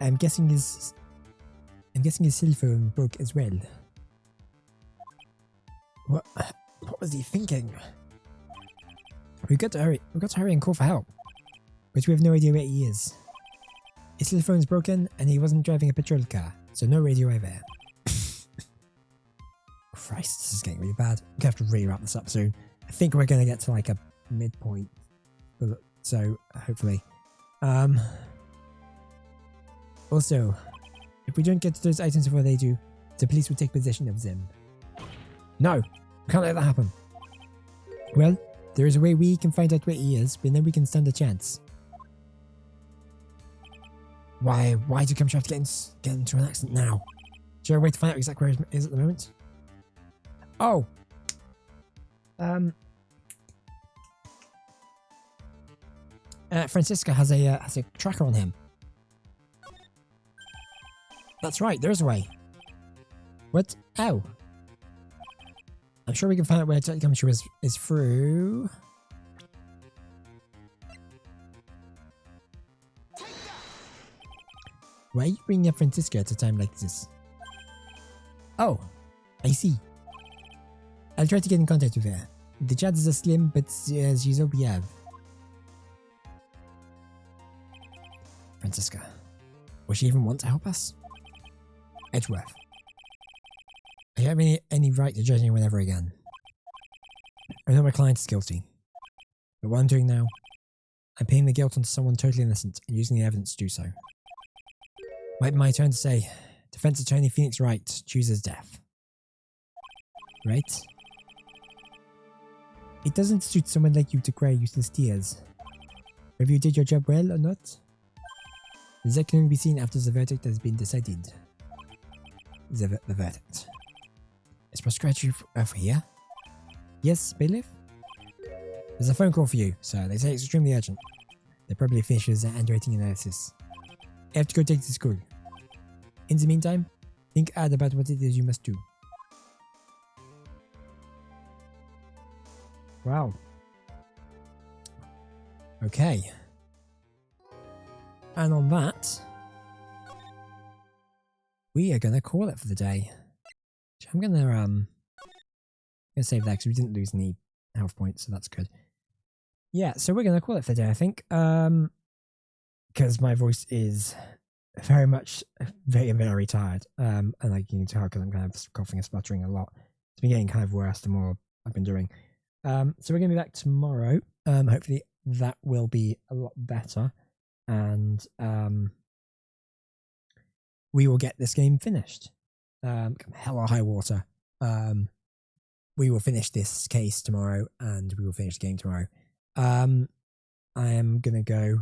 I'm guessing his cell phone broke as well. What was he thinking? We've got to hurry and call for help. But we have no idea where he is. His cell phone's broken and he wasn't driving a patrol car, so no radio either. Christ, this is getting really bad. We're gonna have to rewrap this up soon. I think we're gonna get to like a midpoint. So hopefully. Also, if we don't get to those items before they do, the police will take possession of them. No! We can't let that happen. Well, there is a way we can find out where he is, but then we can stand a chance. Why do you come try to get into an accident now? Is there a way to find out exactly where he is at the moment? Oh! Francisca has a tracker on him. That's right, there's a way. What? How? I'm sure we can find out where Gumshoe is through. Why are you bringing up Francisca at a time like this? Oh, I see. I'll try to get in contact with her. The chances are slim, but she's all we have. Francisca. Will she even want to help us? Edgeworth. I don't have any right to judge anyone ever again. I know my client is guilty. But what I'm doing now, I'm pinning the guilt onto someone totally innocent and using the evidence to do so. Might be my turn to say, defense attorney Phoenix Wright chooses death. Right? It doesn't suit someone like you to cry useless tears. Whether you did your job well or not, that can only be seen after the verdict has been decided. The verdict. Is prosecutor over here? Yes, bailiff? There's a phone call for you, sir. They say it's extremely urgent. They probably finished their handwriting analysis. I have to go take it to school. In the meantime, Think hard about what it is you must do. Wow. Okay. And on that, we are going to call it for the day. I'm going to save that because we didn't lose any health points, so that's good. Yeah, so we're going to call it for the day, I think. Because my voice is very much very tired. And like you can tell because I'm kind of coughing and spluttering a lot. It's been getting kind of worse the more I've been doing. So we're going to be back tomorrow. Hopefully that will be a lot better. And we will get this game finished. Hell or high water. We will finish this case tomorrow and we will finish the game tomorrow. I am going to go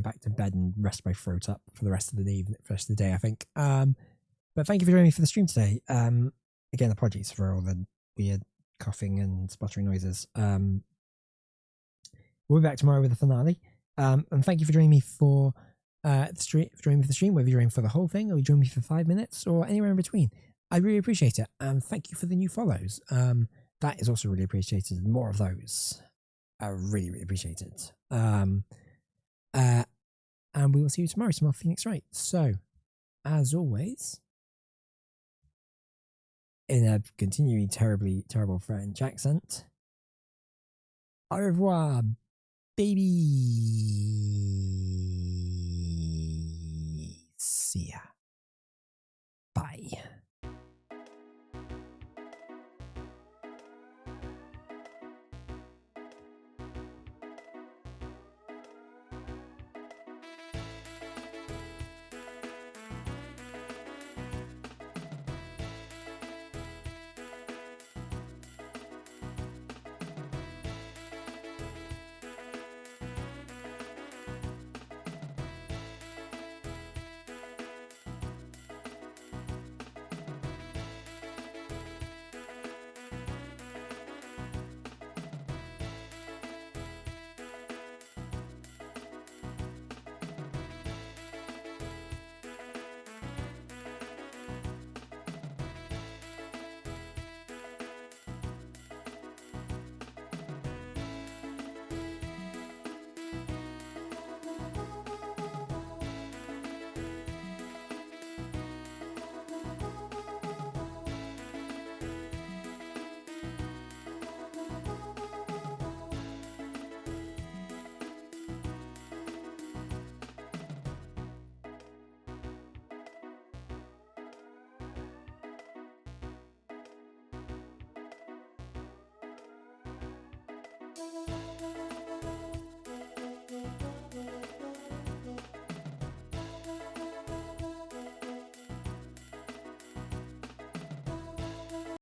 back to bed and rest my throat up for the rest of the day, I think. But thank you for joining me for the stream today. Again, apologies for all the weird coughing and sputtering noises. We'll be back tomorrow with the finale. And thank you for joining me for the stream, whether you're joining for the whole thing or you join me for 5 minutes or anywhere in between. I really appreciate it. And thank you for the new follows. That is also really appreciated. More of those. I really appreciate it. And we will see you tomorrow, tomorrow Phoenix Wright. So, as always, in a continuing terrible French accent, au revoir, baby. See ya.